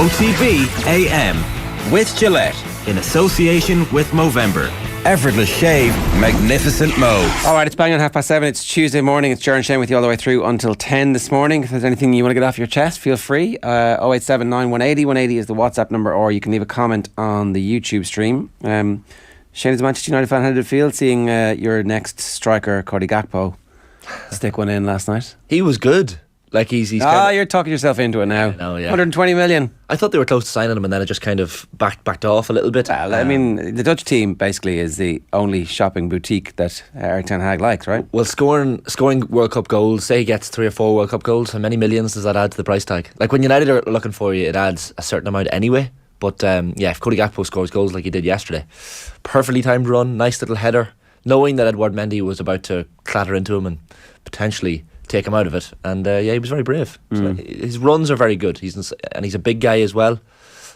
OTB AM with Gillette in association with Movember. Effortless shave, magnificent mode. Alright, it's bang on 7:30. It's Tuesday morning. It's Ger and Shane with you all the way through until 10 this morning. If there's anything you want to get off your chest, feel free. 0879 180 180 is the WhatsApp number, or you can leave a comment on the YouTube stream. Shane, as a Manchester United fan, how did it feel seeing your next striker, Cody Gakpo, stick one in last night? He was good. Like he's you're talking yourself into it now. No, yeah. 120 million. I thought they were close to signing him, and then it just kind of backed off a little bit. Well, I mean, the Dutch team basically is the only shopping boutique that Erik ten Hag likes, right? Well, scoring World Cup goals, say he gets 3 or 4 World Cup goals, how many millions does that add to the price tag? Like when United are looking for you, it adds a certain amount anyway. But if Cody Gakpo scores goals like he did yesterday, perfectly timed run, nice little header, knowing that Edouard Mendy was about to clatter into him and potentially take him out of it, and he was very brave. So his runs are very good. He's a big guy as well.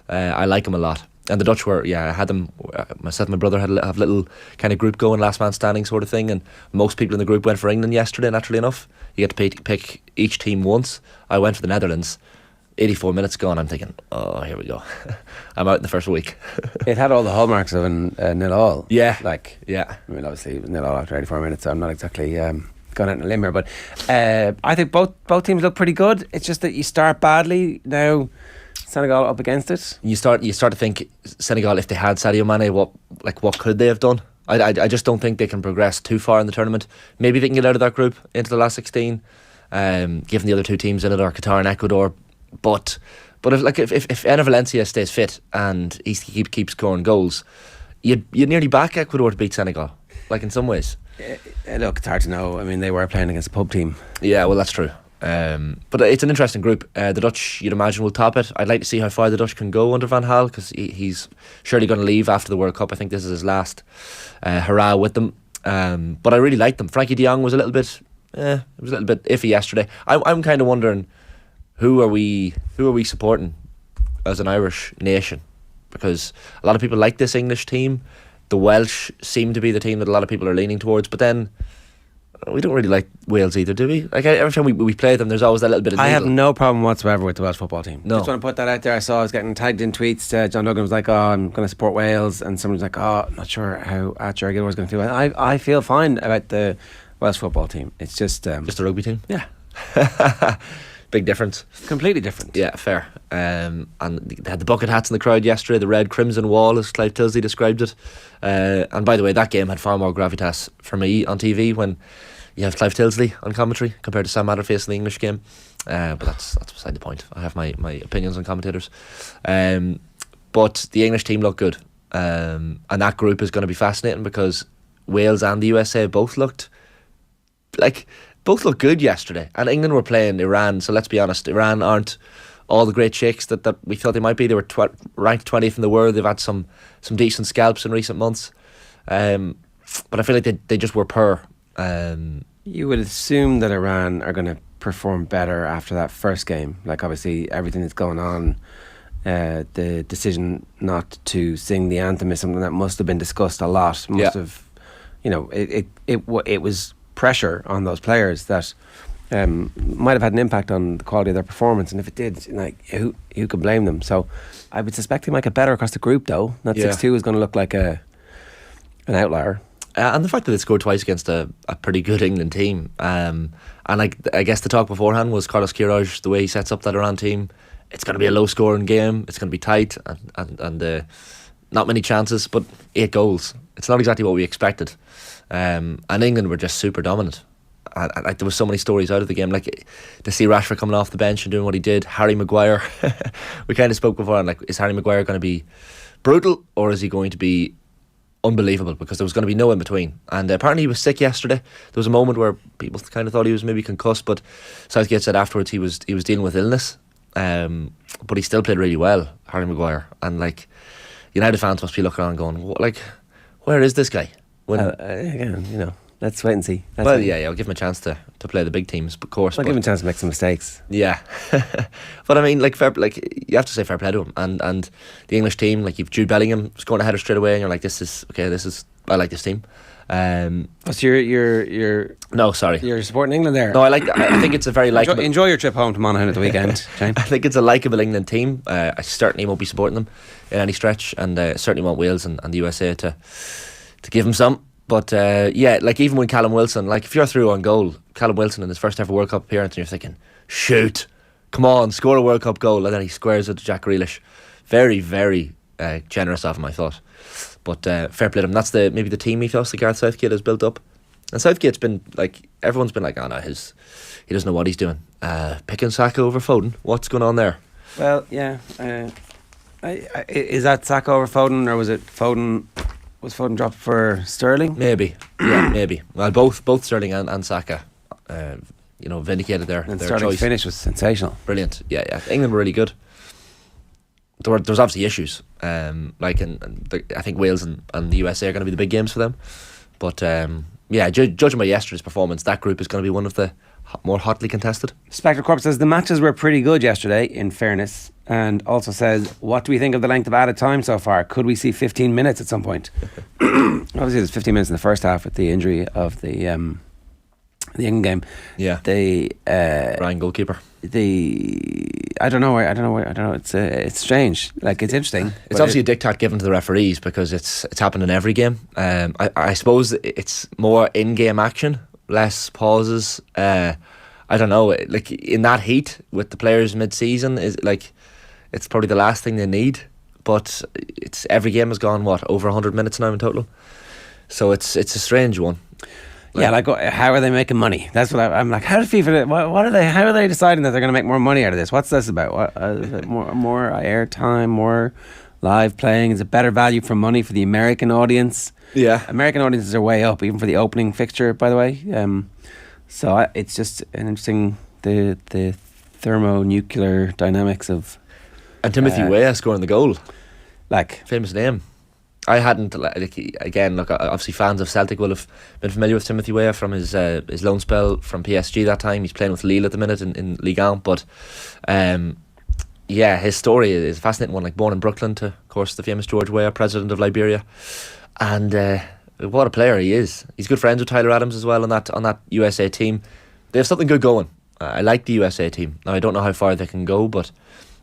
I like him a lot. And the Dutch were, I had them. Myself and my brother have a little kind of group going, last man standing sort of thing. And most people in the group went for England yesterday. Naturally enough, you get to pick each team once. I went for the Netherlands. 84 minutes gone. I'm thinking, oh, here we go. I'm out in the first week. It had all the hallmarks of a 0-all. Yeah, I mean, obviously it was 0-all after 84 minutes. So I'm not exactly gone out on a limb here, but I think both teams look pretty good. It's just that you start badly now. Senegal up against it. You start to think Senegal, if they had Sadio Mane, what could they have done? I just don't think they can progress too far in the tournament. Maybe they can get out of that group into the last 16, given the other two teams in it are Qatar and Ecuador. But if Enner Valencia stays fit and he keeps scoring goals, you'd nearly back Ecuador to beat Senegal. Like in some ways. Look, it's hard to know. I mean, they were playing against a pub team. Yeah, well, that's true. But it's an interesting group. The Dutch, you'd imagine, will top it. I'd like to see how far the Dutch can go under Van Gaal, because he's surely going to leave after the World Cup. I think this is his last hurrah with them. But I really liked them. Frankie de Jong was a little bit iffy yesterday. I'm kind of wondering, who are we supporting as an Irish nation? Because a lot of people like this English team. The Welsh seem to be the team that a lot of people are leaning towards, but then we don't really like Wales either, do we? Like every time we play them, there's always that little bit of I have no problem whatsoever with the Welsh football team. No. Just want to put that out there. I saw I was getting tagged in tweets. John Duggan was like, "Oh, I'm going to support Wales," and someone was like, "Oh, I'm not sure how Ger Gilmore's going to feel." I feel fine about the Welsh football team. It's just a rugby team. Yeah. Big difference. Completely different. Yeah, fair. And they had the bucket hats in the crowd yesterday, the red crimson wall, as Clive Tilsley described it. And by the way, that game had far more gravitas for me on TV when you have Clive Tilsley on commentary compared to Sam Matterface in the English game. But that's beside the point. I have my opinions on commentators. But the English team looked good. And that group is going to be fascinating, because Wales and the USA both looked good yesterday, and England were playing Iran. So let's be honest, Iran aren't all the great shakes that we thought they might be. They were ranked 20th in the world. They've had some decent scalps in recent months, but I feel like they just were poor. You would assume that Iran are going to perform better after that first game. Like, obviously everything that's going on, the decision not to sing the anthem is something that must have been discussed a lot. It was pressure on those players that might have had an impact on the quality of their performance, and if it did, who could blame them? So I would suspect they might get better across the group, though. That 6-2 is going to look like an outlier. And the fact that they scored twice against a pretty good England team, and I guess the talk beforehand was Carlos Queiroz, the way he sets up that Iran team, it's going to be a low scoring game, it's going to be tight, and not many chances, but 8 goals. It's not exactly what we expected. And England were just super dominant. And there were so many stories out of the game, like to see Rashford coming off the bench and doing what he did. Harry Maguire, we kind of spoke before, and is Harry Maguire going to be brutal, or is he going to be unbelievable? Because there was going to be no in between. And apparently he was sick yesterday. There was a moment where people kind of thought he was maybe concussed, but Southgate said afterwards he was dealing with illness, but he still played really well, Harry Maguire. And United fans must be looking on going, where is this guy? Again, let's wait and see. I'll give him a chance to play the big teams, of course. I'll give him a chance to make some mistakes. Yeah. But I mean, you have to say fair play to him. And the English team, you've Jude Bellingham scoring a header straight away, and you're like, I like this team. What's your No, sorry. You're supporting England there. No, I think it's a very likeable. Enjoy your trip home to Monaghan at the weekend, Shane. I think it's a likeable England team. I certainly won't be supporting them in any stretch, and certainly want Wales and the USA to give them some. But yeah, like even when Callum Wilson, like if you're through on goal, Callum Wilson in his first ever World Cup appearance, and you're thinking, shoot, come on, score a World Cup goal, and then he squares it to Jack Grealish. Very, very generous of him, I thought. But fair play to him. That's maybe the team ethos that Gareth Southgate has built up. And Southgate's been like, everyone's been like, oh no, he doesn't know what he's doing. Picking Saka over Foden. What's going on there? Well, yeah. Is that Saka over Foden, or was it Foden? Was Foden dropped for Sterling? Maybe, yeah, maybe. Well, both Sterling and Saka, vindicated their Sterling's choice. finish was sensational. Brilliant. Yeah. England were really good. There's obviously issues. I think Wales and the USA are going to be the big games for them. But judging by yesterday's performance, that group is going to be one of the more hotly contested. Spectre Corp says the matches were pretty good yesterday, in fairness, and also says, what do we think of the length of added time so far? Could we see 15 minutes at some point? Obviously there's 15 minutes in the first half with the injury of the England game. Yeah. The Ryan goalkeeper. I don't know. It's strange. Like, it's interesting. It's obviously a diktat given to the referees because it's happened in every game. I suppose it's more in-game action, less pauses. I don't know. Like in that heat with the players mid-season, it's probably the last thing they need. But every game has gone over 100 minutes now in total. So it's a strange one. Yeah, like how are they making money? That's what I'm like. How does FIFA? What are they? How are they deciding that they're going to make more money out of this? What's this about? Is it more airtime, more live playing? Is it better value for money for the American audience? Yeah, American audiences are way up, even for the opening fixture, by the way. So it's just an interesting the thermonuclear dynamics of. And Timothy Weah scoring the goal, like famous name. I hadn't, obviously fans of Celtic will have been familiar with Timothy Weah from his loan spell from PSG that time. He's playing with Lille at the minute in Ligue 1, but his story is a fascinating one. Like, born in Brooklyn to, of course, the famous George Weah, president of Liberia, and what a player he is. He's good friends with Tyler Adams as well on that USA team. They have something good going. I like the USA team. Now, I don't know how far they can go, but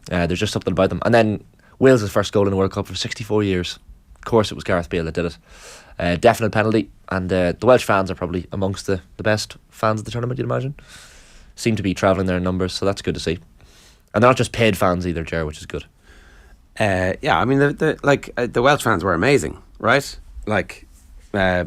there's just something about them. And then Wales' first goal in the World Cup for 64 years. Of course it was Gareth Bale that did it. Definite penalty, and the Welsh fans are probably amongst the best fans of the tournament, you'd imagine. Seem to be travelling there in numbers, so that's good to see. And they're not just paid fans either, Ger, which is good. I mean the Welsh fans were amazing, right? Like, I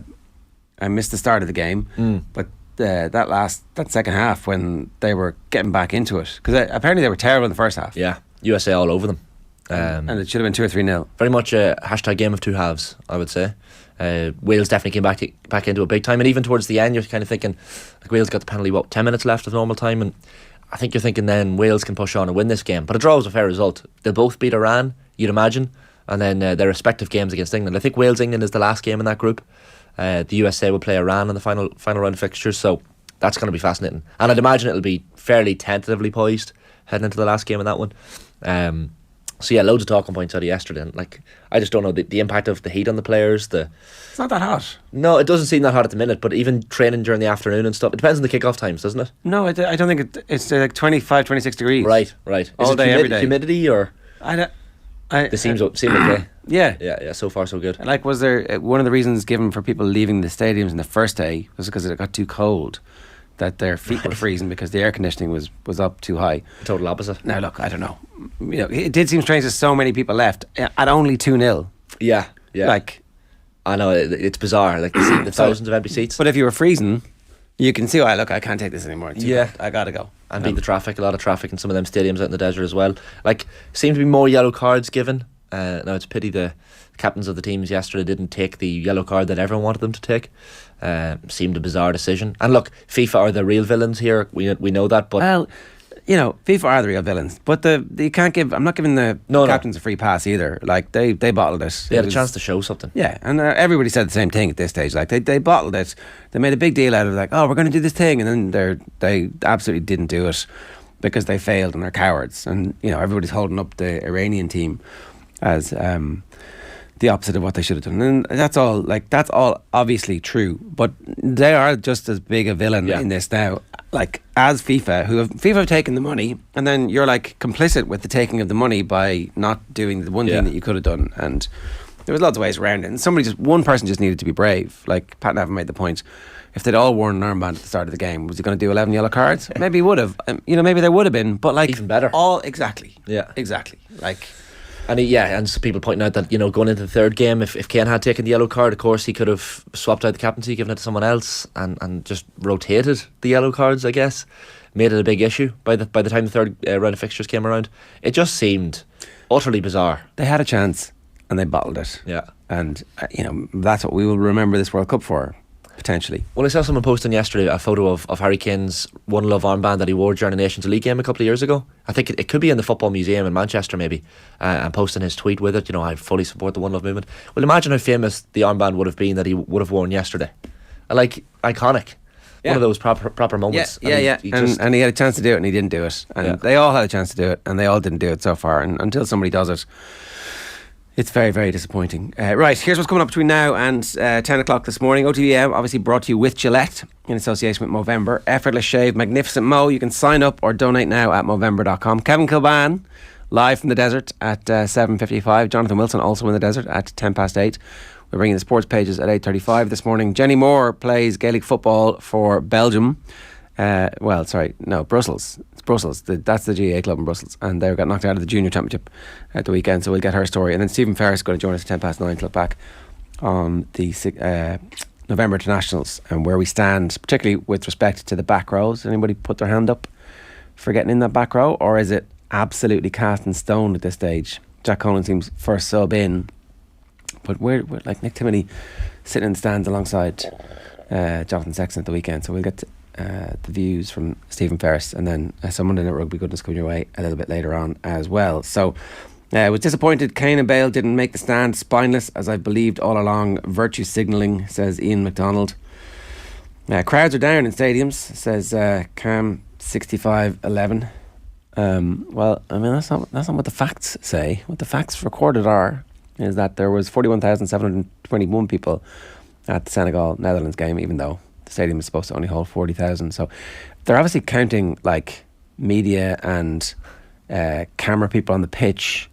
missed the start of the game, but that second half when they were getting back into it, because apparently they were terrible in the first half. Yeah, USA all over them. And it should have been 2 or 3-0. Very much a hashtag game of two halves, I would say. Wales definitely came back into it big time, and even towards the end you're kind of thinking, like, Wales got the penalty 10 minutes left of normal time, and I think you're thinking then Wales can push on and win this game, but a draw was a fair result. They'll both beat Iran, you'd imagine, and then their respective games against England. I think Wales-England is the last game in that group. The USA will play Iran in the final round of fixtures, so that's going to be fascinating, and I'd imagine it'll be fairly tentatively poised heading into the last game in that one. So yeah, loads of talking points out of yesterday, and like, I just don't know the impact of the heat on the players. It's not that hot. No, it doesn't seem that hot at the minute, but even training during the afternoon and stuff, it depends on the kickoff times, doesn't it? No, I don't think it's like 25, 26 degrees. Right. All Is day, every day. Humidity or? It seems okay. Yeah, so far so good. Like, was there one of the reasons given for people leaving the stadiums in the first day was because it got too cold, that their feet were freezing because the air conditioning was up too high. Total opposite. Now look, I don't know. It did seem strange that so many people left at only 2-0. Yeah. Like, I know, it's bizarre. Like, the thousands of empty seats. But if you were freezing, you can see, look, I can't take this anymore. I gotta go. And beat the traffic, a lot of traffic in some of them stadiums out in the desert as well. Like, seemed to be more yellow cards given. Now it's a pity the captains of the teams yesterday didn't take the yellow card that everyone wanted them to take. Seemed a bizarre decision. And look, FIFA are the real villains here. We know that, but FIFA are the real villains. But you can't give. I'm not giving the captains a free pass either. Like, they bottled it. They had a chance to show something. Yeah, and everybody said the same thing at this stage. Like, they bottled it. They made a big deal out of it. Like, we're going to do this thing, and then they absolutely didn't do it because they failed and they're cowards. And everybody's holding up the Iranian team as the opposite of what they should have done. And that's all obviously true, but they are just as big a villain in this now. Like, as FIFA have taken the money, and then you're like complicit with the taking of the money by not doing the one thing that you could have done. And there was lots of ways around it. And one person just needed to be brave. Like Pat Nevin made the point, if they'd all worn an armband at the start of the game, was he going to do 11 yellow cards? Maybe he would have. Maybe there would have been, but like even better. Exactly. Like. And so people pointing out that, going into the third game, if Kane had taken the yellow card, of course, he could have swapped out the captaincy, given it to someone else, and just rotated the yellow cards, I guess. Made it a big issue by the time the third round of fixtures came around. It just seemed utterly bizarre. They had a chance, and they bottled it. Yeah. And, that's what we will remember this World Cup for, potentially. Well, I saw someone posting yesterday a photo of Harry Kane's One Love armband that he wore during the Nations League game a couple of years ago. I think it could be in the Football Museum in Manchester, maybe, and posting his tweet with it. I fully support the One Love movement. Well, imagine how famous the armband would have been that he would have worn yesterday. Like, iconic. One of those proper moments. He had a chance to do it, and he didn't do it. And they all had a chance to do it, and they all didn't do it so far. And until somebody does it, it's very, very disappointing. Right, here's what's coming up between now and 10 o'clock this morning. OTBAM obviously brought to you with Gillette in association with Movember. Effortless shave, magnificent mo. You can sign up or donate now at Movember.com. Kevin Kilbane, live from the desert at 7:55. Jonathan Wilson also in the desert at 8:10. We're bringing the sports pages at 8:35 this morning. Jenny Moore plays Gaelic football for Belgium. Brussels. It's Brussels. That's the GAA club in Brussels, and they got knocked out of the junior championship at the weekend. So we'll get her story, and then Stephen Ferris is going to join us at 9:10 to look back on the November internationals and where we stand, particularly with respect to the back rows. Anybody put their hand up for getting in that back row, or is it absolutely cast in stone at this stage? Jack Conan seems first sub in, but we're like Nick Timoney sitting in the stands alongside Jonathan Sexton at the weekend. So we'll get the views from Stephen Ferris, and then some Monday Night Rugby goodness coming your way a little bit later on as well. So was disappointed Kane and Bale didn't make the stand. Spineless, as I believed all along. Virtue signalling, says Ian McDonald. Crowds are down in stadiums, says Cam 6511. Well, I mean, that's not what the facts say. What the facts recorded is that there was 41,721 people at the Senegal-Netherlands game, even though the stadium is supposed to only hold 40,000. So they're obviously counting like media and camera people on the pitch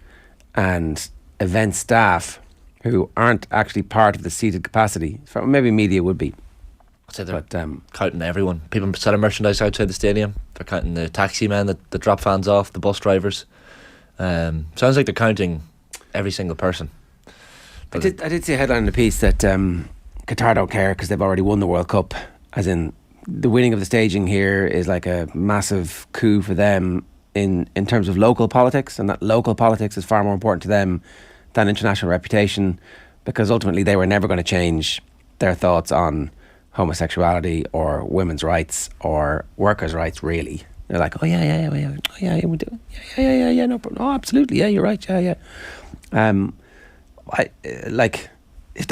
and event staff who aren't actually part of the seated capacity. Maybe media would be. So they're counting everyone. People selling merchandise outside the stadium. They're counting the taxi men that drop fans off, the bus drivers. Sounds like they're counting every single person. I did see a headline in the piece that Qatar don't care because they've already won the World Cup, as in the winning of the staging here is like a massive coup for them in terms of local politics, and that local politics is far more important to them than international reputation, because ultimately they were never going to change their thoughts on homosexuality or women's rights or workers' rights, really. They're like, we do it. Yeah, no problem. Oh, absolutely, yeah, you're right, yeah. If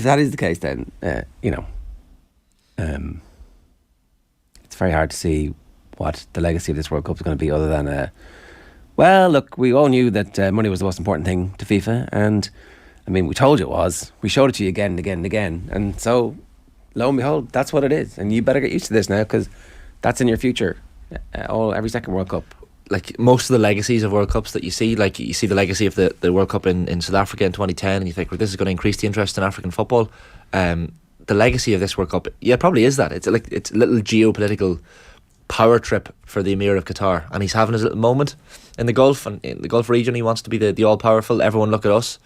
that is the case, then it's very hard to see what the legacy of this World Cup is going to be, other than look, we all knew that money was the most important thing to FIFA, and I mean, we told you it was. We showed it to you again and again and again, and so lo and behold, that's what it is. And you better get used to this now, because that's in your future. Every second World Cup. Like most of the legacies of World Cups that you see, like you see the legacy of the World Cup in South Africa in 2010, and you think, well, this is going to increase the interest in African football. The legacy of this World Cup, it probably is that. It's a little geopolitical power trip for the Emir of Qatar, and he's having his little moment in the Gulf, and in the Gulf region he wants to be the all powerful. Everyone look at us.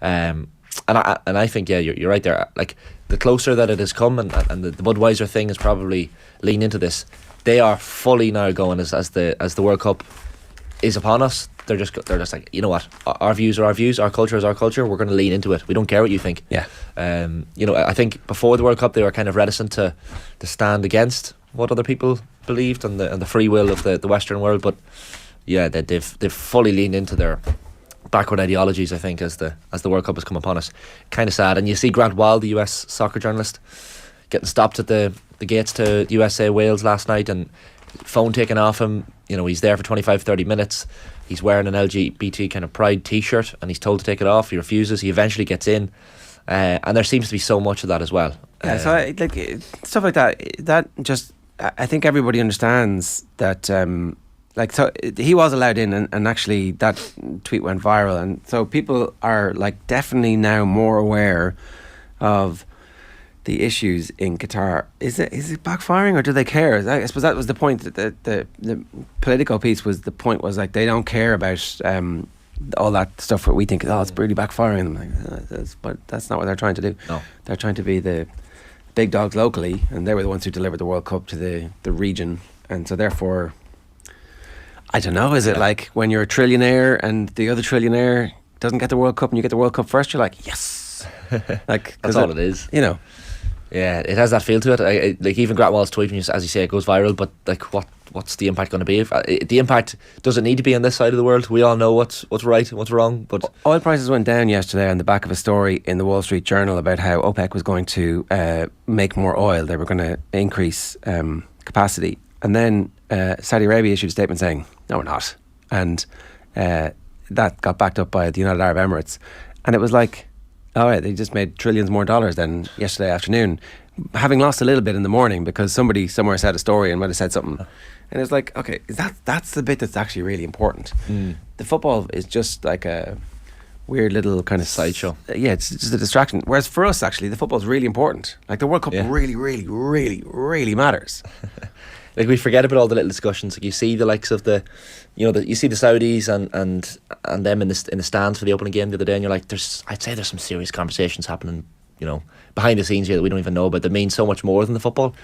And I think, yeah, you're right there. Like, the closer that it has come, and the Budweiser thing is probably leaned into this. They are fully now going as the World Cup is upon us. They're just like, you know what, our views are our views, our culture is our culture. We're going to lean into it. We don't care what you think. Yeah. I think before the World Cup they were kind of reticent to stand against what other people believed and the free will of the Western world. But yeah, they've fully leaned into their backward ideologies, I think, as the World Cup has come upon us. Kind of sad. And you see Grant Wild, the US soccer journalist, getting stopped at the gates to USA Wales last night, and phone taken off him. He's there for 25-30 minutes. He's wearing an LGBT kind of pride T-shirt, and he's told to take it off. He refuses. He eventually gets in, and there seems to be so much of that as well. Yeah, so stuff like that. That just, I think everybody understands that. So he was allowed in, and actually that tweet went viral, and so people are like definitely now more aware of the issues in Qatar. Is it backfiring, or do they care? I suppose that was the point. The Politico piece was, the point was like they don't care about all that stuff that we think, it's really backfiring. I'm like, but that's not what they're trying to do. No. They're trying to be the big dogs locally, and they were the ones who delivered the World Cup to the region, and so therefore, I don't know, is it like when you're a trillionaire and the other trillionaire doesn't get the World Cup and you get the World Cup first, you're like, yes. Like that's all it is. You know. Yeah, it has that feel to it. Like even Gratwell's tweet, as you say, it goes viral. But like, what's the impact going to be? The impact doesn't need to be on this side of the world. We all know what's right and what's wrong. But oil prices went down yesterday on the back of a story in the Wall Street Journal about how OPEC was going to make more oil. They were going to increase capacity, and then Saudi Arabia issued a statement saying, "No, we're not," and that got backed up by the United Arab Emirates, and it was like, all right, they just made trillions more dollars than yesterday afternoon, having lost a little bit in the morning because somebody somewhere said a story and might have said something. And it's like, okay, that's the bit that's actually really important. The football is just like a weird little kind of sideshow. Yeah, it's just a distraction. Whereas for us, actually, the football is really important. Like the World Cup really, really, really, really matters. Like we forget about all the little discussions. Like you see the likes of you see the Saudis and them in the stands for the opening game the other day, and you're like, I'd say there's some serious conversations happening, behind the scenes here that we don't even know about that mean so much more than the football.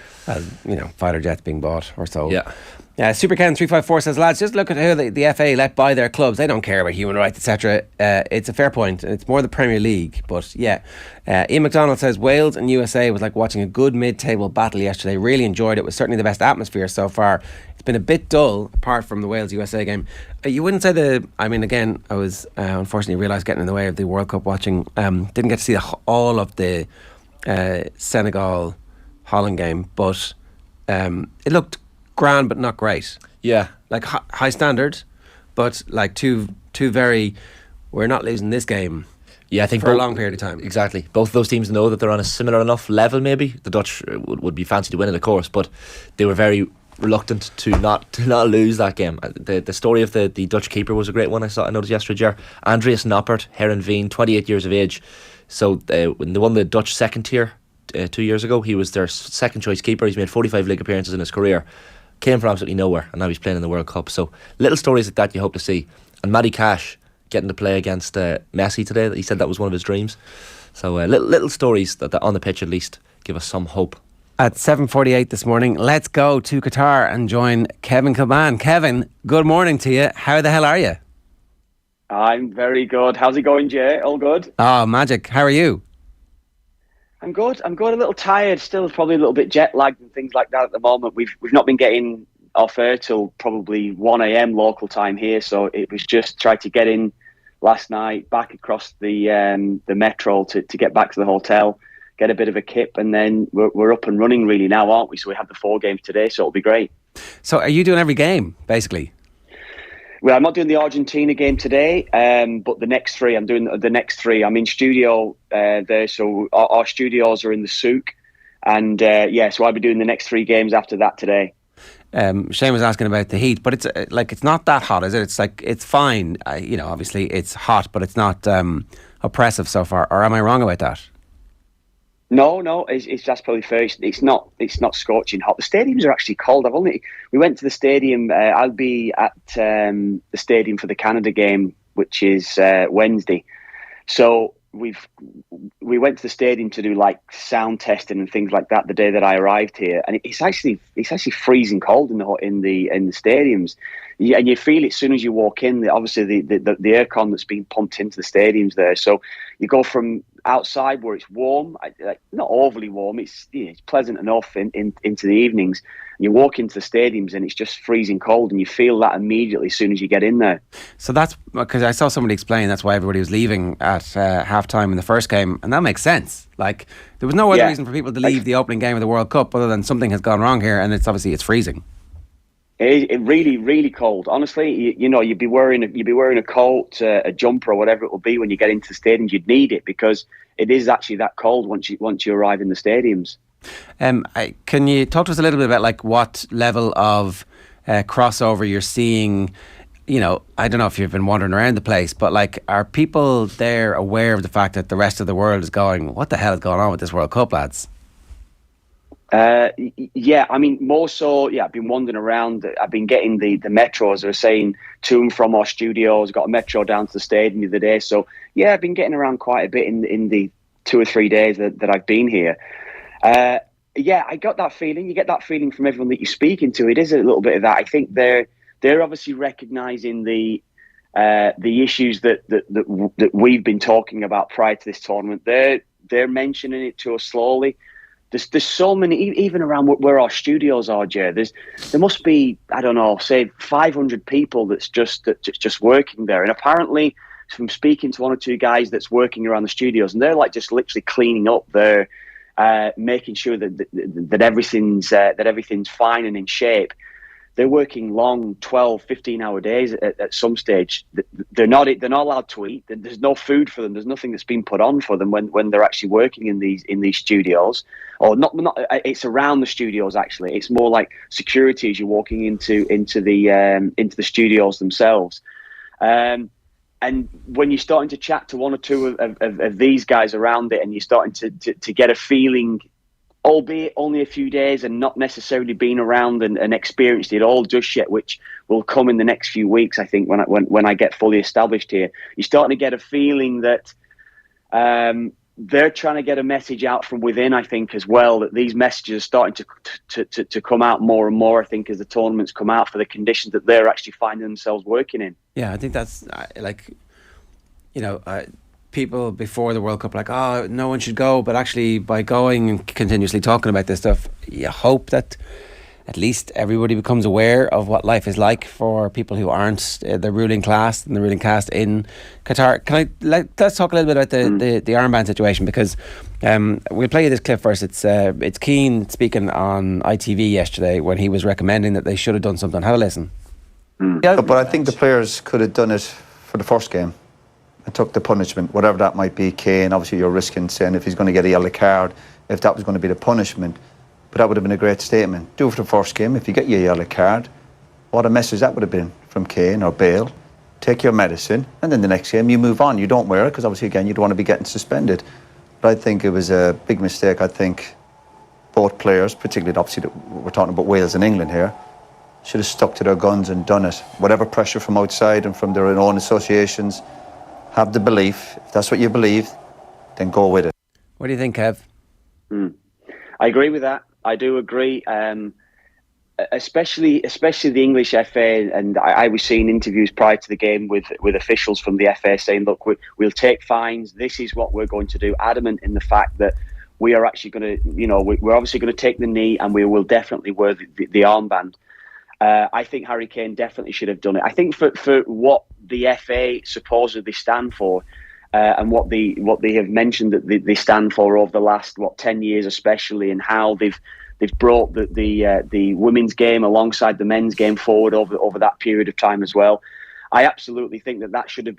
Fighter jets being bought or so. Yeah. Super Ken 354 says, lads, just look at how the FA let buy their clubs. They don't care about human rights, etc. It's a fair point. It's more the Premier League, but yeah. Ian McDonald says, Wales and USA was like watching a good mid-table battle yesterday. Really enjoyed it. It was certainly the best atmosphere so far. It's been a bit dull apart from the Wales USA game. You wouldn't say again, I was unfortunately realised getting in the way of the World Cup watching. Didn't get to see all of the Senegal Holland game, but it looked grand but not great. Yeah, like high standard, but like two very, we're not losing this game. Yeah, I think for a long period of time. Exactly. Both of those teams know that they're on a similar enough level. Maybe the Dutch would be fancy to win it, of course, but they were very reluctant to not lose that game. The story of the Dutch keeper was a great one. I noticed yesterday. Ger. Andreas Noppert, Herenveen, 28 years of age. So when they won the Dutch second tier 2 years ago, he was their second choice keeper. He's made 45 league appearances in his career. Came from absolutely nowhere, and now he's playing in the World Cup. So little stories like that you hope to see. And Matty Cash getting to play against Messi today. He said that was one of his dreams. So little stories that on the pitch at least give us some hope. At 7:48 this morning, let's go to Qatar and join Kevin Kilbane. Kevin, good morning to you. How the hell are you? I'm very good. How's it going, Jay? All good? Oh, magic. How are you? I'm good. A little tired. Still probably a little bit jet lagged and things like that at the moment. We've not been getting off air till probably 1 a.m. local time here, so it was just trying to get in last night, back across the metro to get back to the hotel, get a bit of a kip, and then we're up and running really now, aren't we? So we have the 4 games today, so it'll be great. So are you doing every game, basically? Well, I'm not doing the Argentina game today, but the next 3, I'm doing the next 3. I'm in studio there, so our studios are in the souk, and so I'll be doing the next 3 games after that today. Shane was asking about the heat, but it's not that hot, is it? It's like, it's fine. Obviously it's hot, but it's not oppressive so far. Or am I wrong about that? No, that's probably fair. It's not scorching hot. The stadiums are actually cold. We went to the stadium. I'll be at the stadium for the Canada game, which is Wednesday. So we went to the stadium to do like sound testing and things like that the day that I arrived here, and it's actually freezing cold in the stadiums, and you feel it as soon as you walk in. Obviously the aircon that's being pumped into the stadiums there, so you go from outside where it's warm, not overly warm, it's pleasant enough into the evenings, and you walk into the stadiums and it's just freezing cold, and you feel that immediately as soon as you get in there. So that's because I saw somebody explain that's why everybody was leaving at half time in the first game, and that makes sense. Like, there was no other reason for people to leave the opening game of the World Cup other than something has gone wrong here, and it's freezing. It really, really cold. Honestly, you'd be wearing a coat, a jumper, or whatever it will be when you get into the stadiums. You'd need it because it is actually that cold once you arrive in the stadiums. Can you talk to us a little bit about like what level of crossover you're seeing? I don't know if you've been wandering around the place, but like, are people there aware of the fact that the rest of the world is going, what the hell is going on with this World Cup, lads? Yeah, I mean, more so, yeah, I've been wandering around. I've been getting the metros that are saying to and from our studios. Got a metro down to the stadium the other day. So, yeah, I've been getting around quite a bit in the 2 or 3 days that I've been here. Yeah, I got that feeling. You get that feeling from everyone that you're speaking to. It is a little bit of that. I think they're obviously recognising the issues that we've been talking about prior to this tournament. They're mentioning it to us slowly. There's so many, even around where our studios are, Ger. There must be, I don't know, say 500 people that's just working there. And apparently, from speaking to one or two guys that's working around the studios, and they're like just literally cleaning up there, making sure that everything's fine and in shape. They're working long 12, 15-hour days at some stage. They're not allowed to eat. There's no food for them. There's nothing that's been put on for them when they're actually working in these studios. Or not. It's around the studios actually. It's more like security as you're walking into the studios themselves. And when you're starting to chat to one or two of these guys around it, and you're starting to get a feeling, albeit only a few days and not necessarily been around and experienced it all just yet, which will come in the next few weeks, I think, when I get fully established here. You're starting to get a feeling that they're trying to get a message out from within, I think, as well, that these messages are starting to come out more and more, I think, as the tournaments come out, for the conditions that they're actually finding themselves working in. Yeah, I think that's people before the World Cup like, oh, no one should go, but actually by going and continuously talking about this stuff, you hope that at least everybody becomes aware of what life is like for people who aren't the ruling class and the ruling caste in Qatar. Let's talk a little bit about the armband situation, because we'll play you this clip first. It's Kane speaking on ITV yesterday when he was recommending that they should have done something. Have a listen. Yeah, but I think the players could have done it for the first game and took the punishment, whatever that might be. Kane, obviously you're risking saying if he's going to get a yellow card, if that was going to be the punishment. But that would have been a great statement. Do it for the first game. If you get your yellow card, what a message that would have been from Kane or Bale. Take your medicine, and then the next game you move on. You don't wear it because obviously again you don't want to be getting suspended. But I think it was a big mistake. I think both players, particularly obviously we're talking about Wales and England here, should have stuck to their guns and done it. Whatever pressure from outside and from their own associations, have the belief. If that's what you believe, then go with it. What do you think, Kev? I agree with that. I do agree. Especially the English FA, and I was seeing interviews prior to the game with officials from the FA saying, look, we'll take fines. This is what we're going to do. Adamant in the fact that we are actually going to, we're obviously going to take the knee, and we will definitely wear the armband. I think Harry Kane definitely should have done it. I think for what the FA supposedly stand for, and what they have mentioned that they stand for over the last 10 years especially, and how they've brought the women's game alongside the men's game forward over that period of time as well. I absolutely think that should have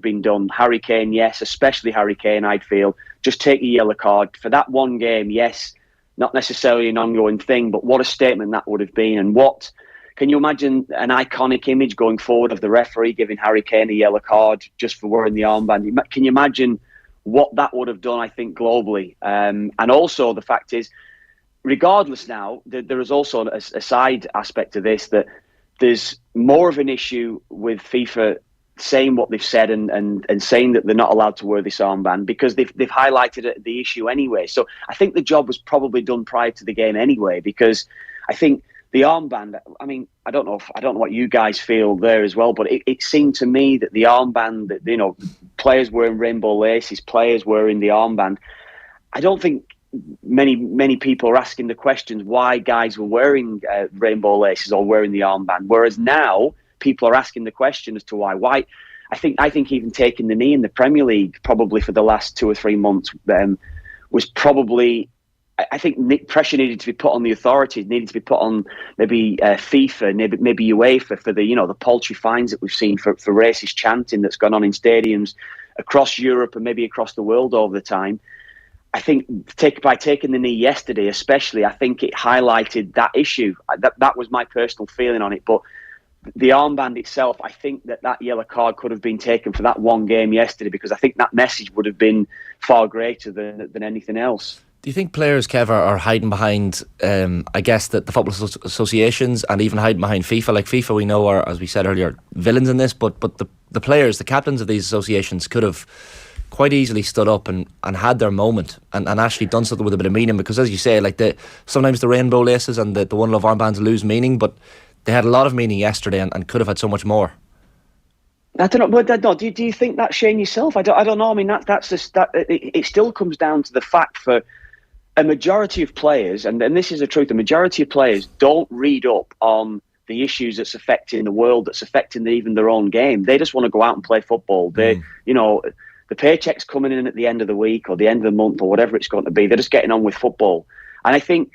been done. Harry Kane, yes, especially Harry Kane, I'd feel, just take a yellow card for that one game. Yes, not necessarily an ongoing thing, but what a statement that would have been. And what can you imagine an iconic image going forward of the referee giving Harry Kane a yellow card just for wearing the armband? Can you imagine what that would have done, I think, globally? And also the fact is, regardless now, there is also a side aspect to this, that there's more of an issue with FIFA saying what they've said and saying that they're not allowed to wear this armband because they've highlighted the issue anyway. So I think the job was probably done prior to the game anyway, because I think the armband, I mean, I don't know what you guys feel there as well, but it seemed to me that the armband, that players wearing rainbow laces, players wearing the armband, I don't think many people are asking the questions why guys were wearing rainbow laces or wearing the armband, whereas now people are asking the question as to why. I think even taking the knee in the Premier League probably for the last 2 or 3 months was probably I think pressure needed to be put on the authorities, needed to be put on maybe FIFA, maybe UEFA for the paltry fines that we've seen for racist chanting that's gone on in stadiums across Europe and maybe across the world over the time. I think by taking the knee yesterday, especially, I think it highlighted that issue. That was my personal feeling on it. But the armband itself, I think that yellow card could have been taken for that one game yesterday, because I think that message would have been far greater than anything else. Do you think players, Kev, are hiding behind, I guess, the football associations and even hiding behind FIFA? Like FIFA, we know, are, as we said earlier, villains in this, but the players, the captains of these associations could have quite easily stood up and had their moment and actually done something with a bit of meaning, because as you say, like sometimes the rainbow laces and the one love armbands lose meaning, but they had a lot of meaning yesterday and could have had so much more. I don't know, but no, do you think that, Shane, yourself? I don't know. I mean, that's just it still comes down to the fact for a majority of players, and this is the truth, the majority of players don't read up on the issues that's affecting the world, that's affecting even their own game. They just want to go out and play football. They, the paycheck's coming in at the end of the week or the end of the month or whatever it's going to be. They're just getting on with football. And I think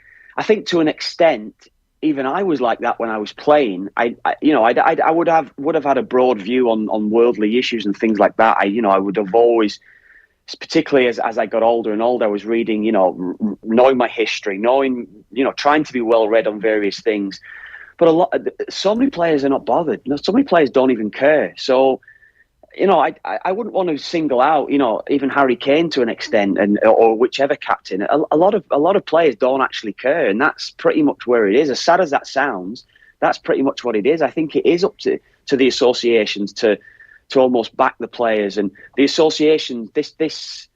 to an extent, even I was like that when I was playing. I would have had a broad view on worldly issues and things like that. I would have always, particularly as I got older and older, I was reading, knowing my history, trying to be well read on various things. But so many players are not bothered. So many players don't even care. So, I wouldn't want to single out, even Harry Kane to an extent, or whichever captain. A lot of players don't actually care, and that's pretty much where it is. As sad as that sounds, that's pretty much what it is. I think it is up to the associations to almost back the players, and the associations. This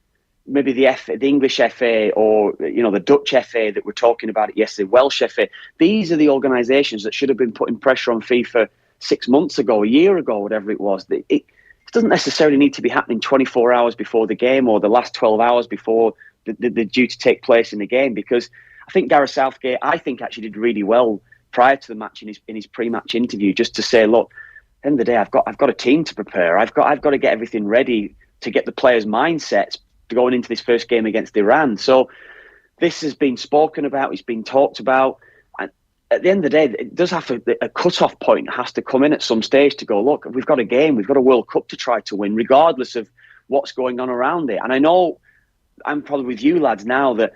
maybe the English FA or the Dutch FA that we're talking about it yesterday, Welsh FA. These are the organisations that should have been putting pressure on FIFA 6 months ago, a year ago, whatever it was. It doesn't necessarily need to be happening 24 hours before the game or the last 12 hours before they're due to take place in the game, because I think Gareth Southgate, actually did really well prior to the match in his pre-match interview, just to say, look, at the end of the day, I've got a team to prepare. I've got to get everything ready to get the players' mindsets going into this first game against Iran. So this has been spoken about, it's been talked about. At the end of the day, it does have a cut-off point has to come in at some stage to go, look, we've got a game, we've got a World Cup to try to win, regardless of what's going on around it. And I know I'm probably with you lads now that,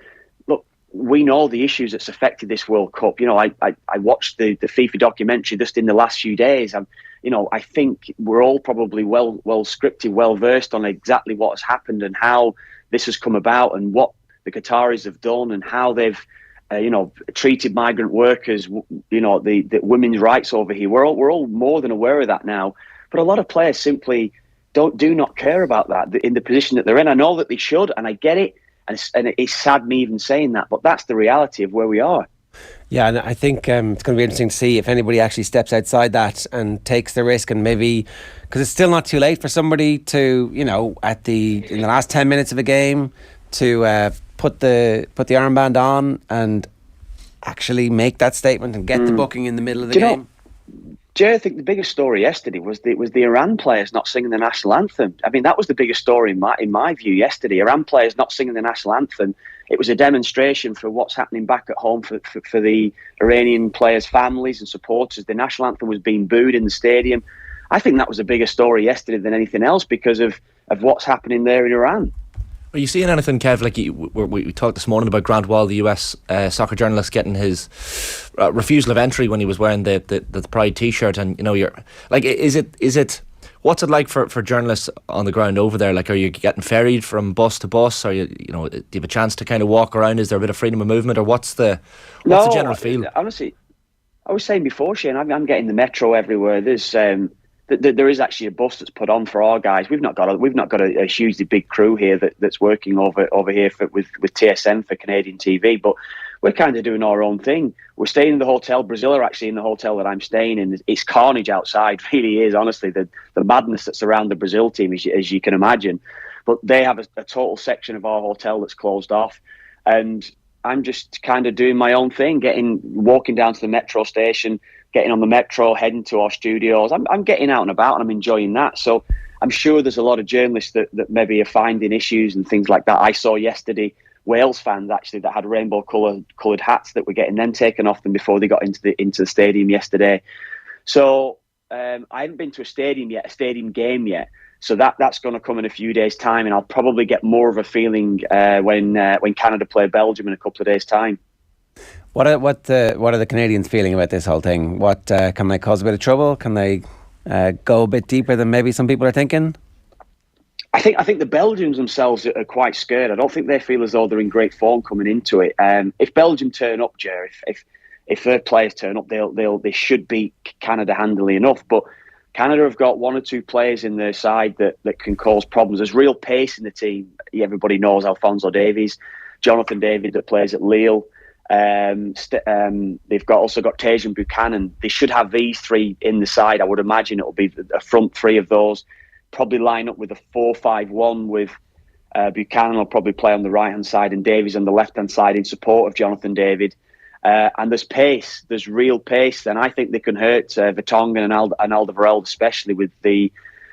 look, we know the issues that's affected this World Cup. I watched the FIFA documentary just in the last few days. I think we're all probably well scripted, well versed on exactly what has happened and how this has come about and what the Qataris have done and how they've treated migrant workers, the women's rights over here. We're all more than aware of that now. But a lot of players simply do not care about that in the position that they're in. I know that they should, and I get it, and it's sad me even saying that, but that's the reality of where we are. Yeah, and I think it's going to be interesting to see if anybody actually steps outside that and takes the risk, and maybe, because it's still not too late for somebody to, in the last 10 minutes of a game to put the armband on and actually make that statement and get the booking in the middle of the game. Ger, I think the biggest story yesterday was the Iran players not singing the national anthem. I mean, that was the biggest story in my view yesterday. Iran players not singing the national anthem. It was a demonstration for what's happening back at home for the Iranian players' families and supporters. The national anthem was being booed in the stadium. I think that was a bigger story yesterday than anything else because of what's happening there in Iran. Are you seeing anything, Kev? Like we talked this morning about Grant Wall, the US soccer journalist, getting his refusal of entry when he was wearing the Pride T-shirt, and you're like, is it? What's it like for journalists on the ground over there? Like, are you getting ferried from bus to bus? Are you do you have a chance to kind of walk around? Is there a bit of freedom of movement, or what's the general feel? Honestly, I was saying before, Shane, I'm getting the metro everywhere. There is actually a bus that's put on for our guys. We've not got a hugely big crew here that's working over here with TSN for Canadian TV, but we're kind of doing our own thing. We're staying in the hotel. Brazil are actually in the hotel that I'm staying in. It's carnage outside, really is, honestly. The madness that's around the Brazil team, as you can imagine. But they have a total section of our hotel that's closed off, and I'm just kind of doing my own thing, walking down to the metro station, getting on the metro, heading to our studios. I'm getting out and about, and I'm enjoying that. So I'm sure there's a lot of journalists that maybe are finding issues and things like that. I saw yesterday Wales fans actually that had rainbow coloured hats that were getting them taken off them before they got into the stadium yesterday. So I haven't been to a stadium game yet. So that's going to come in a few days' time, and I'll probably get more of a feeling when Canada play Belgium in a couple of days' time. What are the Canadians feeling about this whole thing? What can they cause a bit of trouble? Can they go a bit deeper than maybe some people are thinking? I think the Belgians themselves are quite scared. I don't think they feel as though they're in great form coming into it. If Belgium turn up, Ger, if their players turn up, they should beat Canada handily enough. But Canada have got one or two players in their side that can cause problems. There's real pace in the team. Everybody knows Alphonso Davies, Jonathan David that plays at Lille. They've also got Tajon Buchanan. They should have these three in the side. I would imagine it'll be a front three of those. Probably line up with a 4-5-1 with Buchanan will probably play on the right hand side and Davies on the left hand side in support of Jonathan David. And there's pace. There's real pace, and I think they can hurt Vertonghen and Alderweireld, especially with maybe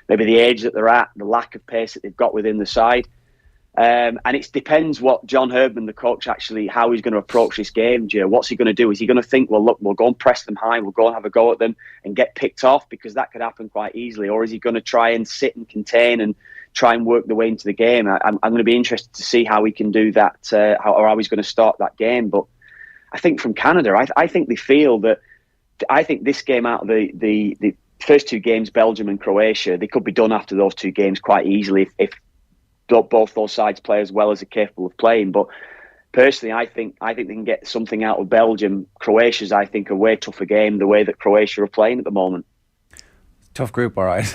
the age that they're at, the lack of pace that they've got within the side. And it depends what John Herdman, the coach, actually, how he's going to approach this game, Joe. What's he going to do? Is he going to think, well, look, we'll go and press them high, we'll go and have a go at them and get picked off, because that could happen quite easily? Or is he going to try and sit and contain and try and work the way into the game? I'm going to be interested to see how he can do that, or how he's going to start that game. But I think from Canada, I think they feel that, I think this game out of the first two games, Belgium and Croatia, they could be done after those two games quite easily if both those sides play as well as they're capable of playing. But personally, I think they can get something out of Belgium. Croatia's, I think, a way tougher game, the way that Croatia are playing at the moment. Tough group, all right.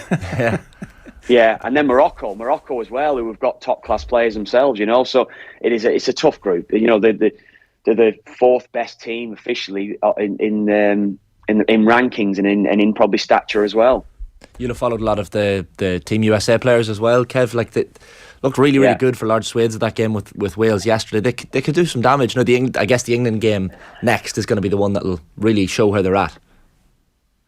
Yeah, and then Morocco as well, who have got top class players themselves. So it's a tough group. They're the fourth best team officially in rankings and in probably stature as well. You'll have followed a lot of the Team USA players as well, Kev. Like, they looked really good for large swathes of that game with Wales yesterday. They could do some damage. I guess the England game next is going to be the one that'll really show where they're at.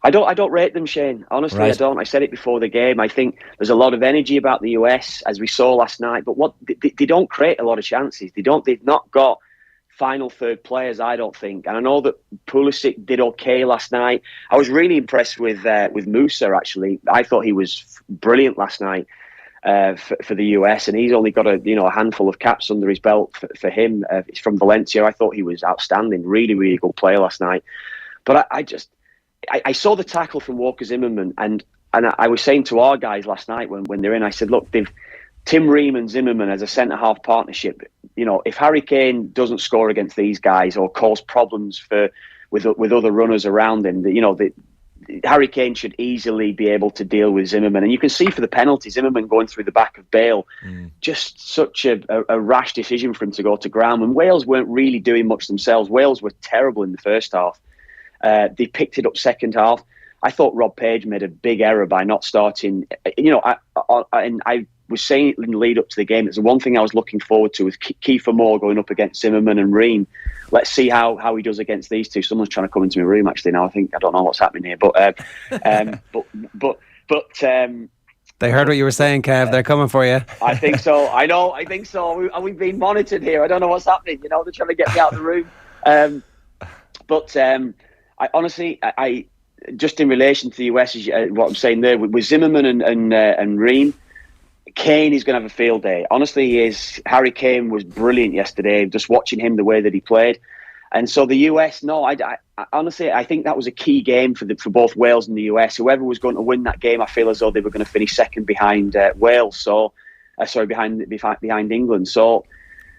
I don't rate them, Shane. Honestly, right. I don't. I said it before the game. I think there's a lot of energy about the US, as we saw last night. But they don't create a lot of chances. They've not got final third players, I don't think. And I know that Pulisic did okay last night. I was really impressed with Musa, actually. I thought he was brilliant last night for the US, and he's only got a handful of caps under his belt for him. He's from Valencia. I thought he was outstanding. Really, really good player last night. But I saw the tackle from Walker Zimmerman, and I was saying to our guys last night when they're in, I said, look, Tim Ream and Zimmerman as a centre-half partnership, if Harry Kane doesn't score against these guys or cause problems with other runners around him, Harry Kane should easily be able to deal with Zimmerman. And you can see for the penalty, Zimmerman going through the back of Bale, just such a rash decision for him to go to ground. And Wales weren't really doing much themselves. Wales were terrible in the first half. They picked it up second half. I thought Rob Page made a big error by not starting. And I was saying in the lead up to the game, it's the one thing I was looking forward to was Kiefer Moore going up against Zimmerman and Ream. Let's see how he does against these two. Someone's trying to come into my room actually now. I don't know what's happening here, but they heard what you were saying, Kev. They're coming for you. I think so. I think so. Are we being monitored here? I don't know what's happening. They're trying to get me out of the room. I honestly, just in relation to the US, what I'm saying there with Zimmerman and Ream, Kane is going to have a field day. Honestly, he is. Harry Kane was brilliant yesterday. Just watching him, the way that he played, and so the US. No, I honestly, I think that was a key game for both Wales and the US. Whoever was going to win that game, I feel as though they were going to finish second behind Wales. So, behind England. So.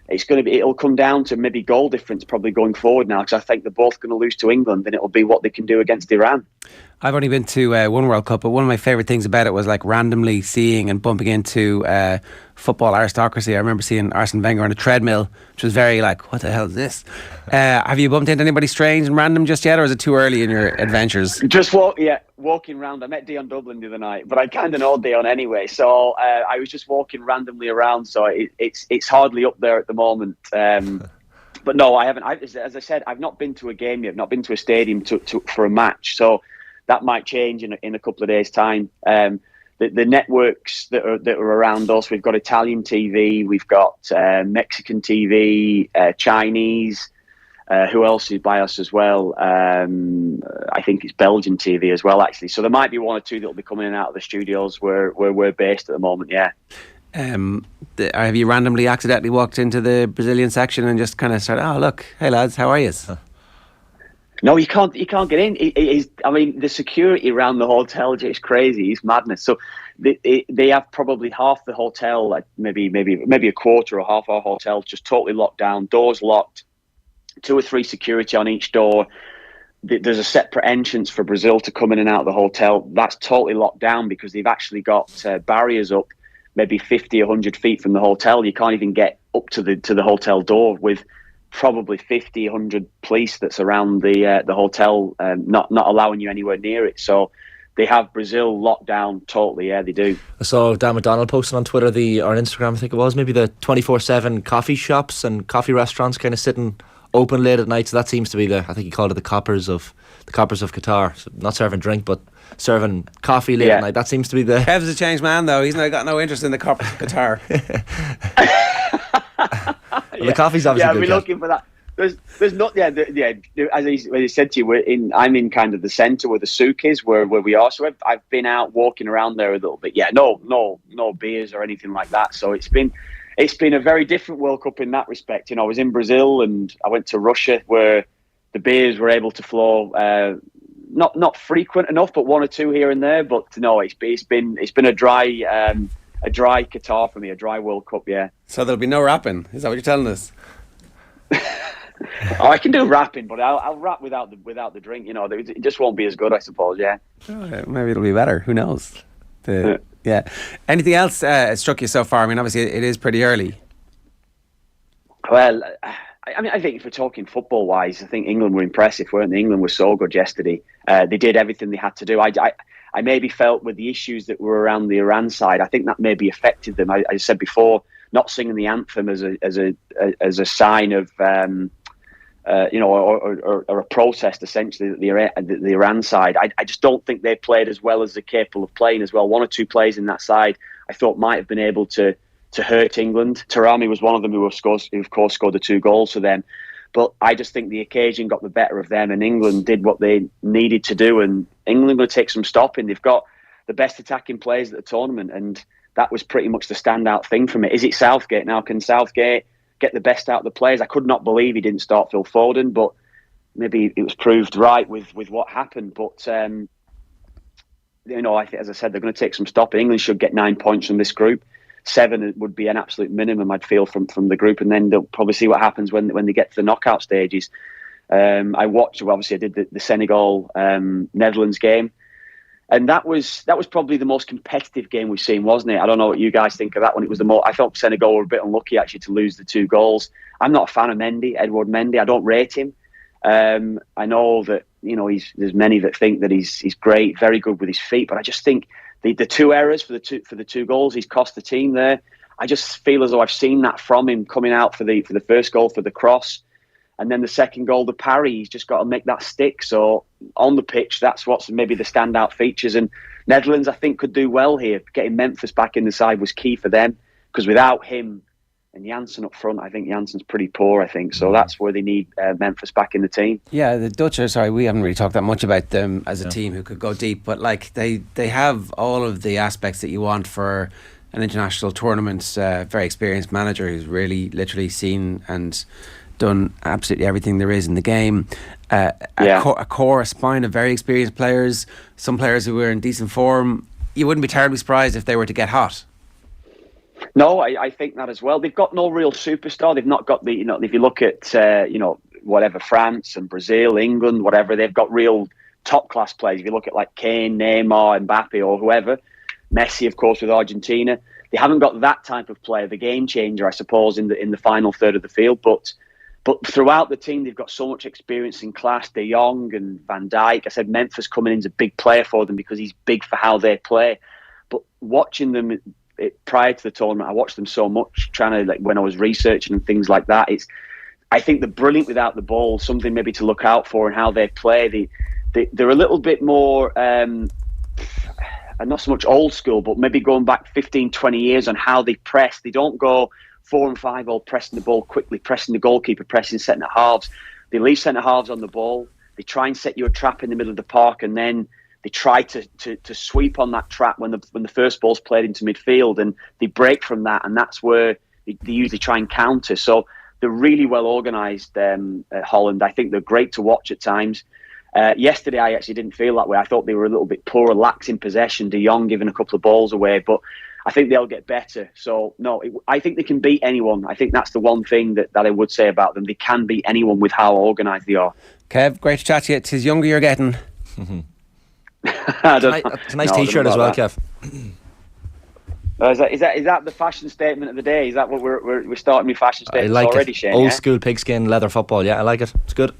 It'll come down to maybe goal difference probably going forward now, because I think they're both going to lose to England, and it'll be what they can do against Iran. I've only been to one World Cup, but one of my favourite things about it was like randomly seeing and bumping into football aristocracy. I remember seeing Arsene Wenger on a treadmill, which was very like, what the hell is this? Have you bumped into anybody strange and random just yet, or is it too early in your adventures? Just walking around. I met Dion Dublin the other night, but I kind of know Dion anyway, so I was just walking randomly around. So it's hardly up there at the moment. But no, I haven't. As I said, I've not been to a game yet. I've not been to a stadium for a match. So that might change in a couple of days' time. the networks that are around us. We've got Italian TV, we've got Mexican TV, Chinese. Who else is by us as well? I think it's Belgian TV as well, actually. So there might be one or two that will be coming in and out of the studios where we're based at the moment. Yeah. Have you randomly, accidentally walked into the Brazilian section and just kind of started, oh look, hey lads, how are you? No, you can't get in. It is, I mean, the security around the hotel is crazy. It's madness. So they have probably half the hotel, like maybe a quarter or half our hotel, just totally locked down, doors locked, 2 or 3 security on each door. There's a separate entrance for Brazil to come in and out of the hotel. That's totally locked down because they've actually got barriers up, maybe 50, 100 feet from the hotel. You can't even get up to the hotel door with probably 50, 100 police that's around the hotel, not allowing you anywhere near it. So they have Brazil locked down totally. Yeah, they do. I saw Dan McDonald posting on Twitter or Instagram, I think it was, maybe the 24/7 coffee shops and coffee restaurants kind of sitting open late at night. So that seems to be I think he called it the coppers of Qatar. So not serving drink, but serving coffee late at night. That seems to be the... Kev's a changed man though. He's got no interest in the coppers of Qatar. The coffee's obviously good. Yeah, we're looking for that. There's not. As I said to you, I'm in kind of the centre where the souk is, where we are. So I've been out walking around there a little bit. Yeah, no beers or anything like that. So it's been a very different World Cup in that respect. You know, I was in Brazil and I went to Russia where the beers were able to flow. Not frequent enough, but 1 or 2 here and there. But no, it's been a dry Qatar for me, a dry World Cup. Yeah. So there'll be no rapping. Is that what you're telling us? I can do rapping, but I'll rap without the drink. You know, it just won't be as good, I suppose. Yeah. Maybe it'll be better. Who knows? Yeah. Anything else struck you so far? I mean, obviously it is pretty early. Well, I think if we're talking football-wise, I think England were impressive, weren't they? England was so good yesterday. They did everything they had to do. I maybe felt with the issues that were around the Iran side, I think that maybe affected them. I said before, not singing the anthem as a sign of or a protest essentially that the Iran side. I just don't think they played as well as they're capable of playing as well. 1 or 2 players in that side I thought might have been able to hurt England. Tarami was one of them who of course scored the 2 goals for them. But I just think the occasion got the better of them and England did what they needed to do, and England going to take some stopping. They've got the best attacking players at the tournament, and that was pretty much the standout thing from it. Is it Southgate now? Can Southgate get the best out of the players? I could not believe he didn't start Phil Foden, but maybe it was proved right with what happened. But I think, as I said, they're going to take some stopping. England should get 9 points from this group. 7 would be an absolute minimum, I'd feel, from the group, and then they'll probably see what happens when they get to the knockout stages. I watched, obviously, I did the Senegal Netherlands game, and that was probably the most competitive game we've seen, wasn't it? I don't know what you guys think of that one. It was I felt Senegal were a bit unlucky actually to lose the 2 goals. I'm not a fan of Edouard Mendy. I don't rate him. I know that there's many that think that he's great, very good with his feet, but I just think the 2 errors for the 2 goals he's cost the team there. I just feel as though I've seen that from him coming out for the first goal for the cross, and then the second goal, the parry. He's just got to make that stick. So on the pitch, that's what's maybe the standout features. And Netherlands, I think, could do well here. Getting Memphis back in the side was key for them, because without him and Janssen up front, I think Janssen's pretty poor, I think. So that's where they need Memphis back in the team. Yeah, the Dutch are, sorry, we haven't really talked that much about them as a team who could go deep, but like they have all of the aspects that you want for an international tournament. Very experienced manager who's really literally seen and done absolutely everything there is in the game. A spine of very experienced players, some players who were in decent form. You wouldn't be terribly surprised if they were to get hot. No, I think that as well. They've got no real superstar. They've not got if you look at, whatever, France and Brazil, England, whatever, they've got real top class players. If you look at like Kane, Neymar, Mbappe or whoever, Messi, of course, with Argentina, they haven't got that type of player, the game changer, I suppose, in the final third of the field. But throughout the team, they've got so much experience in class. De Jong and Van Dijk. I said Memphis coming in is a big player for them because he's big for how they play. But watching them prior to the tournament, I watched them so much, trying to, when I was researching and things like that. I think they're brilliant without the ball. Something maybe to look out for in how they play. They're a little bit more. and not so much old school, but maybe going back 15, 20 years on how they press. They don't go 4 and 5 all pressing the ball quickly, pressing the goalkeeper, pressing centre halves. They leave centre halves on the ball. They try and set you a trap in the middle of the park, and then they try to sweep on that trap when the first ball's played into midfield, and they break from that, and that's where they usually try and counter. So they're really well organised at Holland. I think they're great to watch at times. Yesterday, I actually didn't feel that way. I thought they were a little bit poor, lax in possession. De Jong giving a couple of balls away, but I think they'll get better. So, no, I think they can beat anyone. I think that's the one thing that I would say about them. They can beat anyone with how organised they are. Kev, great to chat to you. It's his younger you're getting. It's a nice T-shirt as well, Kev. Is that the fashion statement of the day? Is that what we're starting with fashion statements already, Shane? Old school pigskin leather football. Yeah, I like it. It's good.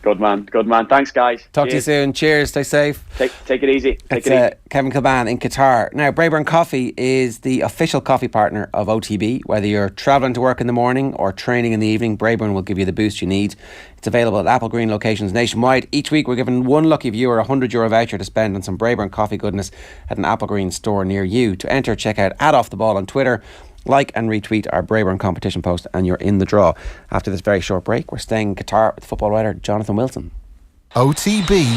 Good man. Thanks, guys. Talk to you soon. Cheers. Stay safe. Take it easy. It's Kevin Kilbane in Qatar. Now, Braeburn Coffee is the official coffee partner of OTB. Whether you're travelling to work in the morning or training in the evening, Braeburn will give you the boost you need. It's available at Apple Green locations nationwide. Each week, we're giving one lucky viewer a €100 voucher to spend on some Braeburn coffee goodness at an Apple Green store near you. To enter, check out @OffTheBall on Twitter. Like and retweet our Braeburn competition post and you're in the draw. After this very short break, we're staying in Qatar with football writer Jonathan Wilson. OTB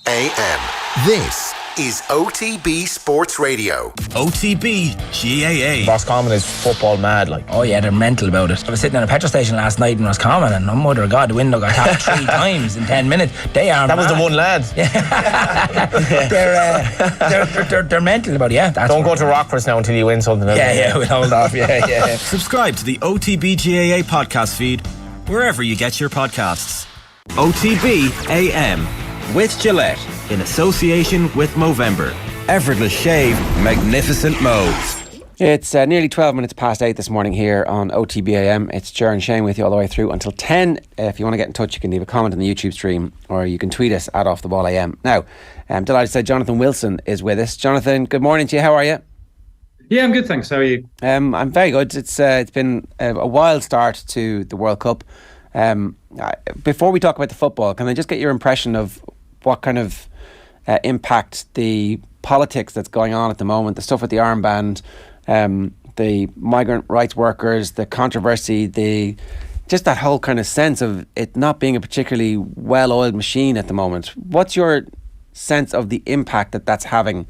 AM. This is OTB Sports Radio. OTB GAA. Roscommon is football mad, like. Oh yeah, they're mental about it. I was sitting in a petrol station last night in Roscommon, and oh mother of God, the window got tapped 3 times in 10 minutes. They are. That was the one lad. They're mental about it. Yeah. Don't go to Rockford now until you win something. Yeah, we'll hold off. Yeah. Subscribe to the OTB GAA podcast feed wherever you get your podcasts. OTB AM with Gillette in association with Movember. Effortless shave, magnificent modes. It's nearly 12 minutes past 8 this morning here on OTB AM. It's Ger and Shane with you all the way through until 10. If you want to get in touch, you can leave a comment on the YouTube stream or you can tweet us @OffTheBallAM. Now, I'm delighted to say Jonathan Wilson is with us. Jonathan, good morning to you. How are you? Yeah, I'm good, thanks. How are you? I'm very good. It's been a wild start to the World Cup. Before we talk about the football, can I just get your impression of what kind of impact the politics that's going on at the moment, the stuff with the armband, the migrant rights workers, the controversy, just that whole kind of sense of it not being a particularly well-oiled machine at the moment. What's your sense of the impact that's having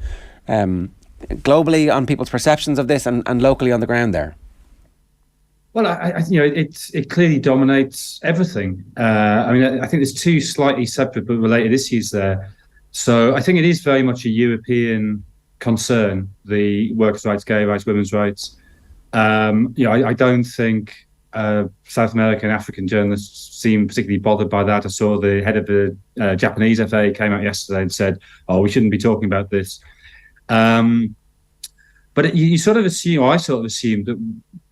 globally on people's perceptions of this and locally on the ground there? Well, it clearly dominates everything. I think there's 2 slightly separate but related issues there. So I think it is very much a European concern, the workers' rights, gay rights, women's rights. I don't think South American, African journalists seem particularly bothered by that. I saw the head of the Japanese FA came out yesterday and said, we shouldn't be talking about this. But you sort of assume, or I sort of assumed that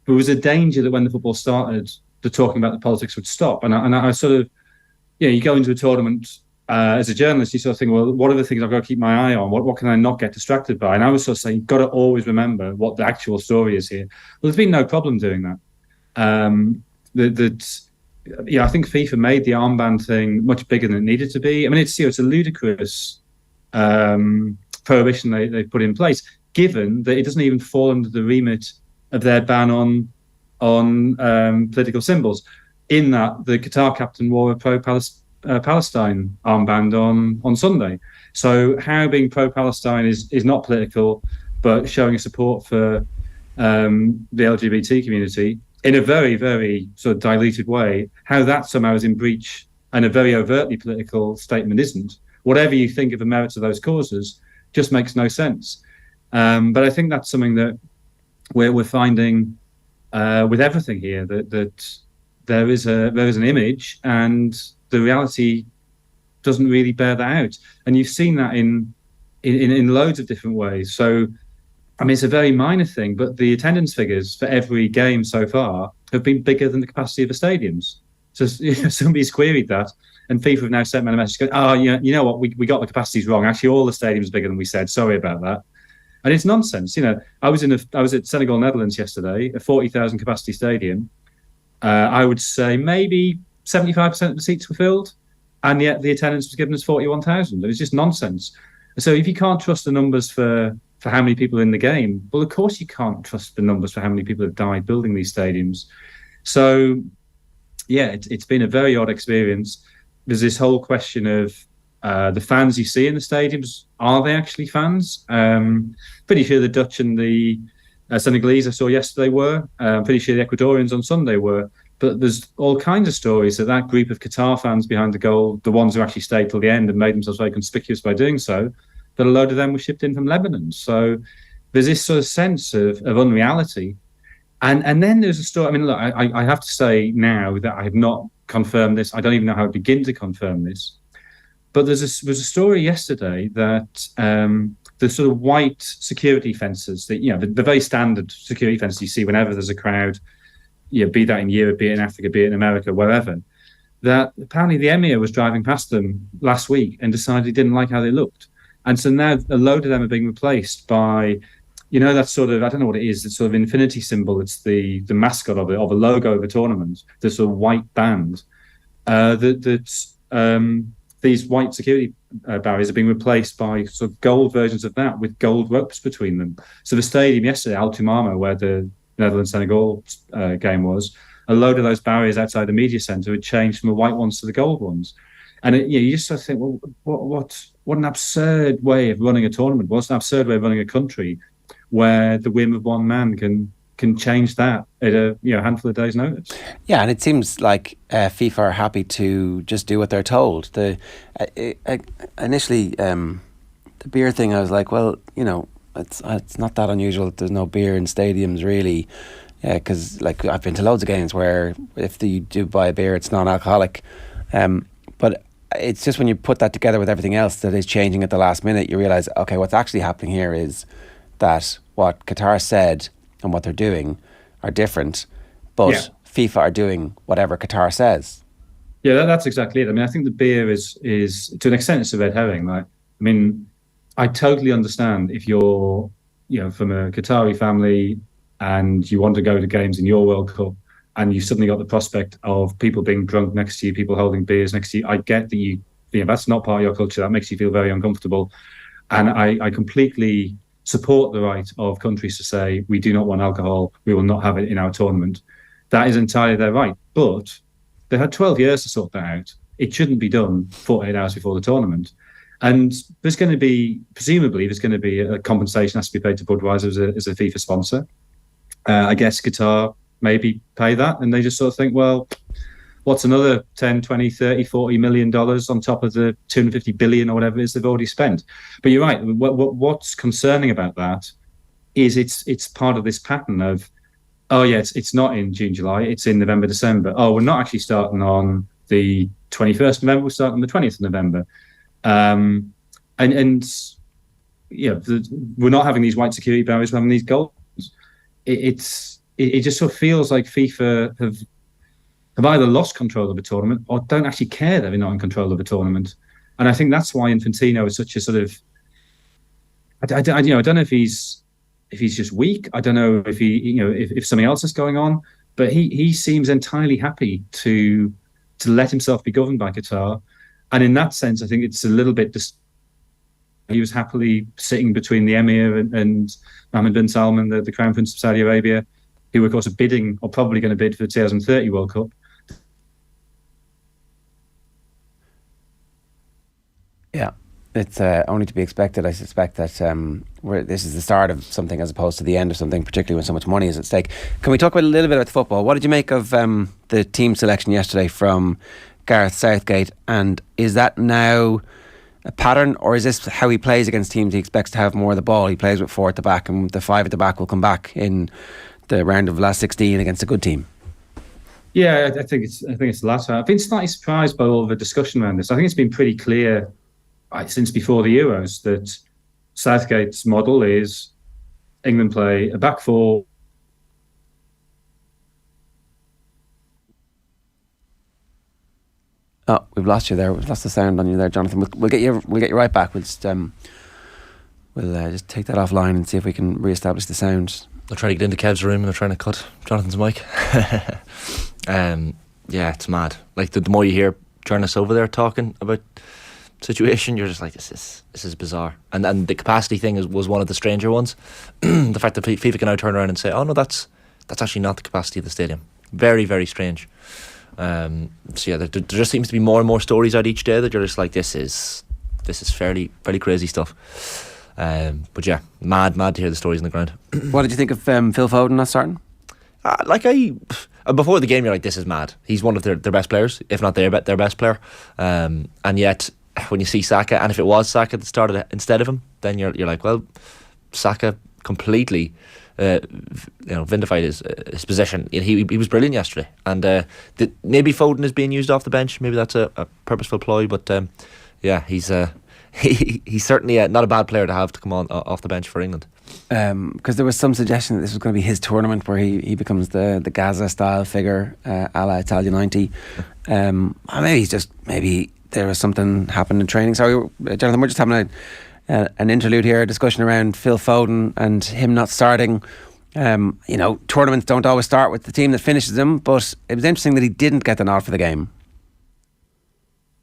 there was a danger that when the football started, the talking about the politics would stop. And I sort of, you go into a tournament as a journalist, you sort of think, well, what are the things I've got to keep my eye on? What can I not get distracted by? And I was sort of saying, you've got to always remember what the actual story is here. Well, there's been no problem doing that. I think FIFA made the armband thing much bigger than it needed to be. I mean, it's a ludicrous prohibition they put in place, given that it doesn't even fall under the remit of their ban on political symbols, in that the Qatar captain wore a pro-Palestine armband on Sunday. So how being pro-Palestine is not political, but showing support for the LGBT community in a very, very sort of diluted way, how that somehow is in breach and a very overtly political statement isn't. Whatever you think of the merits of those causes just makes no sense. But I think that's something that we're finding with everything here, that there is an image and the reality doesn't really bear that out. And you've seen that in loads of different ways. So, I mean, it's a very minor thing, but the attendance figures for every game so far have been bigger than the capacity of the stadiums. So somebody's queried that, and FIFA have now sent me a message going, you know what, we got the capacities wrong. Actually, all the stadiums are bigger than we said. Sorry about that. And it's nonsense. I was at Senegal, Netherlands yesterday, a 40,000 capacity stadium. I would say maybe 75% of the seats were filled, and yet the attendance was given as 41,000. It was just nonsense. So if you can't trust the numbers for how many people are in the game, well, of course you can't trust the numbers for how many people have died building these stadiums. So, yeah, it's been a very odd experience. There's this whole question of the fans you see in the stadiums, are they actually fans? Pretty sure the Dutch and the Senegalese I saw yesterday were. Pretty sure the Ecuadorians on Sunday were. But there's all kinds of stories that group of Qatar fans behind the goal, the ones who actually stayed till the end and made themselves very conspicuous by doing so, that a load of them were shipped in from Lebanon. So there's this sort of sense of unreality. And then there's a story. I mean, look, I have to say now that I have not confirmed this. I don't even know how to begin to confirm this. But was a story yesterday that the sort of white security fences, that the very standard security fences you see whenever there's a crowd, be that in Europe, be it in Africa, be it in America, wherever, that apparently the Emir was driving past them last week and decided he didn't like how they looked. And so now a load of them are being replaced by, that sort of, I don't know what it is, it's sort of infinity symbol. It's the mascot of a logo of a tournament, the sort of white band. These white security barriers are being replaced by sort of gold versions of that with gold ropes between them. So the stadium yesterday, Al Tumama, where the Netherlands-Senegal game was, a load of those barriers outside the media centre had changed from the white ones to the gold ones. And you just sort of think, well, what an absurd way of running a tournament. What's an absurd way of running a country where the whim of one man can change that at a handful of days' notice. Yeah, and it seems like FIFA are happy to just do what they're told. Initially, the beer thing, I was like, well, it's not that unusual that there's no beer in stadiums, really. Yeah, because I've been to loads of games where if you do buy a beer, it's non-alcoholic. But it's just when you put that together with everything else that is changing at the last minute, you realise, okay, what's actually happening here is that what Qatar said and what they're doing are different, but FIFA are doing whatever Qatar says. Yeah, that's exactly it. I mean, I think the beer is to an extent, it's a red herring. Like, I mean, I totally understand if you're, from a Qatari family and you want to go to games in your World Cup and you suddenly got the prospect of people being drunk next to you, people holding beers next to you. I get that that's not part of your culture. That makes you feel very uncomfortable. And I completely support the right of countries to say, we do not want alcohol, we will not have it in our tournament. That is entirely their right. But they had 12 years to sort that out. It shouldn't be done 48 hours before the tournament. And presumably, there's going to be a compensation has to be paid to Budweiser as a FIFA sponsor. I guess Qatar maybe pay that. And they just sort of think, well, what's another 10, 20, 30, 40 million dollars on top of the 250 billion or whatever it is they've already spent? But you're right. What's concerning about that is it's part of this pattern of, oh yeah, it's not in June, July, it's in November, December. Oh, we're not actually starting on the 21st of November, we're starting on the 20th of November. We're not having these white security barriers, we're having these goals. It just sort of feels like FIFA have either lost control of the tournament or don't actually care that they're not in control of the tournament. And I think that's why Infantino is such a sort of, I don't know if he's just weak. I don't know if if something else is going on, but he seems entirely happy to let himself be governed by Qatar. And in that sense, I think it's a little bit he was happily sitting between the Emir and Mohammed bin Salman, the Crown Prince of Saudi Arabia, who of course are bidding or probably going to bid for the 2030 World Cup. Yeah, it's only to be expected. I suspect that this is the start of something as opposed to the end of something, particularly when so much money is at stake. Can we talk about a little bit about the football? What did you make of the team selection yesterday from Gareth Southgate? And is that now a pattern, or is this how he plays against teams he expects to have more of the ball? He plays with 4 at the back, and the 5 at the back will come back in the round of last 16 against a good team. Yeah, I think it's the latter. I've been slightly surprised by all the discussion around this. I think it's been pretty clear since before the Euros that Southgate's model is England play a back 4. Oh, we've lost you there. We've lost the sound on you there, Jonathan. We'll get you right back. We'll just take that offline and see if we can re-establish the sound. They're trying to get into Kev's room and they're trying to cut Jonathan's mic. Yeah, it's mad. Like the more you hear journalists over there talking about situation, you're just like, this is bizarre. And the capacity thing was one of the stranger ones. The fact that FIFA can now turn around and say, oh no, that's actually not the capacity of the stadium. Very, very strange. So yeah, there just seems to be more and more stories out each day that you're just like, this is fairly crazy stuff. But yeah, mad to hear the stories on the ground. What did you think of Phil Foden not starting? Before the game, you're like, this is mad. He's one of their best players, if not their best player. And yet, when you see Saka, and if it was Saka that started instead of him, then you're like, well, Saka completely vindified his position. He was brilliant yesterday, and maybe Foden is being used off the bench. Maybe that's a purposeful ploy, but yeah, he's certainly not a bad player to have to come on off the bench for England. Because there was some suggestion that this was going to be his tournament where he becomes the Gaza style figure, a la Italia 90. Maybe there was something happened in training. Sorry, Jonathan, we're just having an interlude here, a discussion around Phil Foden and him not starting. Tournaments don't always start with the team that finishes them, but it was interesting that he didn't get the nod for the game.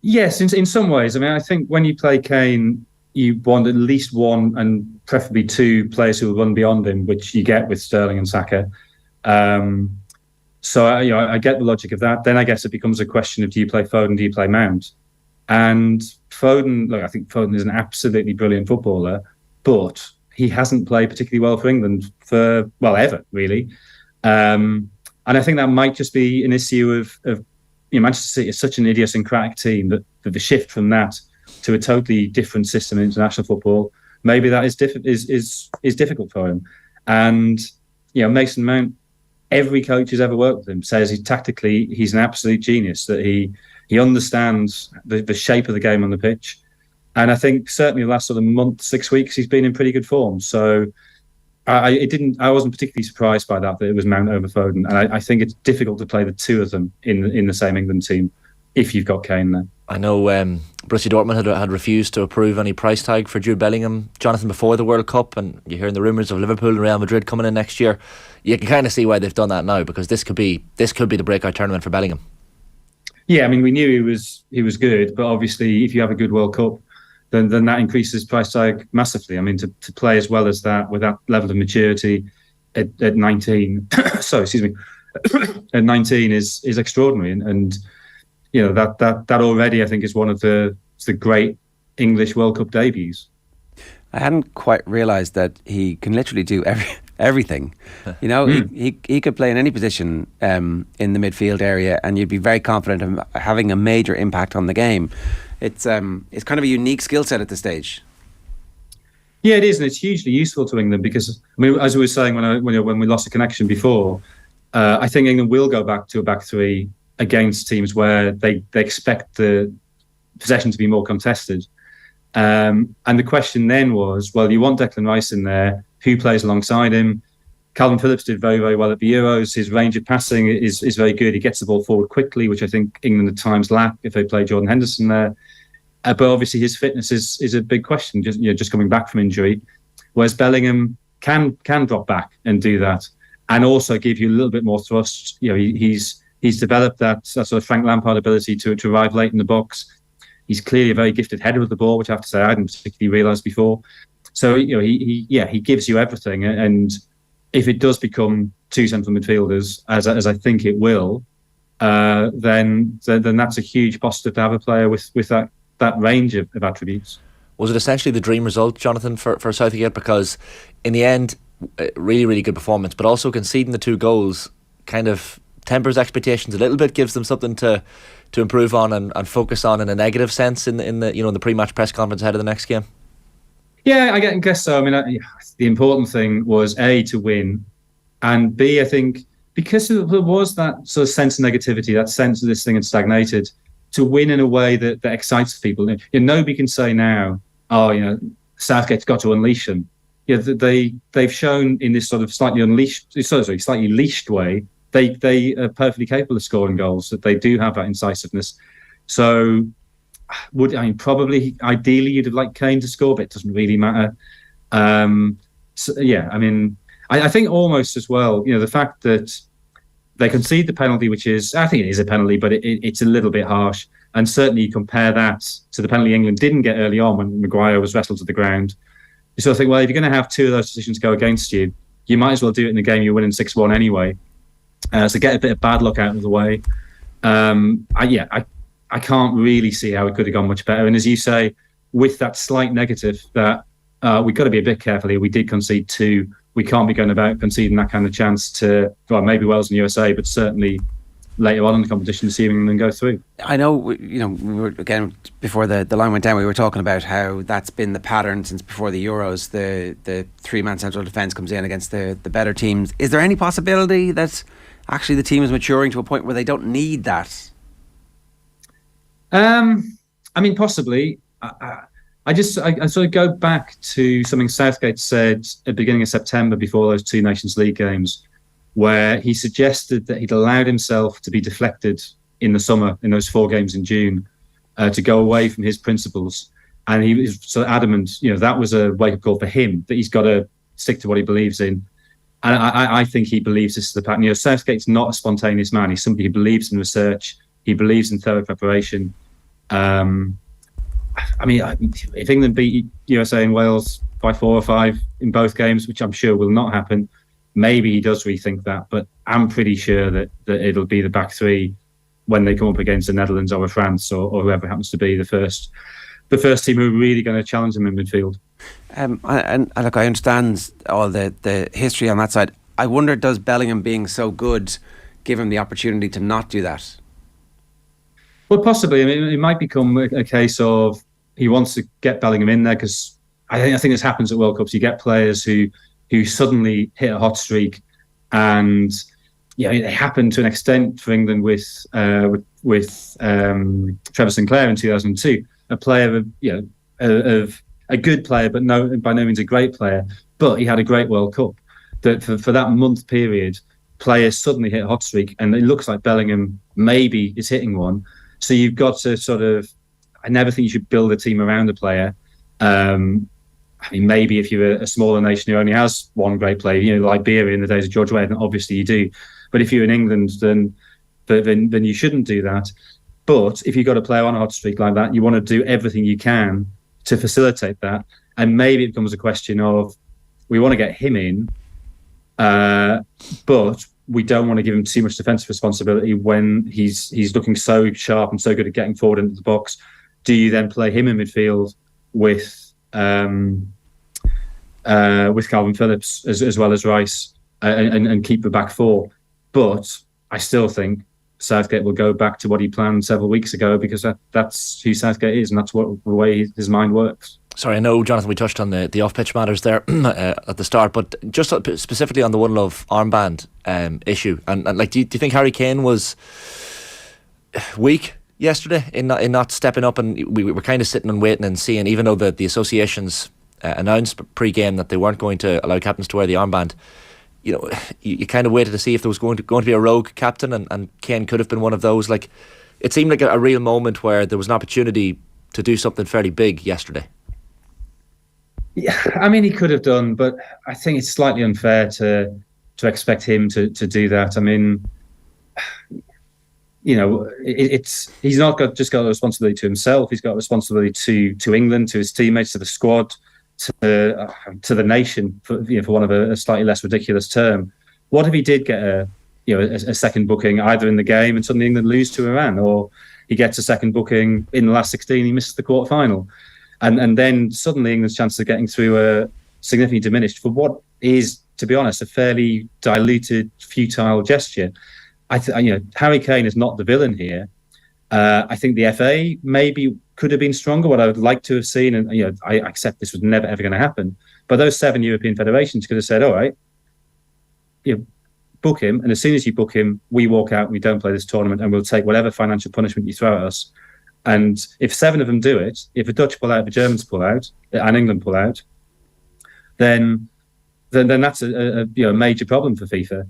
Yes, in some ways. I mean, I think when you play Kane, you want at least one and preferably two players who will run beyond him, which you get with Sterling and Saka. So I get the logic of that. Then I guess it becomes a question of, do you play Foden, do you play Mount? And Foden, look, I think Foden is an absolutely brilliant footballer, but he hasn't played particularly well for England ever, really. And I think that might just be an issue of Manchester City is such an idiosyncratic team that the shift from that to a totally different system in international football, maybe that is difficult for him. And Mason Mount, every coach who's ever worked with him says he's an absolute genius, that he understands the shape of the game on the pitch. And I think certainly the last sort of month, 6 weeks, he's been in pretty good form. So I wasn't particularly surprised by that it was Mount over Foden. And I think it's difficult to play the two of them in the same England team if you've got Kane there. I know Borussia Dortmund had refused to approve any price tag for Jude Bellingham, Jonathan, before the World Cup, and you're hearing the rumours of Liverpool and Real Madrid coming in next year. You can kind of see why they've done that now, because this could be the breakout tournament for Bellingham. Yeah, I mean, we knew he was good, but obviously if you have a good World Cup, then that increases price tag massively. I mean, to play as well as that with that level of maturity at 19, sorry, excuse me, at 19 is extraordinary, and that already I think is one of the great English World Cup debuts. I hadn't quite realised that he can literally do everything. He could play in any position in the midfield area, and you'd be very confident of having a major impact on the game. It's kind of a unique skill set at this stage. Yeah, it is, and it's hugely useful to England because, I mean, as we were saying when we lost the connection before, I think England will go back to a back three against teams where they expect the possession to be more contested. And the question then was, well, you want Declan Rice in there, who plays alongside him? Calvin Phillips did very, very well at the Euros. His range of passing is very good. He gets the ball forward quickly, which I think England at times lack if they play Jordan Henderson there. But obviously his fitness is a big question, just coming back from injury. Whereas Bellingham can drop back and do that, and also give you a little bit more thrust. He's developed that sort of Frank Lampard ability to arrive late in the box. He's clearly a very gifted header of the ball, which I have to say I hadn't particularly realised before. So he gives you everything, and if it does become two central midfielders, as I think it will, then that's a huge positive to have a player with that range of attributes. Was it essentially the dream result, Jonathan, for Southgate? Because in the end, really, really good performance, but also conceding the 2 goals kind of tempers expectations a little bit, gives them something to improve on and focus on in a negative sense in the pre-match press conference ahead of the next game. Yeah, I guess so. I mean, the important thing was A, to win, and B, I think because there was that sort of sense of negativity, that sense of this thing had stagnated, to win in a way that excites people. Nobody can say now, Southgate's got to unleash them. They've shown in this sort of slightly leashed way, they are perfectly capable of scoring goals, that they do have that incisiveness. So probably ideally you'd have liked Kane to score, but it doesn't really matter. I think almost as well, the fact that they concede the penalty, which is, I think it is a penalty, but it's a little bit harsh. And certainly you compare that to the penalty England didn't get early on when Maguire was wrestled to the ground. You sort of think, well, if you're going to have two of those decisions go against you, you might as well do it in a game you're winning 6-1 anyway. So get a bit of bad luck out of the way. I can't really see how it could have gone much better. And as you say, with that slight negative that we've got to be a bit careful here. We did concede 2. We can't be going about conceding that kind of chance to, well, maybe Wales and USA, but certainly later on in the competition, assuming them go through. I know, we were, again, before the line went down, we were talking about how that's been the pattern since before the Euros. The 3-man central defence comes in against the better teams. Is there any possibility that actually the team is maturing to a point where they don't need that? I mean, possibly. I sort of go back to something Southgate said at the beginning of September before those 2 Nations League games, where he suggested that he'd allowed himself to be deflected in the summer in those 4 games in June to go away from his principles. And he was sort of adamant, that was a wake-up call for him, that he's got to stick to what he believes in. And I think he believes this is the pattern. Southgate's not a spontaneous man. He's somebody who believes in research. He believes in thorough preparation. I mean, if England beat USA and Wales by 4 or 5 in both games, which I'm sure will not happen, maybe he does rethink that. But I'm pretty sure that it'll be the back 3 when they come up against the Netherlands or France or whoever happens to be the first team who are really going to challenge them in midfield. And look, I understand all the history on that side. I wonder, does Bellingham being so good give him the opportunity to not do that? Well, possibly. I mean, it might become a case of he wants to get Bellingham in there because I think this happens at World Cups. You get players who suddenly hit a hot streak, and it happened to an extent for England with Trevor Sinclair in 2002, a player of a good player, but by no means a great player. But he had a great World Cup. That for that month period, players suddenly hit a hot streak, and it looks like Bellingham maybe is hitting one. So you've got to sort of, I never think you should build a team around a player. I mean, maybe if you're a smaller nation who only has one great player, Liberia in the days of George Weah, then obviously you do. But if you're in England, then you shouldn't do that. But if you've got a player on a hot streak like that, you want to do everything you can to facilitate that. And maybe it becomes a question of, we want to get him in, but we don't want to give him too much defensive responsibility when he's looking so sharp and so good at getting forward into the box. Do you then play him in midfield with Calvin Phillips as well as Rice and keep the back 4? But I still think Southgate will go back to what he planned several weeks ago because that's who Southgate is and that's the way his mind works. Sorry, I know, Jonathan, we touched on the off-pitch matters there at the start, but just specifically on the One Love armband issue, and do you think Harry Kane was weak yesterday in not stepping up? And we were kind of sitting and waiting and seeing, even though the associations announced pre-game that they weren't going to allow captains to wear the armband, you kind of waited to see if there was going to be a rogue captain, and Kane could have been one of those. Like, it seemed like a real moment where there was an opportunity to do something fairly big yesterday. Yeah, I mean, he could have done, but I think it's slightly unfair to expect him to do that. I mean, he's not just got a responsibility to himself. He's got a responsibility to England, to his teammates, to the squad, to the nation. For one of a slightly less ridiculous term. What if he did get a second booking either in the game and suddenly England lose to Iran, or he gets a second booking in the last 16, he misses the quarterfinal? And then suddenly England's chances of getting through are significantly diminished for what is, to be honest, a fairly diluted, futile gesture. Harry Kane is not the villain here. I think the FA maybe could have been stronger. What I would like to have seen, and I accept this was never ever going to happen, but those 7 European federations could have said, "All right, book him, and as soon as you book him, we walk out and we don't play this tournament, and we'll take whatever financial punishment you throw at us." And if 7 of them do it, if the Dutch pull out, the Germans pull out, and England pull out, then that's a major problem for FIFA.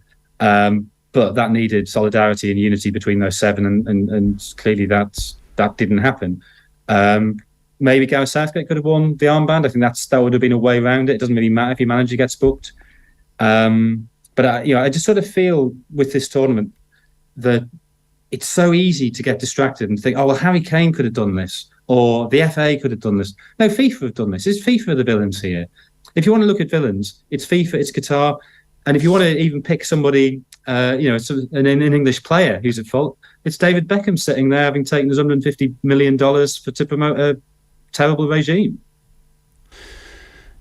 But that needed solidarity and unity between those 7, and clearly that didn't happen. Maybe Gareth Southgate could have won the armband. I think that would have been a way around it. It doesn't really matter if your manager gets booked. But I just sort of feel with this tournament that it's so easy to get distracted and think, oh, well, Harry Kane could have done this, or the FA could have done this. No, FIFA have done this. It's FIFA the villains here. If you want to look at villains, it's FIFA, it's Qatar. And if you want to even pick somebody, an English player who's at fault, it's David Beckham sitting there having taken his $150 million to promote a terrible regime.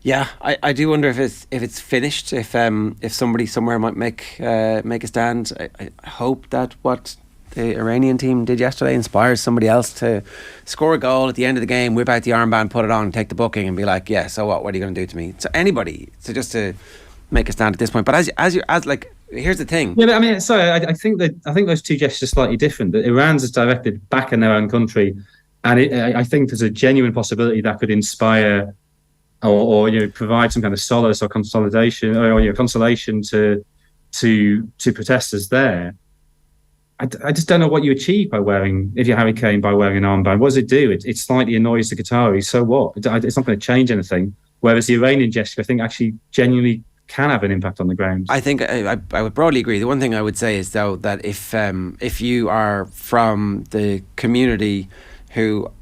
Yeah, I do wonder if it's finished. If somebody somewhere might make a stand. I hope that what the Iranian team did yesterday inspires somebody else to score a goal at the end of the game, whip out the armband, put it on, take the booking, and be like, yeah, so what? What are you going to do to me? So anybody, so just to make a stand at this point. But as here's the thing. Yeah, but I mean, sorry, I think those two gestures are slightly different. Iran's is directed back in their own country, and I think there's a genuine possibility that could inspire or provide some kind of solace or consolidation or consolation to protesters there. I just don't know what you achieve if you're Harry Kane, by wearing an armband. What does it do? It slightly annoys the Qataris. So what? It's not going to change anything. Whereas the Iranian gesture, I think, actually genuinely can have an impact on the ground. I think I would broadly agree. The one thing I would say is, though, that if you are from the community who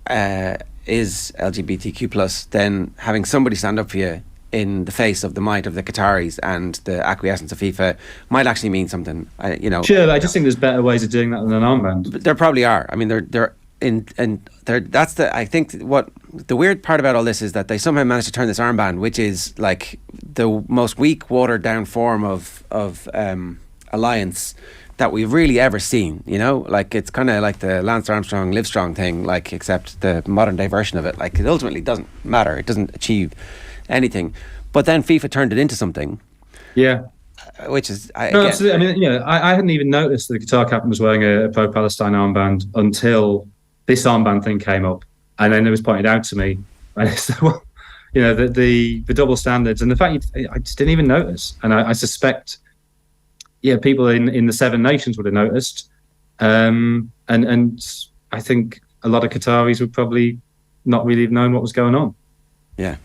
is LGBTQ+, then having somebody stand up for you in the face of the might of the Qataris and the acquiescence of FIFA might actually mean something. Sure, I just think there's better ways of doing that than an armband. But there probably are. I mean, I think what the weird part about all this is that they somehow managed to turn this armband, which is like the most weak, watered down form of alliance that we've really ever seen. Like it's kind of like the Lance Armstrong, Livestrong thing, like except the modern day version of it. Like it ultimately doesn't matter. It doesn't achieve anything. But then FIFA turned it into something. Yeah. Which is absolutely. I mean, I hadn't even noticed that the Qatar captain was wearing a pro-Palestine armband until this armband thing came up, and then it was pointed out to me. And so, well, the double standards and the fact I just didn't even notice. And I suspect, people in the Seven Nations would have noticed, and I think a lot of Qataris would probably not really have known what was going on. Yeah.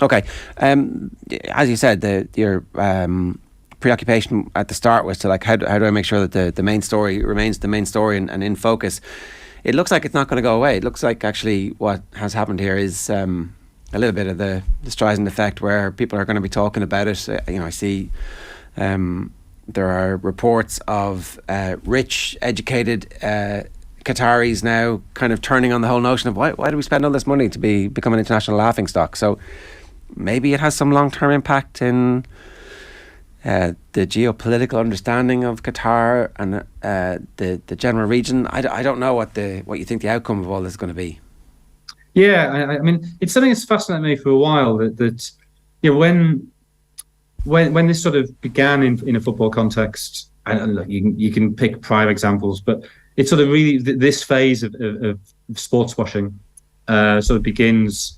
Okay. As you said, your preoccupation at the start was to how do I make sure that the main story remains the main story and in focus. It looks like it's not going to go away. It looks like actually what has happened here is a little bit of the Streisand effect, where people are going to be talking about it. I see there are reports of rich, educated Qataris now kind of turning on the whole notion of why do we spend all this money to become an international laughingstock? So maybe it has some long-term impact in the geopolitical understanding of Qatar and the general region. I don't know what you think the outcome of all this is going to be. Yeah, I mean, it's something that's fascinated me for a while. That when this sort of began in a football context, and look, you can pick prior examples, but it's sort of really this phase of sports washing sort of begins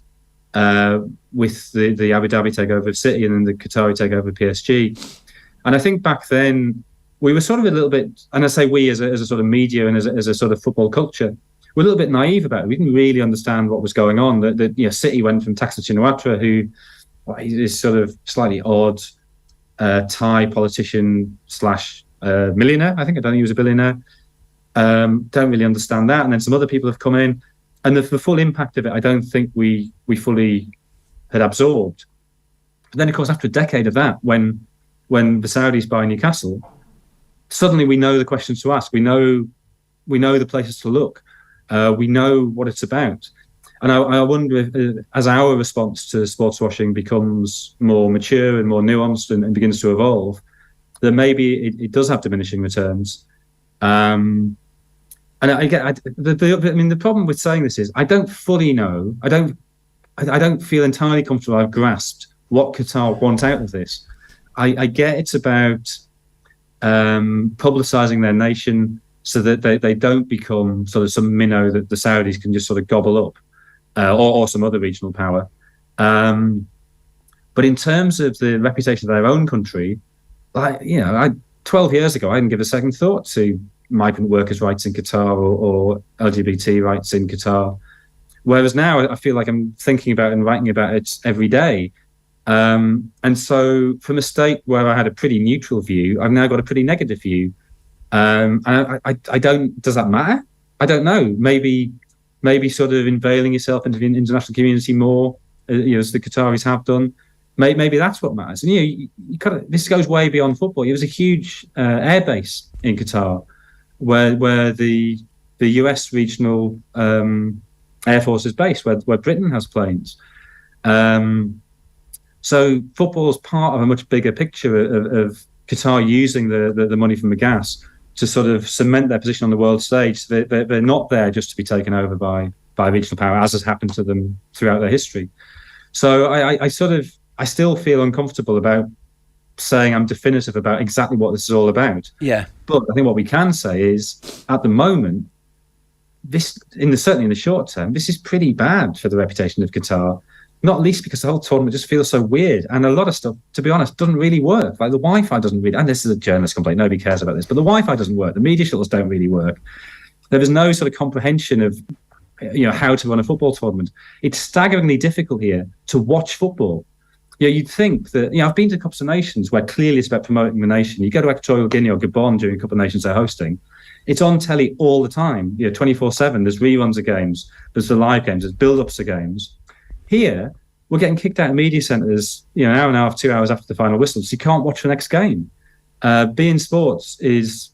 with the Abu Dhabi takeover of City and then the Qatari takeover of PSG. And I think back then we were sort of a little bit, and I say we as a sort of media and as a sort of football culture, we're a little bit naive about it. We didn't really understand what was going on. That City went from Thaksin Shinawatra, who is sort of slightly odd Thai politician / millionaire. I don't think he was a billionaire. Don't really understand that. And then some other people have come in, and the full impact of it, I don't think we fully had absorbed. But then, of course, after a decade of that, when the Saudis buy Newcastle, suddenly we know the questions to ask. We know the places to look. We know what it's about. And I wonder if, as our response to sports washing becomes more mature and more nuanced and begins to evolve, that maybe it does have diminishing returns. And the problem with saying this is I don't fully know. I don't feel entirely comfortable I've grasped what Qatar want out of this. I get it's about publicising their nation so that they don't become sort of some minnow that the Saudis can just sort of gobble up, or some other regional power. But in terms of the reputation of their own country, 12 years ago, I didn't give a second thought to migrant workers' rights in Qatar or LGBT rights in Qatar. Whereas now I feel like I'm thinking about and writing about it every day. And so from a state where I had a pretty neutral view, I've now got a pretty negative view. And I don't. Does that matter? I don't know. Maybe sort of unveiling yourself into the international community more, as the Qataris have done. Maybe that's what matters. And you kind of, this goes way beyond football. There was a huge airbase in Qatar, where the US regional Air Force is based, where Britain has planes. So football is part of a much bigger picture of Qatar using the money from the gas to sort of cement their position on the world stage. So they're not there just to be taken over by regional power, as has happened to them throughout their history. So I still feel uncomfortable about saying I'm definitive about exactly what this is all about. Yeah. But I think what we can say is, at the moment, certainly in the short term, this is pretty bad for the reputation of Qatar. Not least because the whole tournament just feels so weird, and a lot of stuff, to be honest, doesn't really work. Like the Wi-Fi doesn't really, and this is a journalist complaint, nobody cares about this, but the Wi-Fi doesn't work. The media shuttles don't really work. There is no sort of comprehension of, how to run a football tournament. It's staggeringly difficult here to watch football. You'd think that, I've been to Cups of Nations where clearly it's about promoting the nation. You go to Equatorial Guinea or Gabon during a Cup of Nations they're hosting. It's on telly all the time, 24/7. There's reruns of games, there's the live games, there's build-ups of games. Here, we're getting kicked out of media centres, an hour and a half, 2 hours after the final whistle, so you can't watch the next game. beIN Sports is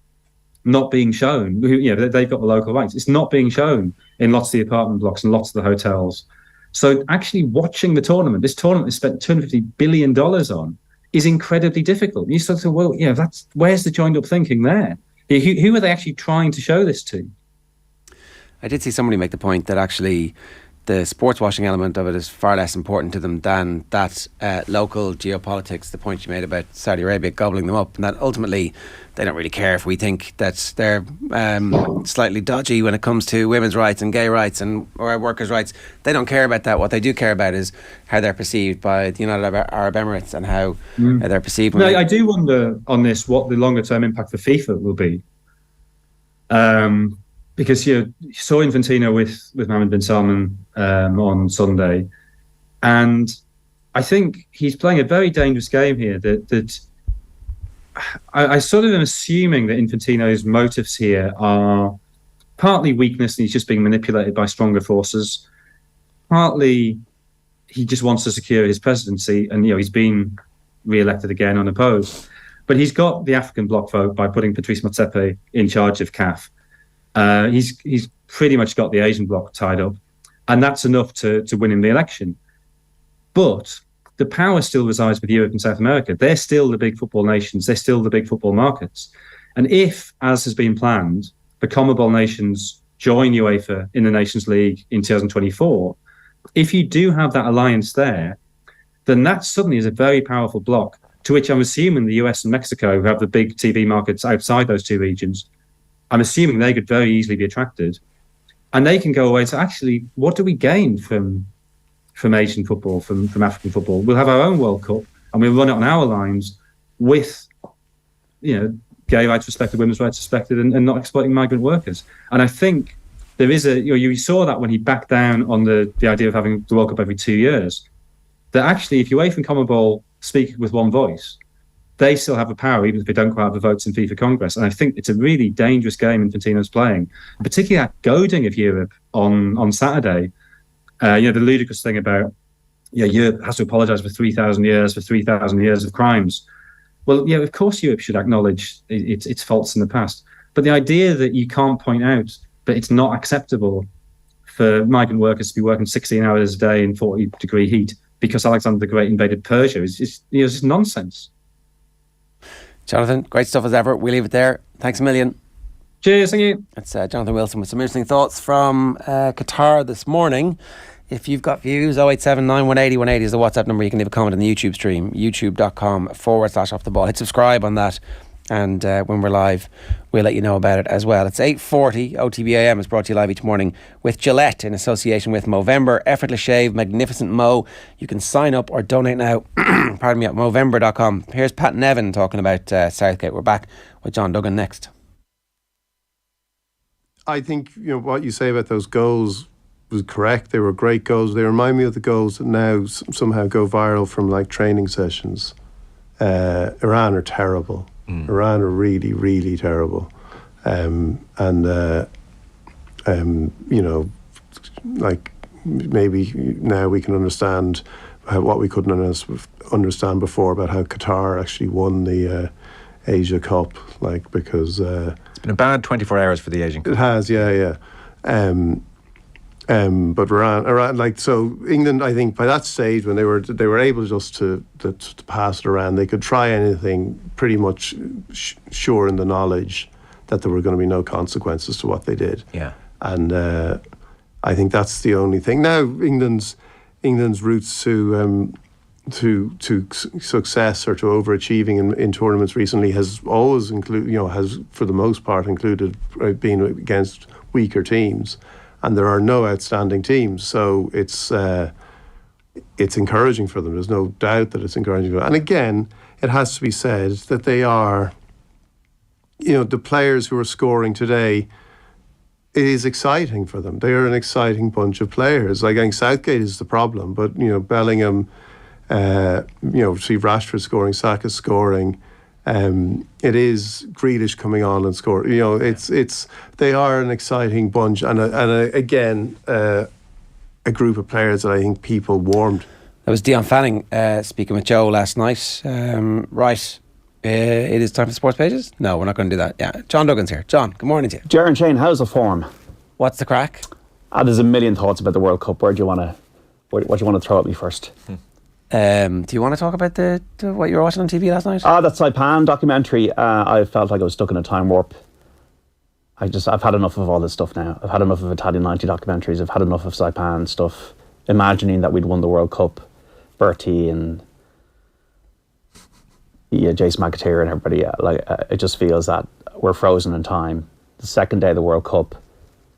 not being shown. They've got the local rights. It's not being shown in lots of the apartment blocks and lots of the hotels. So actually watching the tournament, this tournament is spent $250 billion on, is incredibly difficult. You start to, where's the joined up thinking there? Who are they actually trying to show this to? I did see somebody make the point that actually the sports washing element of it is far less important to them than that local geopolitics, the point you made about Saudi Arabia gobbling them up, and that ultimately they don't really care if we think that they're slightly dodgy when it comes to women's rights and gay rights or workers' rights. They don't care about that. What they do care about is how they're perceived by the United Arab Emirates and how they're perceived. I do wonder on this what the longer term impact for FIFA will be. Because you saw Infantino with Mohammed bin Salman on Sunday, and I think he's playing a very dangerous game here. That I sort of am assuming that Infantino's motives here are partly weakness and he's just being manipulated by stronger forces, partly he just wants to secure his presidency, and he's been re-elected again unopposed. But he's got the African bloc vote by putting Patrice Motsepe in charge of CAF. He's pretty much got the Asian bloc tied up, and that's enough to win him the election. But the power still resides with Europe and South America. They're still the big football nations. They're still the big football markets. And if, as has been planned, the CONMEBOL nations join UEFA in the Nations League in 2024, if you do have that alliance there, then that suddenly is a very powerful bloc, to which I'm assuming the US and Mexico, who have the big TV markets outside those two regions, I'm assuming they could very easily be attracted, and they can go away. So actually, what do we gain from Asian football, from African football? We'll have our own World Cup, and we'll run it on our lines with, gay rights respected, women's rights respected, and not exploiting migrant workers. And I think there is you saw that when he backed down on the idea of having the World Cup every 2 years, that actually, if UEFA and CONMEBOL speak with one voice, they still have the power, even if they don't quite have the votes in FIFA Congress. And I think it's a really dangerous game Infantino's playing, particularly that goading of Europe on Saturday. The ludicrous thing about Europe has to apologise for 3,000 years of crimes. Well, of course Europe should acknowledge its faults in the past. But the idea that you can't point out that it's not acceptable for migrant workers to be working 16 hours a day in 40-degree heat because Alexander the Great invaded Persia is just nonsense. Jonathan, great stuff as ever. We'll leave it there. Thanks a million. Cheers, thank you. It's Jonathan Wilson with some interesting thoughts from Qatar this morning. If you've got views, 0879 180 180 is the WhatsApp number. You can leave a comment on the YouTube stream, youtube.com/off the ball. Hit subscribe on that, and when we're live, we'll let you know about it as well. It's 8:40. OTB AM is brought to you live each morning with Gillette in association with Movember. Effortless shave, magnificent mo. You can sign up or donate now pardon me, at Movember.com. Here's Pat Nevin talking about Southgate. We're back with John Duggan next. I think what you say about those goals was correct. They were great goals. They remind me of the goals that now somehow go viral from like training sessions. Iran are terrible. Iran are really, really terrible. Like maybe now we can understand what we couldn't understand before about how Qatar actually won the Asia Cup, like, because it's been a bad 24 hours for the Asian Cup. It has, yeah. But Iran, like, so England, I think by that stage when they were able just to pass it around, they could try anything, pretty much sure in the knowledge that there were going to be no consequences to what they did. Yeah, and I think that's the only thing. Now England's routes to success or to overachieving in tournaments recently has always has for the most part included being against weaker teams. And there are no outstanding teams, so it's encouraging for them. There's no doubt that it's encouraging for them. And again, it has to be said that they are, the players who are scoring today, it is exciting for them. They are an exciting bunch of players. Like, I think Southgate is the problem, but Bellingham, see Rashford scoring, Saka scoring. It is Grealish coming on and score. They are an exciting bunch, and again a group of players that I think people warmed. That was Dion Fanning speaking with Joe last night. Right, it is time for sports pages. No, we're not going to do that. Yeah, John Duggan's here. John, good morning to you. Ger and Shane, how's the form? What's the crack? There's a million thoughts about the World Cup. What do you want to throw at me first? Do you want to talk about the what you were watching on TV last night? That Saipan documentary. I felt like I was stuck in a time warp. I've had enough of all this stuff now. I've had enough of Italian 90 documentaries. I've had enough of Saipan stuff. Imagining that we'd won the World Cup, Bertie and Jason McAteer and everybody. It just feels that we're frozen in time. The second day of the World Cup,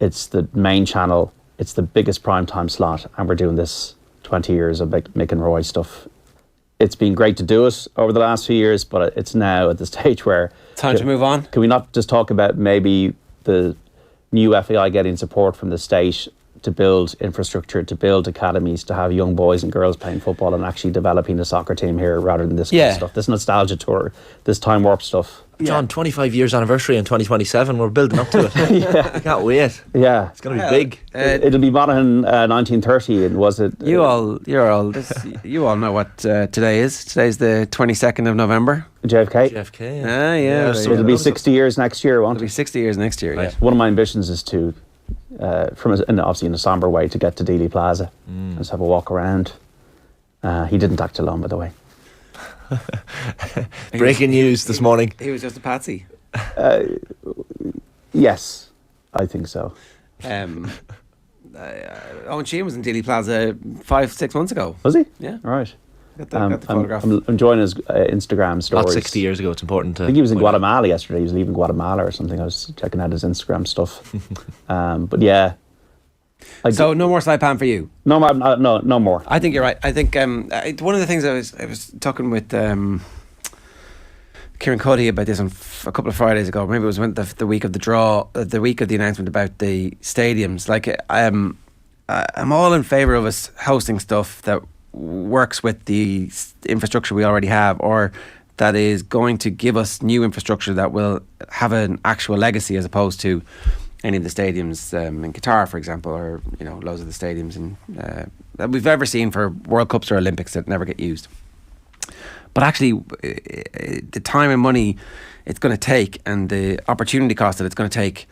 it's the main channel. It's the biggest primetime slot, and we're doing this 20 years of Mick and Roy stuff. It's been great to do it over the last few years, but it's now at the stage where... Time to move on. Can we not just talk about maybe the new FAI getting support from the state to build infrastructure, to build academies, to have young boys and girls playing football and actually developing a soccer team here rather than this kind of stuff, this nostalgia tour, this time warp stuff. John, 25 years anniversary in 2027. We're building up to it. I can't wait. Yeah, it's going to be big. It'll be Monaghan 1930, and was it? You all know what today is. Today's the 22nd of November. JFK. Yeah. So it'll be 60 years next year, won't it? It'll be 60 years next year. Right. Yeah. One of my ambitions is to, obviously in a sombre way, to get to Dealey Plaza and just have a walk around. He didn't act alone, by the way. Breaking news this morning. He was just a patsy. Yes, I think so. Owen Sheehan was in Dealey Plaza 5-6 months ago. Was he? Yeah. All right. Got the photograph. I'm enjoying his Instagram stories. Not 60 years ago, it's important to... I think he was in Guatemala yesterday. He was leaving Guatemala or something. I was checking out his Instagram stuff. But yeah. So no more Saipan for you? No more. I think you're right. I think one of the things I was talking with Kieran Cuddy about this on a couple of Fridays ago. Maybe it was when the week of the draw, the week of the announcement about the stadiums. Like I'm all in favour of us hosting stuff that works with the infrastructure we already have, or that is going to give us new infrastructure that will have an actual legacy, as opposed to any of the stadiums in Qatar, for example, or loads of the stadiums that we've ever seen for World Cups or Olympics that never get used. But actually, the time and money it's going to take, and the opportunity cost that it's going to take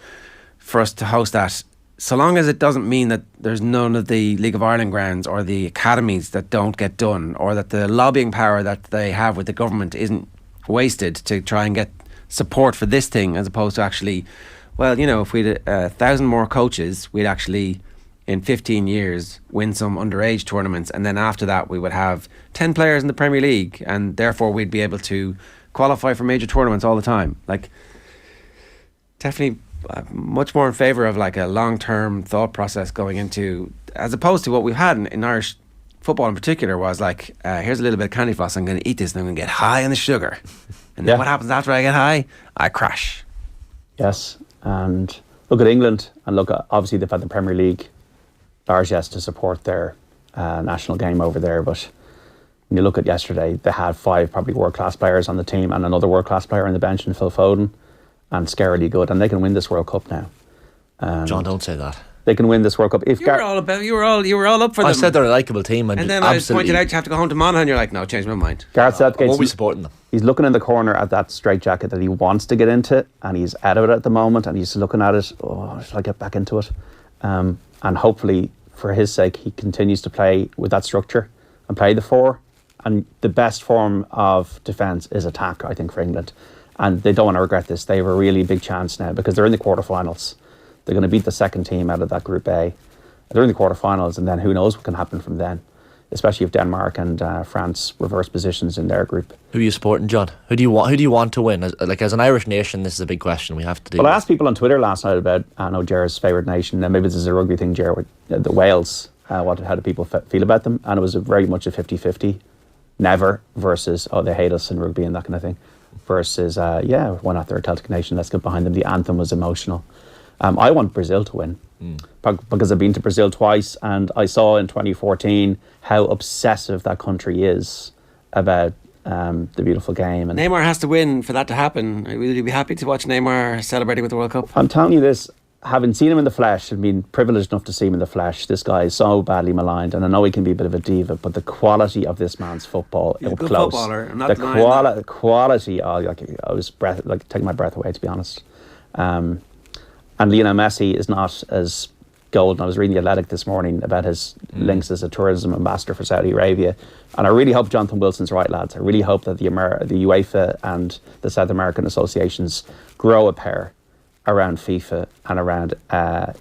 for us to host that, so long as it doesn't mean that there's none of the League of Ireland grounds or the academies that don't get done, or that the lobbying power that they have with the government isn't wasted to try and get support for this thing, as opposed to actually, if we had 1,000 more coaches, we'd actually, in 15 years, win some underage tournaments, and then after that we would have 10 players in the Premier League, and therefore we'd be able to qualify for major tournaments all the time. Like, definitely much more in favour of like a long-term thought process going into, as opposed to what we've had in Irish football in particular, was like, here's a little bit of candy floss, I'm going to eat this and I'm going to get high on the sugar, and then what happens after I get high? I crash. Yes, and look at England, and look at, obviously they've had the Premier League large, yes, to support their national game over there, but And you look at yesterday, they had 5 probably world-class players on the team and another world-class player on the bench in Phil Foden, and scarily good, and they can win this World Cup now. John, don't say that. They can win this World Cup. If You were all up for them. I said they're a likeable team, and then I pointed out you have to go home to Monaghan, and you're like, no, change my mind. Gareth Southgate, I won't be supporting them. He's looking in the corner at that straitjacket that he wants to get into, and he's out of it at the moment, and he's looking at it, shall I get back into it? And hopefully, for his sake, he continues to play with that structure and play the 4. And the best form of defence is attack, I think, for England. And they don't want to regret this. They have a really big chance now because they're in the quarterfinals. They're going to beat the second team out of that Group A. They're in the quarterfinals, and then who knows what can happen from then, especially if Denmark and France reverse positions in their group. Who are you supporting, John? Who do you want to win? As an Irish nation, this is a big question we have to do. Well, I asked people on Twitter last night about, I know Ger's favourite nation, and maybe this is a rugby thing, Ger, with the Wales. How do people feel about them? And it was very much a 50-50. Never versus, they hate us in rugby and that kind of thing. Versus, why not? They're a Celtic nation, let's get behind them. The anthem was emotional. I want Brazil to win because I've been to Brazil twice, and I saw in 2014 how obsessive that country is about the beautiful game. And Neymar has to win for that to happen. Will you be happy to watch Neymar celebrating with the World Cup? I'm telling you this, having seen him in the flesh and been privileged enough to see him in the flesh, this guy is so badly maligned, and I know he can be a bit of a diva, but the quality of this man's football, he's a good close. Footballer. I'm not the denying that. The quality, I was taking my breath away, to be honest. And Lionel Messi is not as golden. I was reading The Athletic this morning about his links as a tourism ambassador for Saudi Arabia, and I really hope Jonathan Wilson's right, lads. I really hope that the UEFA and the South American associations grow a pair around FIFA and around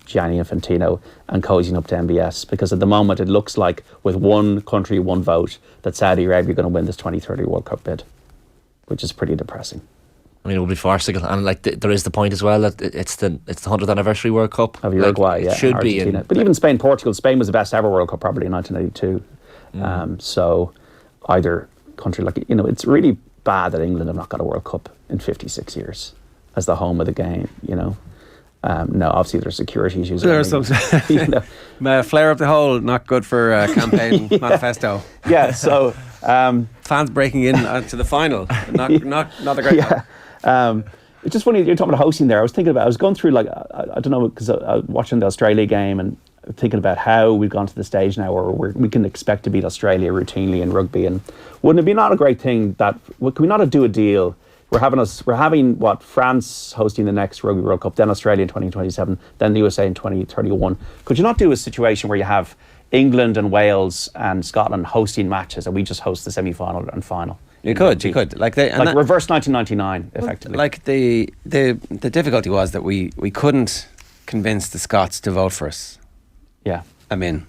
Gianni Infantino and cozying up to MBS, because at the moment it looks like with one country, one vote, that Saudi Arabia are going to win this 2030 World Cup bid, which is pretty depressing. I mean, it will be farcical, and there is the point as well that it's the 100th anniversary World Cup of Uruguay. It should Argentina. be, but even Spain, Portugal. Spain was the best ever World Cup probably in 1982. So either country, it's really bad that England have not got a World Cup in 56 years as the home of the game. No, obviously there's security issues. There are some flare up the hole, not good for campaign manifesto. Yeah, so fans breaking in to the final, not a great. Yeah. It's just funny you're talking about hosting there. I was going through I don't know, because I was watching the Australia game and thinking about how we've gone to the stage now where we can expect to beat Australia routinely in rugby, and wouldn't it be not a great thing that can we not do a deal? We're having France hosting the next Rugby World Cup, then Australia in 2027, then the USA in 2031. Could you not do a situation where you have England and Wales and Scotland hosting matches, and we just host the semi-final and final? You could reverse 1999 effectively. Like the difficulty was that we couldn't convince the Scots to vote for us. Yeah, I mean,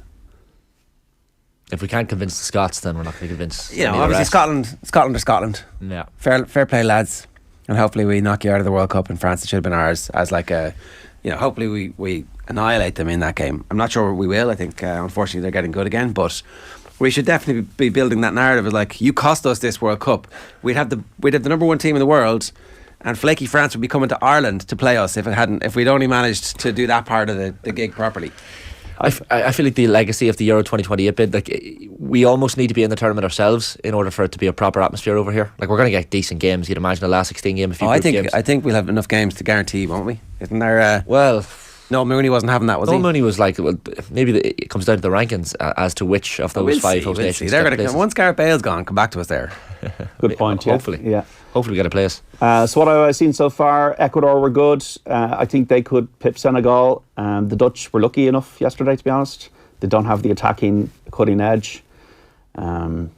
if we can't convince the Scots, then we're not going to convince. Obviously Scotland are Scotland. Yeah, fair play, lads, and hopefully we knock you out of the World Cup in France. It should have been ours as hopefully we annihilate them in that game. I'm not sure we will. I think unfortunately they're getting good again, but we should definitely be building that narrative of you cost us this World Cup. We'd have the number one team in the world, and flaky France would be coming to Ireland to play us if we'd only managed to do that part of the gig properly. I feel like the legacy of the Euro 2028 bid, we almost need to be in the tournament ourselves in order for it to be a proper atmosphere over here. We're going to get decent games. You'd imagine the last 16 game, I think we'll have enough games to guarantee, won't we? Isn't there? No, Mooney wasn't having that, was he? No, Mooney was maybe it comes down to the rankings as to which of those five host nations. They're going to once Gareth Bale's gone, come back to us there. Good point. Hopefully, hopefully we get a place. So what I've seen so far, Ecuador were good. I think they could pip Senegal. The Dutch were lucky enough yesterday, to be honest. They don't have the attacking cutting edge. England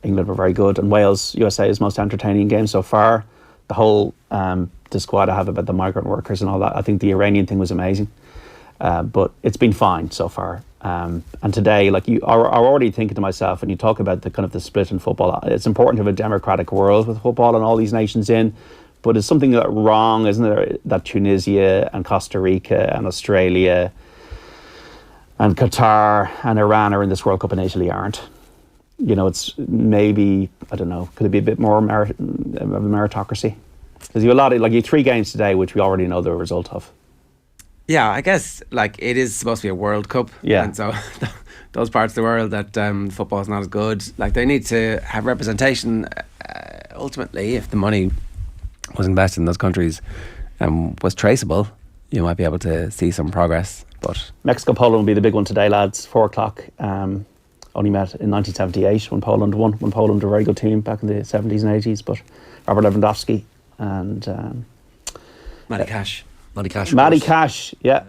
were very good, and Wales, USA is most entertaining game so far. The whole the squad I have about the migrant workers and all that. I think the Iranian thing was amazing, but it's been fine so far. And today, you are already thinking to myself, and you talk about the split in football. It's important to have a democratic world with football and all these nations in, but it's something wrong, isn't there? That Tunisia and Costa Rica and Australia and Qatar and Iran are in this World Cup and Italy aren't. It's maybe, I don't know, could it be a bit more of a meritocracy? Because you have a lot of, you have 3 games today, which we already know the result of. Yeah, I guess like it is supposed to be a World Cup. Yeah. And so those parts of the world that football is not as good, like they need to have representation. Ultimately, if the money was invested in those countries and was traceable, you might be able to see some progress. But Mexico Poland will be the big one today, lads. 4:00. Only met in 1978 when Poland won. When Poland were a very good team back in the 70s and 80s. But Robert Lewandowski and Matty Cash. Matty Cash, yeah.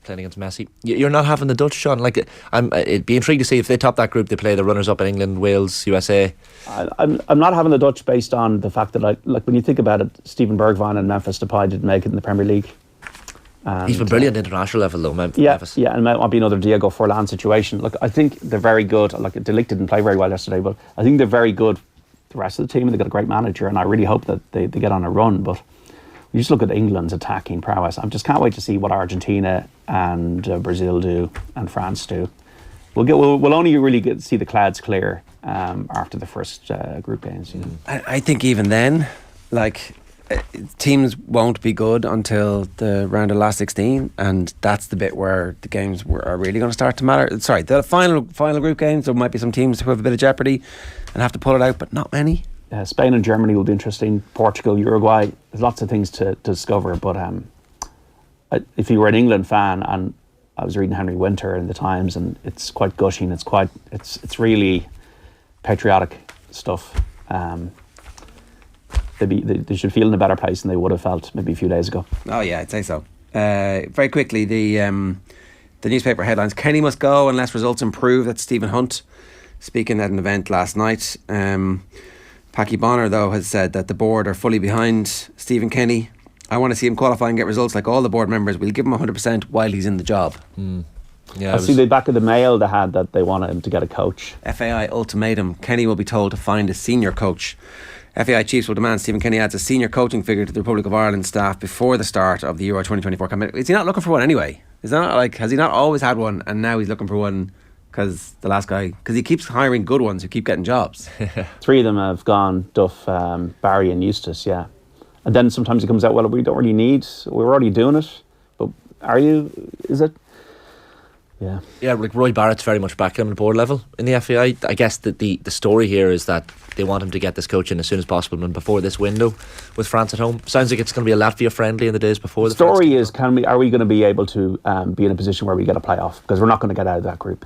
Playing against Messi. You're not having the Dutch, Sean. Like, it'd be intrigued to see if they top that group. They play the runners-up in England, Wales, USA. I'm not having the Dutch based on the fact that, like when you think about it, Steven Bergwijn and Memphis Depay didn't make it in the Premier League. And, he's been brilliant at international level, though. Memphis. Yeah, and it might be another Diego Forlan situation. Look, I think they're very good. Like, De Ligt didn't play very well yesterday, but I think they're very good. The rest of the team, and they've got a great manager, and I really hope that they get on a run. But you just look at England's attacking prowess. I just can't wait to see what Argentina and Brazil do and France do. We'll only really see the clouds clear after the first group games. You know? I think even then, like, teams won't be good until the round of last 16, and that's the bit where the games are really going to start to matter. Sorry, the final group games, there might be some teams who have a bit of jeopardy and have to pull it out, but not many. Spain and Germany will be interesting. Portugal, Uruguay. There's lots of things to discover. But if you were an England fan, and I was reading Henry Winter in the Times, and it's quite gushing. It's really patriotic stuff. They should feel in a better place than they would have felt maybe a few days ago. Oh yeah, I'd say so. Very quickly, the newspaper headlines: Kenny must go unless results improve. That's Stephen Hunt speaking at an event last night. Packy Bonner, though, has said that the board are fully behind Stephen Kenny. I want to see him qualify and get results like all the board members. We'll give him 100% while he's in the job. Yeah, I see the back of the Mail they had that they wanted him to get a coach. FAI ultimatum: Kenny will be told to find a senior coach. FAI chiefs will demand Stephen Kenny adds a senior coaching figure to the Republic of Ireland staff before the start of the Euro 2024 campaign. Is he not looking for one anyway? Is that not like, has he not always had one and now he's looking for one? Because the last guy, because he keeps hiring good ones who keep getting jobs. 3 of them have gone: Duff, Barry and Eustace, yeah. And then sometimes it comes out, well, we don't really need, we're already doing it. But is it? Yeah. Yeah, like Roy Barrett's very much backing him at board level in the FAI. I guess that the story here is that they want him to get this coach in as soon as possible and before this window with France at home. Sounds like it's going to be a Latvia friendly in the days before. The story is, are we going to be able to be in a position where we get a playoff? Because we're not going to get out of that group.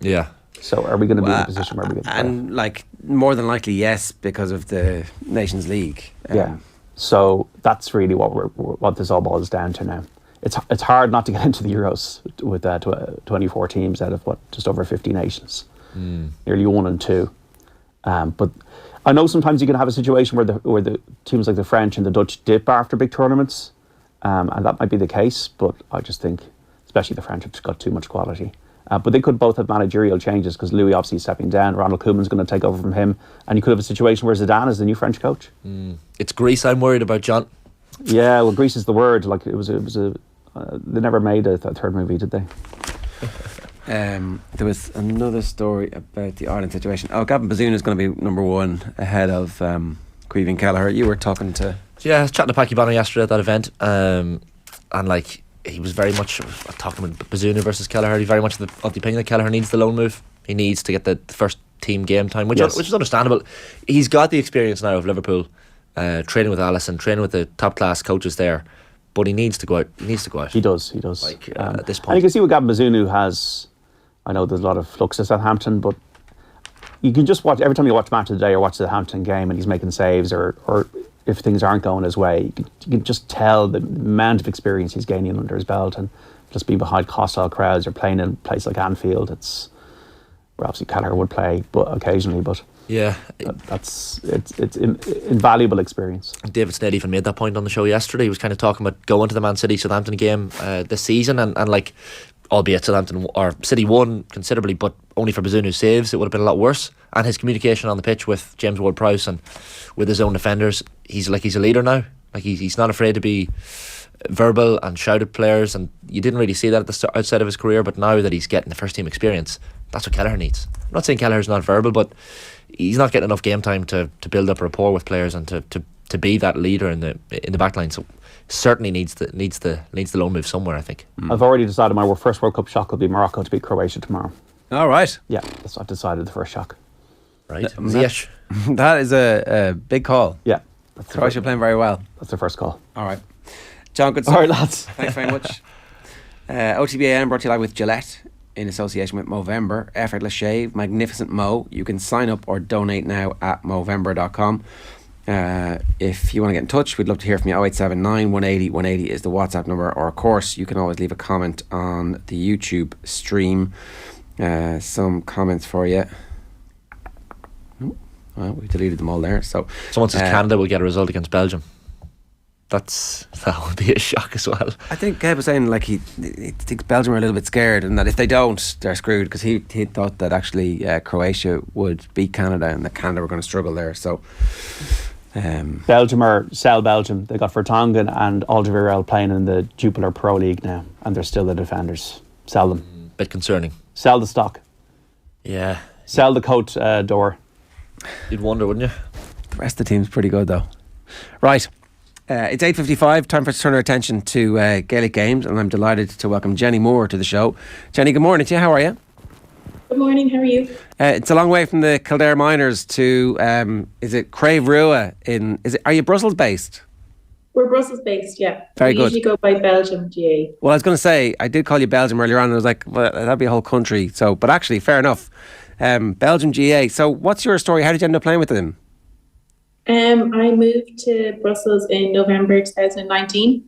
Yeah. So are we going to be in a position where we get? And like more than likely, yes, because of the Nations League. Yeah. So that's really what this all boils down to now. It's hard not to get into the Euros with 24 teams out of just over 50 nations, nearly 1 and 2. But I know sometimes you can have a situation where the teams like the French and the Dutch dip after big tournaments, and that might be the case. But I just think, especially the French, have just got too much quality. But they could both have managerial changes because Louis obviously is stepping down. Ronald Koeman's going to take over from him, and you could have a situation where Zidane is the new French coach. It's Greece I'm worried about, John. Yeah, well, Greece is the word. Like it was a. They never made a third movie, did they? There was another story about the Ireland situation. Gavin Bazunu is going to be number 1 ahead of Caoimhín Kelleher. You were talking to... Yeah, I was chatting to Packy Bonner yesterday at that event, and like he was very much talking about Bazunu versus Kelleher. He's very much of the opinion that Kelleher needs the loan move. He needs to get the first team game time, which is understandable. He's got the experience now of Liverpool, training with Allison, training with the top class coaches there. But he needs to go out. He does. Like, at this point. And you can see what Gavin Bazunu has. I know there's a lot of flux at Southampton, but you can just watch, every time you watch Match of the Day or watch the Southampton game and he's making saves or if things aren't going his way, you can just tell the amount of experience he's gaining under his belt, and just being behind hostile crowds or playing in a place like Anfield, where obviously Kelleher would play occasionally, but yeah, it's invaluable experience. David Sneyd even made that point on the show yesterday. He was kind of talking about going to the Man City Southampton game this season, and like, albeit Southampton or City won considerably, but only for Bazunu's saves, it would have been a lot worse. And his communication on the pitch with James Ward-Prowse and with his own defenders, he's a leader now. Like he's not afraid to be verbal and shout at players, and you didn't really see that at the outside of his career, but now that he's getting the first team experience, that's what Kelleher needs. I'm not saying Kelleher's not verbal, but he's not getting enough game time to build up rapport with players and to be that leader in the back line. So certainly needs the loan move somewhere, I think. I've already decided my first World Cup shock will be Morocco to beat Croatia tomorrow. All right. Yeah, I've decided the first shock. Right. Yes. That is a big call. Yeah. Croatia playing very well. That's the first call. All right. John, good All stuff. right, lads. Thanks very much. OTB AM brought to you live with Gillette in association with Movember. Effortless shave, magnificent mo. You can sign up or donate now at movember.com. If you want to get in touch, we'd love to hear from you. 0879 180 180 is the WhatsApp number, or of course you can always leave a comment on the YouTube stream. Some comments for you. Well, we deleted them all there. So someone says Canada will get a result against Belgium. That would be a shock as well. I think Kev was saying like he thinks Belgium are a little bit scared, and that if they don't, they're screwed, because he thought that actually Croatia would beat Canada and that Canada were going to struggle there. So Belgium are Belgium. They got Vertonghen and Alderweireld playing in the Jupiler Pro League now, and they're still the defenders. Sell them. Bit concerning. Sell the stock. Yeah. Sell the coat door. You'd wonder, wouldn't you? The rest of the team's pretty good though. Right. It's 8:55. Time for us to turn our attention to Gaelic games, and I'm delighted to welcome Jenny Moore to the show. Jenny, good morning to you. How are you? Good morning. How are you? It's a long way from the Kildare Miners to is it Crave Rua in? Are you Brussels based? We're Brussels based. Yeah. Very we good. usually go by Belgium GAA. Well, I was going to say I did call you Belgium earlier on, and I was like, well, that'd be a whole country. So, but actually, fair enough. Belgium GAA. So, what's your story? How did you end up playing with them? I moved to Brussels in November 2019,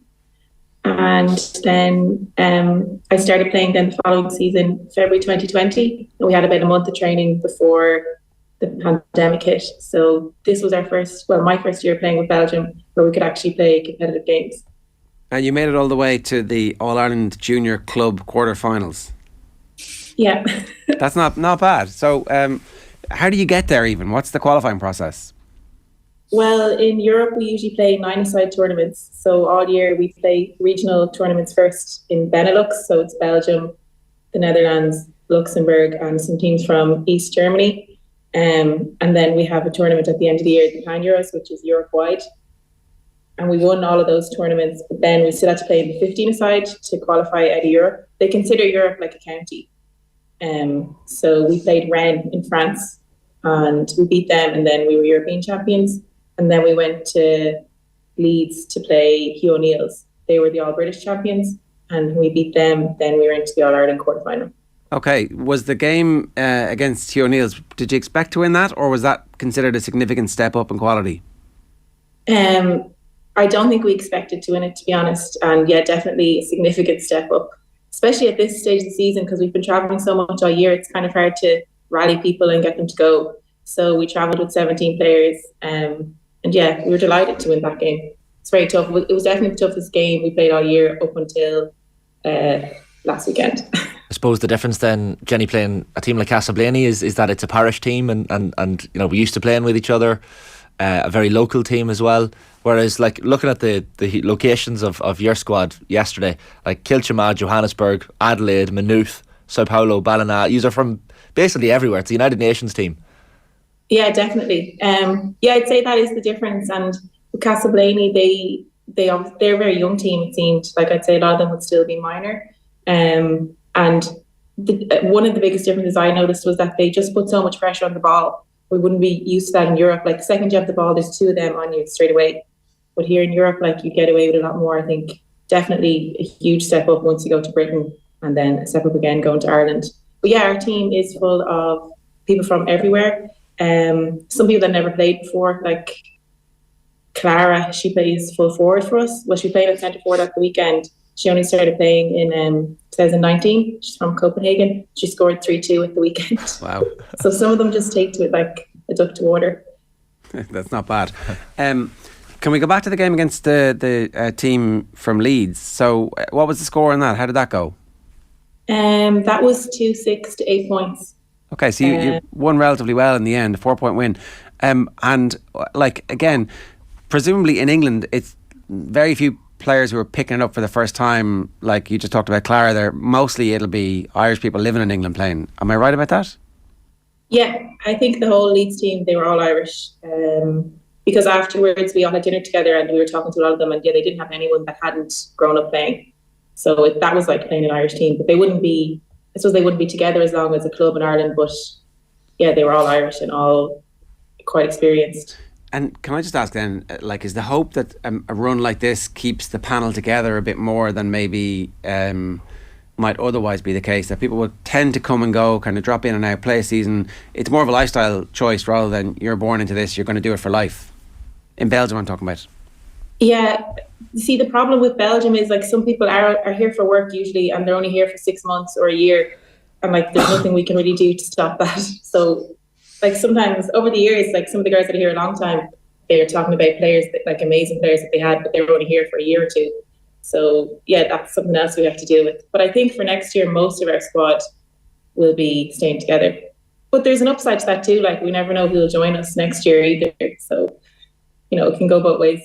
and then I started playing then the following season, February 2020, and we had about a month of training before the pandemic hit. So this was my first year playing with Belgium, where we could actually play competitive games. And you made it all the way to the All-Ireland Junior Club quarterfinals. Yeah. That's not bad. So how do you get there even? What's the qualifying process? Well, in Europe, we usually play 9-a-side tournaments. So all year we play regional tournaments first in Benelux. So it's Belgium, the Netherlands, Luxembourg, and some teams from East Germany. And then we have a tournament at the end of the year, the Pan Euros, which is Europe-wide. And we won all of those tournaments. But then we still had to play in the 15-a-side to qualify out of Europe. They consider Europe like a county. So we played Rennes in France, and we beat them, and then we were European champions. And then we went to Leeds to play Hugh O'Neill's. They were the All-British champions, and we beat them. Then we were into the All-Ireland quarterfinal. Okay, was the game against Hugh O'Neill's, did you expect to win that, or was that considered a significant step up in quality? I don't think we expected to win it, to be honest. And yeah, definitely a significant step up, especially at this stage of the season, because we've been travelling so much all year. It's kind of hard to rally people and get them to go. So we travelled with 17 players. And yeah, we were delighted to win that game. It's very tough. It was definitely the toughest game we played all year up until last weekend. I suppose the difference then, Jenny, playing a team like Castleblaney is that it's a parish team, and you know, we used to playing with each other, a very local team as well. Whereas, like, looking at the locations of your squad yesterday, like Kilchama, Johannesburg, Adelaide, Maynooth, Sao Paulo, Ballina, you are from basically everywhere. It's a United Nations team. Yeah, definitely. Yeah, I'd say that is the difference. And with Castleblaney, they're a very young team, it seemed. Like, I'd say a lot of them would still be minor. And one of the biggest differences I noticed was that they just put so much pressure on the ball. We wouldn't be used to that in Europe. Like, the second you have the ball, there's two of them on you straight away. But here in Europe, like, you get away with a lot more. I think definitely a huge step up once you go to Britain, and then a step up again going to Ireland. But yeah, our team is full of people from everywhere. Some people that never played before, like Clara, she plays full forward for us. Well, she played at centre forward at the weekend. She only started playing in 2019. She's from Copenhagen. She scored 3-2 at the weekend. Wow. So some of them just take to it like a duck to water. That's not bad. Can we go back to the game against the team from Leeds? So what was the score on that? How did that go? That was 2-6 to 8 points. Okay, so you won relatively well in the end, a 4-point win. And like, again, presumably in England, it's very few players who are picking it up for the first time. Like you just talked about Clara there, mostly it'll be Irish people living in England playing. Am I right about that? Yeah, I think the whole Leeds team, they were all Irish. because afterwards we all had dinner together and we were talking to a lot of them, and yeah, they didn't have anyone that hadn't grown up playing. So that was like playing an Irish team, but they wouldn't be together as long as a club in Ireland. But yeah, they were all Irish and all quite experienced. And can I just ask then, like, is the hope that a run like this keeps the panel together a bit more than maybe might otherwise be the case, that people would tend to come and go, kind of drop in and out, play a season? It's more of a lifestyle choice rather than you're born into this, you're going to do it for life. In Belgium, I'm talking about. Yeah, you see, the problem with Belgium is, like, some people are here for work usually, and they're only here for 6 months or a year, and like there's nothing we can really do to stop that. So like sometimes over the years, like some of the guys that are here a long time, they're talking about players that, like, amazing players that they had, but they were only here for a year or two. So yeah, that's something else we have to deal with. But I think for next year, most of our squad will be staying together. But there's an upside to that too. Like, we never know who will join us next year either. So, you know, it can go both ways.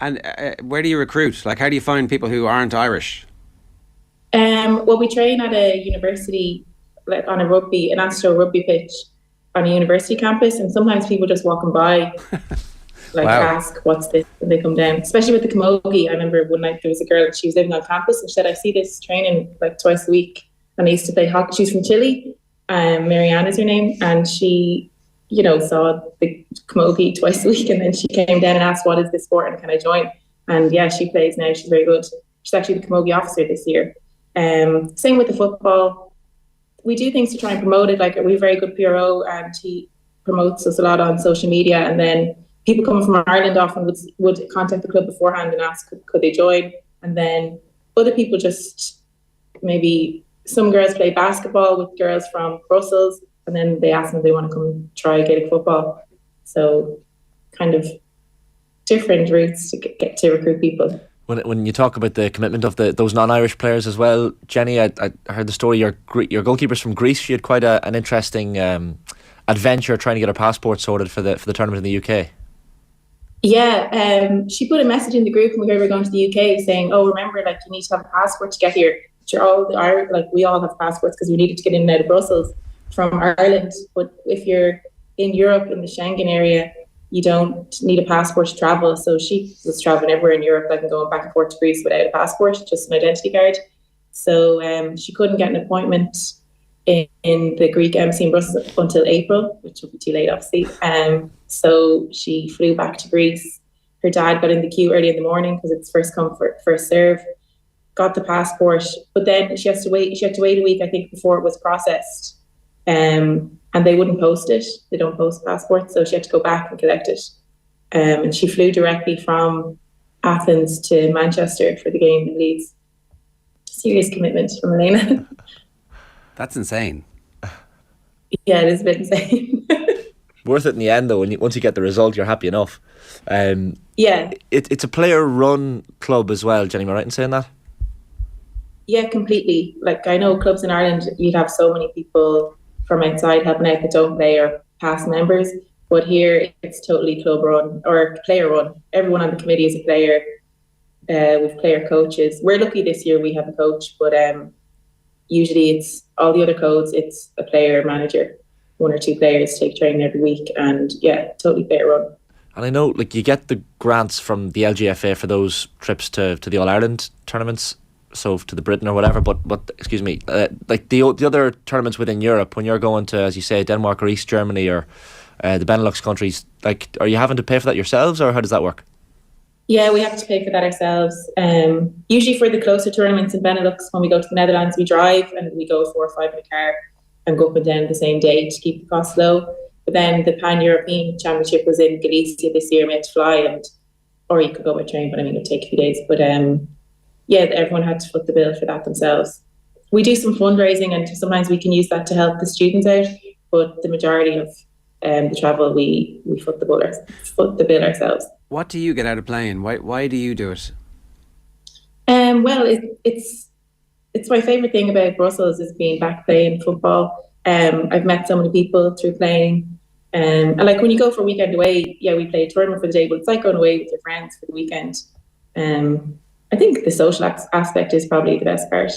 And where do you recruit? Like, how do you find people who aren't Irish? Well, we train at a university, like on an Astro rugby pitch on a university campus, and sometimes people just walking by like ask, what's this? And they come down, especially with the camogie. I remember one night there was a girl, she was living on campus, and she said, I see this training like twice a week. And I used to play hockey. She's from Chile. Marianne is her name. And she, you know, saw the camogie twice a week. And then she came down and asked, what is this sport and can I join? And yeah, she plays now. She's very good. She's actually the camogie officer this year. Same with the football. We do things to try and promote it. Like, we have a very good PRO, and he promotes us a lot on social media. And then people coming from Ireland often would contact the club beforehand and ask, could they join? And then other people just, maybe some girls play basketball with girls from Brussels, and then they ask them if they want to come try Gaelic football. So kind of different routes to get to recruit people. When you talk about the commitment of those non-Irish players as well, Jenny, I heard the story. Your goalkeeper's from Greece. She had quite an interesting adventure trying to get her passport sorted for the tournament in the UK. Yeah, she put a message in the group when we heard we were going to the UK saying, "Oh, remember, like, you need to have a passport to get here." Sure, all the Irish, like, we all have passports because we needed to get in and out of Brussels from Ireland. But if you're in Europe, in the Schengen area, you don't need a passport to travel. So she was traveling everywhere in Europe, like, and going back and forth to Greece without a passport, just an identity card. So she couldn't get an appointment in the Greek embassy in Brussels until April, which would be too late, obviously. So she flew back to Greece. Her dad got in the queue early in the morning because it's first come, first serve. Got the passport, but then she had to wait a week, I think, before it was processed. And they wouldn't post it. They don't post passports, so she had to go back and collect it. And she flew directly from Athens to Manchester for the game in Leeds. Serious commitment from Elena. That's insane. Yeah, it is a bit insane. Worth it in the end, though. Once you get the result, you're happy enough. Yeah. It's a player-run club as well, Jenny. Am I right in saying that? Yeah, completely. Like, I know clubs in Ireland, you'd have so many people from outside helping out that don't play or past members. But here, it's totally club run or player run. Everyone on the committee is a player. With player coaches. We're lucky this year we have a coach, but usually it's all the other codes, it's a player manager. 1 or 2 players take training every week, and yeah, totally player run. And I know, like, you get the grants from the LGFA for those trips to the All Ireland tournaments, so to the Britain or whatever. But excuse me, like the other tournaments within Europe, when you're going to, as you say, Denmark or East Germany or the Benelux countries, like, are you having to pay for that yourselves, or how does that work? Yeah, we have to pay for that ourselves. Usually for the closer tournaments in Benelux, when we go to the Netherlands, we drive and we go 4 or 5 in a car and go up and down the same day to keep the costs low. But then the Pan-European Championship was in Galicia this year. We had to fly, or you could go by train, but I mean, it would take a few days. But yeah, everyone had to foot the bill for that themselves. We do some fundraising, and sometimes we can use that to help the students out. But the majority of the travel, we foot the bill ourselves. What do you get out of playing? Why do you do it? Well, it's my favourite thing about Brussels is being back playing football. I've met so many people through playing. And like, when you go for a weekend away, yeah, we play a tournament for the day, but it's like going away with your friends for the weekend. I think the social aspect is probably the best part.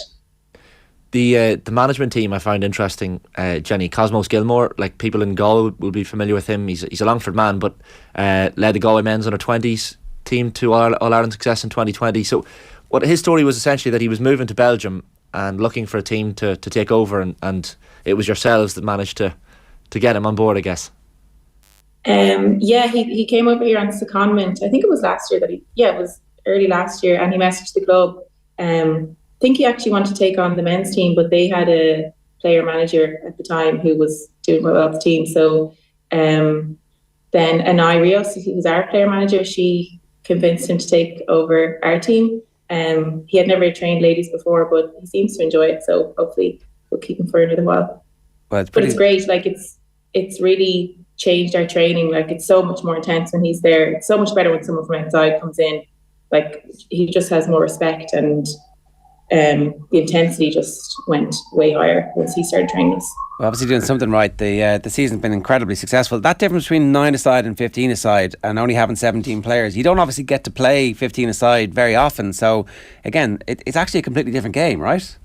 The management team I found interesting, Jenny. Cosmos Gilmore, like people in Galway will be familiar with him. He's a Longford man, but led the Galway men's under-20s team to All-Ireland success in 2020. So what his story was essentially that he was moving to Belgium and looking for a team to take over, and it was yourselves that managed to get him on board, I guess. He came over here on secondment. I think it was last year it was early last year, and he messaged the club. I think he actually wanted to take on the men's team, but they had a player manager at the time who was doing well with the team. So then Anai Rios, who was our player manager, she convinced him to take over our team. He had never trained ladies before, but he seems to enjoy it. So hopefully we'll keep him for another while. Well, but it's great. Like it's really changed our training. Like it's so much more intense when he's there. It's so much better when someone from outside comes in. Like he just has more respect, and the intensity just went way higher once he started training us. We're obviously doing something right. The season's been incredibly successful. That difference between 9-a-side and 15-a-side and only having 17 players, you don't obviously get to play 15-a-side very often. So again, it's actually a completely different game, right?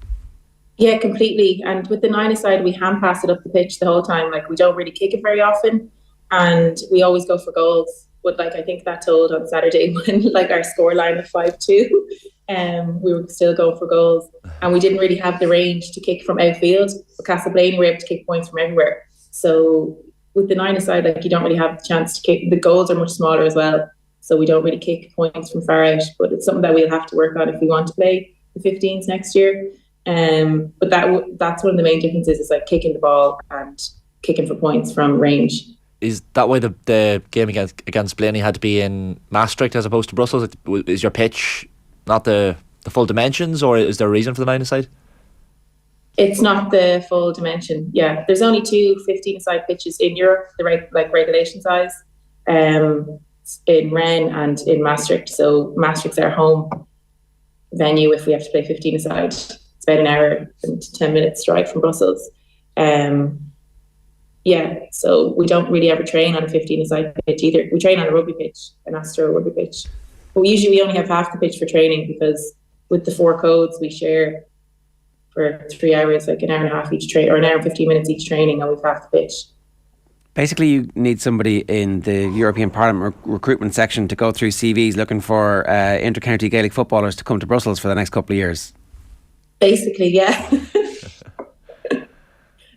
Yeah, completely. And with the 9-a-side, we hand pass it up the pitch the whole time. Like we don't really kick it very often, and we always go for goals. But like I think that told on Saturday when like our scoreline of 5-2, we were still going for goals, and we didn't really have the range to kick from outfield. But Castlebane were able to kick points from everywhere. So with the 9-a-side, like you don't really have the chance to kick. The goals are much smaller as well, so we don't really kick points from far out. But it's something that we'll have to work on if we want to play the 15s next year. But that's one of the main differences is like kicking the ball and kicking for points from range. Is that why the game against Blaney had to be in Maastricht as opposed to Brussels? Is your pitch not the full dimensions, or is there a reason for the 9-a-side? It's not the full dimension. Yeah, there's only 2 15-a-side pitches in Europe, the regulation size, in Rennes and in Maastricht. So Maastricht's our home venue if we have to play 15-a-side. It's about an hour and 10 minutes drive from Brussels. So we don't really ever train on a 15-a-side pitch either. We train on a rugby pitch, an Astro rugby pitch. But we only have half the pitch for training, because with the 4 codes we share for 3 hours, like an hour and a half each train, or an hour and 15 minutes each training, and we've half the pitch. Basically, you need somebody in the European Parliament recruitment section to go through CVs looking for inter-county Gaelic footballers to come to Brussels for the next couple of years. Basically, yeah.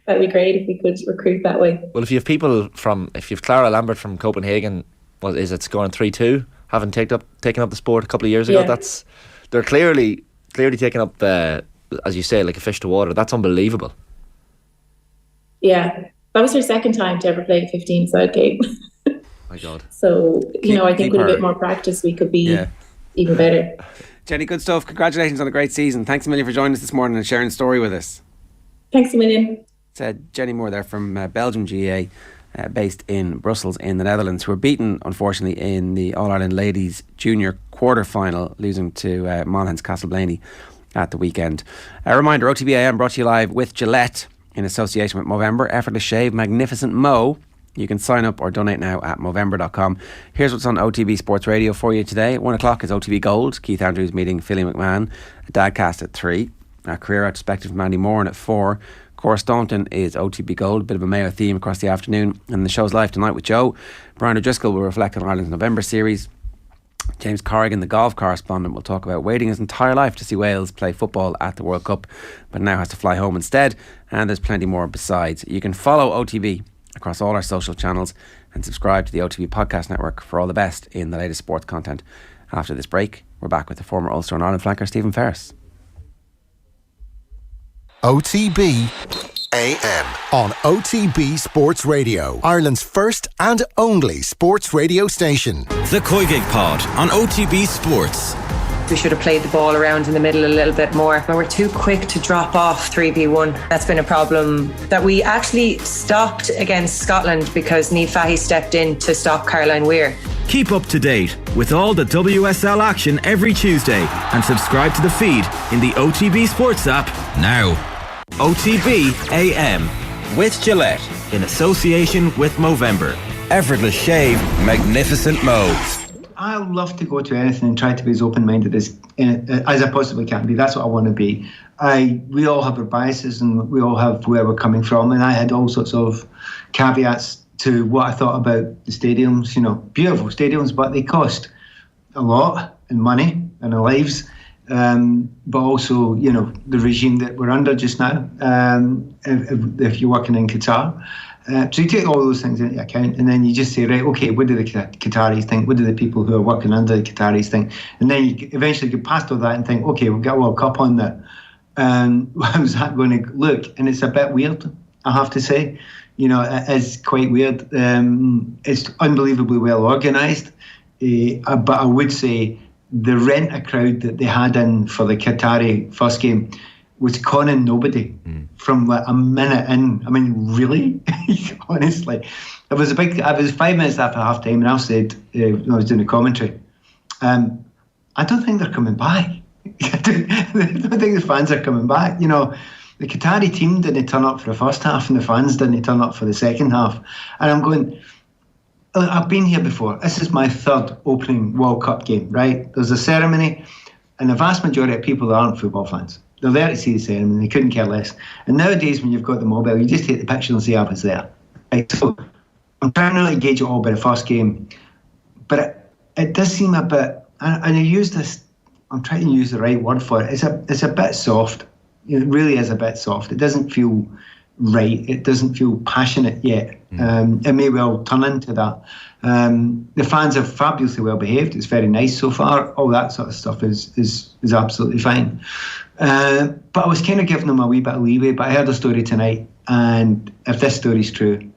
That'd be great if we could recruit that way. Well, if you have Clara Lambert from Copenhagen, what is it, scoring 3-2, having taken up the sport a couple of years ago, they're clearly taking up, as you say, like a fish to water. That's unbelievable. Yeah, that was her second time to ever play a 15-side game. My God. So, I think with a bit more practice, we could be even better. Jenny, good stuff. Congratulations on a great season. Thanks a million for joining us this morning and sharing the story with us. Thanks a million. Jenny Moore there from Belgium GAA, based in Brussels in the Netherlands, who were beaten unfortunately in the All-Ireland Ladies Junior quarter-final, losing to Monaghan's Castleblaney at the weekend. A reminder, OTB AM brought to you live with Gillette in association with Movember. Effortless shave, magnificent mo. You can sign up or donate now at Movember.com. Here's what's on OTB Sports Radio for you today. At 1 o'clock is OTB Gold. Keith Andrews meeting Philly McMahon. A Dadcast at 3. Our career retrospective from Andy Moore at 4. Cora Staunton is OTB Gold, a bit of a Mayo theme across the afternoon. And the show's live tonight with Joe. Brian O'Driscoll will reflect on Ireland's November series. James Corrigan, the golf correspondent, will talk about waiting his entire life to see Wales play football at the World Cup, but now has to fly home instead. And there's plenty more besides. You can follow OTB across all our social channels and subscribe to the OTB Podcast Network for all the best in the latest sports content. After this break, we're back with the former Ulster and Ireland flanker Stephen Ferris. OTB AM on OTB Sports Radio, Ireland's first and only sports radio station. The Koigig Pod on OTB Sports. We should have played the ball around in the middle a little bit more, but we're too quick to drop off 3v1. That's been a problem that we actually stopped against Scotland because Niamh Fahey stepped in to stop Caroline Weir. Keep up to date with all the WSL action every Tuesday and subscribe to the feed in the OTB Sports app now. OTB AM with Gillette in association with Movember. Effortless shave, magnificent mo. I love to go to anything and try to be as open-minded as I possibly can be. That's what I want to be. We all have our biases and we all have where we're coming from. And I had all sorts of caveats to what I thought about the stadiums. You know, beautiful stadiums, but they cost a lot in money and in lives. But also, you know, the regime that we're under just now. If you're working in Qatar. So you take all those things into account and then you just say, right, okay, what do the Qataris think? What do the people who are working under the Qataris think? And then you eventually get past all that and think, okay, we've got a World Cup on there. How's that going to look? And it's a bit weird, I have to say. You know, it is quite weird. It's unbelievably well organised. But I would say the rent-a-crowd that they had in for the Qatari first game was conning nobody from like a minute in. I mean, really? Honestly. I was 5 minutes after half time and I said, when I was doing the commentary, I don't think they're coming back. I don't think the fans are coming back. You know, the Qatari team didn't turn up for the first half and the fans didn't turn up for the second half. And I'm going, I've been here before. This is my third opening World Cup game, right? There's a ceremony and the vast majority of people aren't football fans. They're there to see the ceremony. They couldn't care less. And nowadays, when you've got the mobile, you just take the picture and say, I was there. Right? So I'm trying to engage it all by the first game. But it does seem a bit, and I use this, I'm trying to use the right word for it. It's a bit soft. It really is a bit soft. It doesn't feel right. It doesn't feel passionate yet. It may well turn into that. The fans are fabulously well behaved. It's very nice so far. All that sort of stuff is absolutely fine. But I was kind of giving them a wee bit of leeway. But I heard a story tonight, and if this story's true,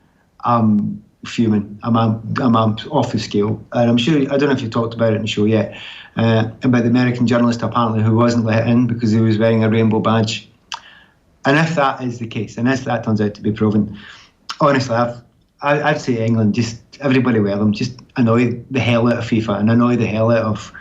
I'm fuming. I'm off the scale. And I'm sure, I don't know if you've talked about it in the show yet, about the American journalist apparently who wasn't let in because he was wearing a rainbow badge. And if that is the case, and if that turns out to be proven, honestly, I'd say England, just everybody wear them, just annoy the hell out of FIFA and annoy the hell out of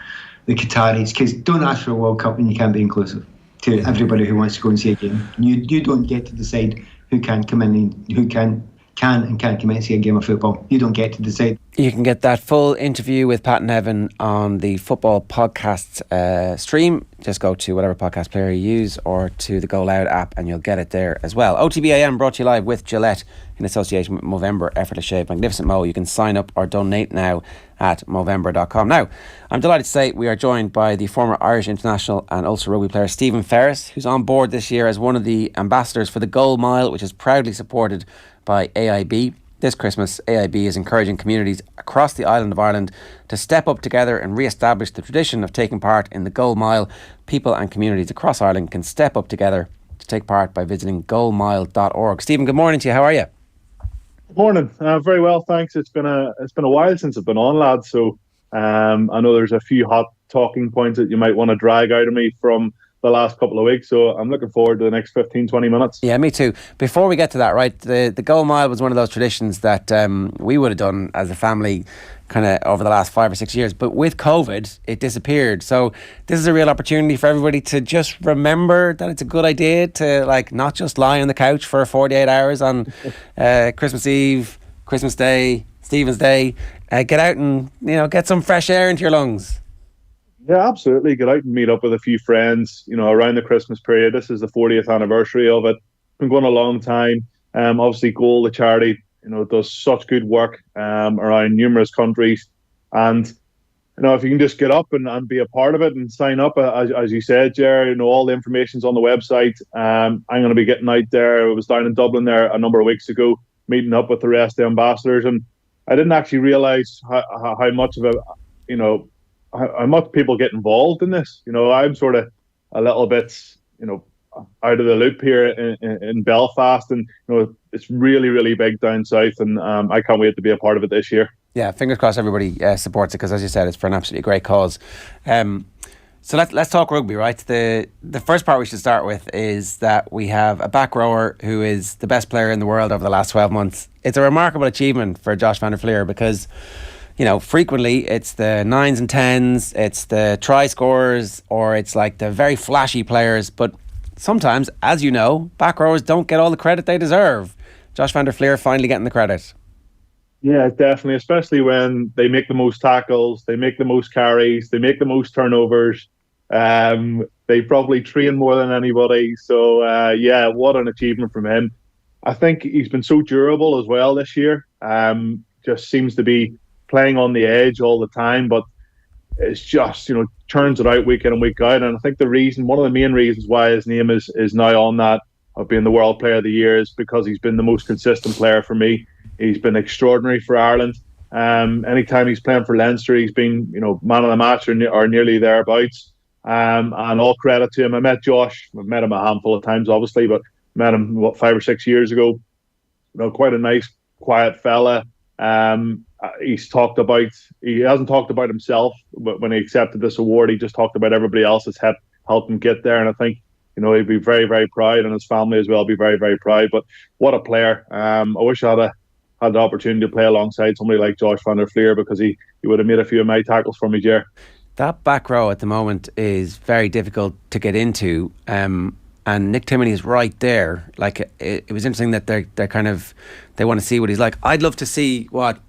the Qataris, because don't ask for a World Cup when you can't be inclusive to everybody who wants to go and see a game. You don't get to decide who can come in and who can and can't come in and see a game of football. You don't get to decide. You can get that full interview with Pat and Evan on the Football Podcasts stream. Just go to whatever podcast player you use or to the Go Loud app and you'll get it there as well. OTB AM brought to you live with Gillette in association with Movember Effortless Shave. Magnificent Mo. You can sign up or donate now at Movember.com. Now, I'm delighted to say we are joined by the former Irish international and Ulster rugby player Stephen Ferris, who's on board this year as one of the ambassadors for the Goal Mile, which is proudly supported by AIB. This Christmas, AIB is encouraging communities across the island of Ireland to step up together and re-establish the tradition of taking part in the Goal Mile. People and communities across Ireland can step up together to take part by visiting goalmile.org. Stephen, good morning to you. How are you? Good morning. Very well, thanks. It's been a while since I've been on, lads. So I know there's a few hot talking points that you might want to drag out of me from the last couple of weeks, so I'm looking forward to the next 15-20 minutes. Yeah, me too. Before we get to that, right, the Goal Mile was one of those traditions that we would have done as a family kind of over the last 5 or 6 years, but with COVID it disappeared. So this is a real opportunity for everybody to just remember that it's a good idea to like not just lie on the couch for 48 hours on Christmas Eve, Christmas Day, Stephen's Day. Get out and get some fresh air into your lungs. Yeah, absolutely. Get out and meet up with a few friends, around the Christmas period. This is the 40th anniversary of it. It's been going a long time. Obviously, Goal, the charity, does such good work around numerous countries. And, if you can just get up and be a part of it and sign up, as you said, Ger, all the information's on the website. I'm going to be getting out there. I was down in Dublin there a number of weeks ago, meeting up with the rest of the ambassadors. And I didn't actually realise how much of how much people get involved in this. I'm sort of a little bit, out of the loop here in Belfast, and it's really, really big down south, and I can't wait to be a part of it this year. Yeah, fingers crossed everybody supports it, because as you said, it's for an absolutely great cause. So let's talk rugby, right? The first part we should start with is that we have a back rower who is the best player in the world over the last 12 months. It's a remarkable achievement for Josh van der Flier, because frequently it's the 9s and 10s, it's the try scorers, or it's like the very flashy players. But sometimes, as you know, back rowers don't get all the credit they deserve. Josh van der Flier finally getting the credit. Yeah, definitely. Especially when they make the most tackles, they make the most carries, they make the most turnovers. They probably train more than anybody. So yeah, what an achievement from him. I think he's been so durable as well this year. Just seems to be playing on the edge all the time, but it's just, turns it out week in and week out. And I think one of the main reasons why his name is now on that of being the World Player of the Year is because he's been the most consistent player for me. He's been extraordinary for Ireland. Anytime he's playing for Leinster, he's been, man of the match or nearly thereabouts. And all credit to him. I met Josh. I've met him a handful of times, obviously, but met him 5 or 6 years ago. Quite a nice, quiet fella. He hasn't talked about himself, but when he accepted this award, he just talked about everybody else that's helped him get there. And I think, he'd be very, very proud, and his family as well be very, very proud. But what a player. I wish I had the opportunity to play alongside somebody like Josh van der Fleer, because he would have made a few of my tackles for me, Ger. That back row at the moment is very difficult to get into. And Nick Timoney is right there. Like, it was interesting that they want to see what he's like. I'd love to see what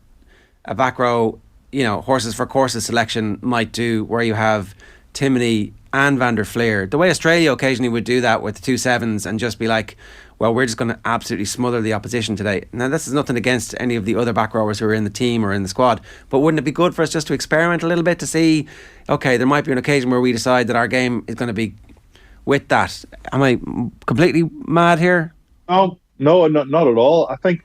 a back row, horses for courses selection might do, where you have Timoney and Van der Fleer. The way Australia occasionally would do that with 2 sevens and just be like, well, we're just going to absolutely smother the opposition today. Now, this is nothing against any of the other back rowers who are in the team or in the squad, but wouldn't it be good for us just to experiment a little bit to see, okay, there might be an occasion where we decide that our game is going to be with that. Am I completely mad here? No, not at all. I think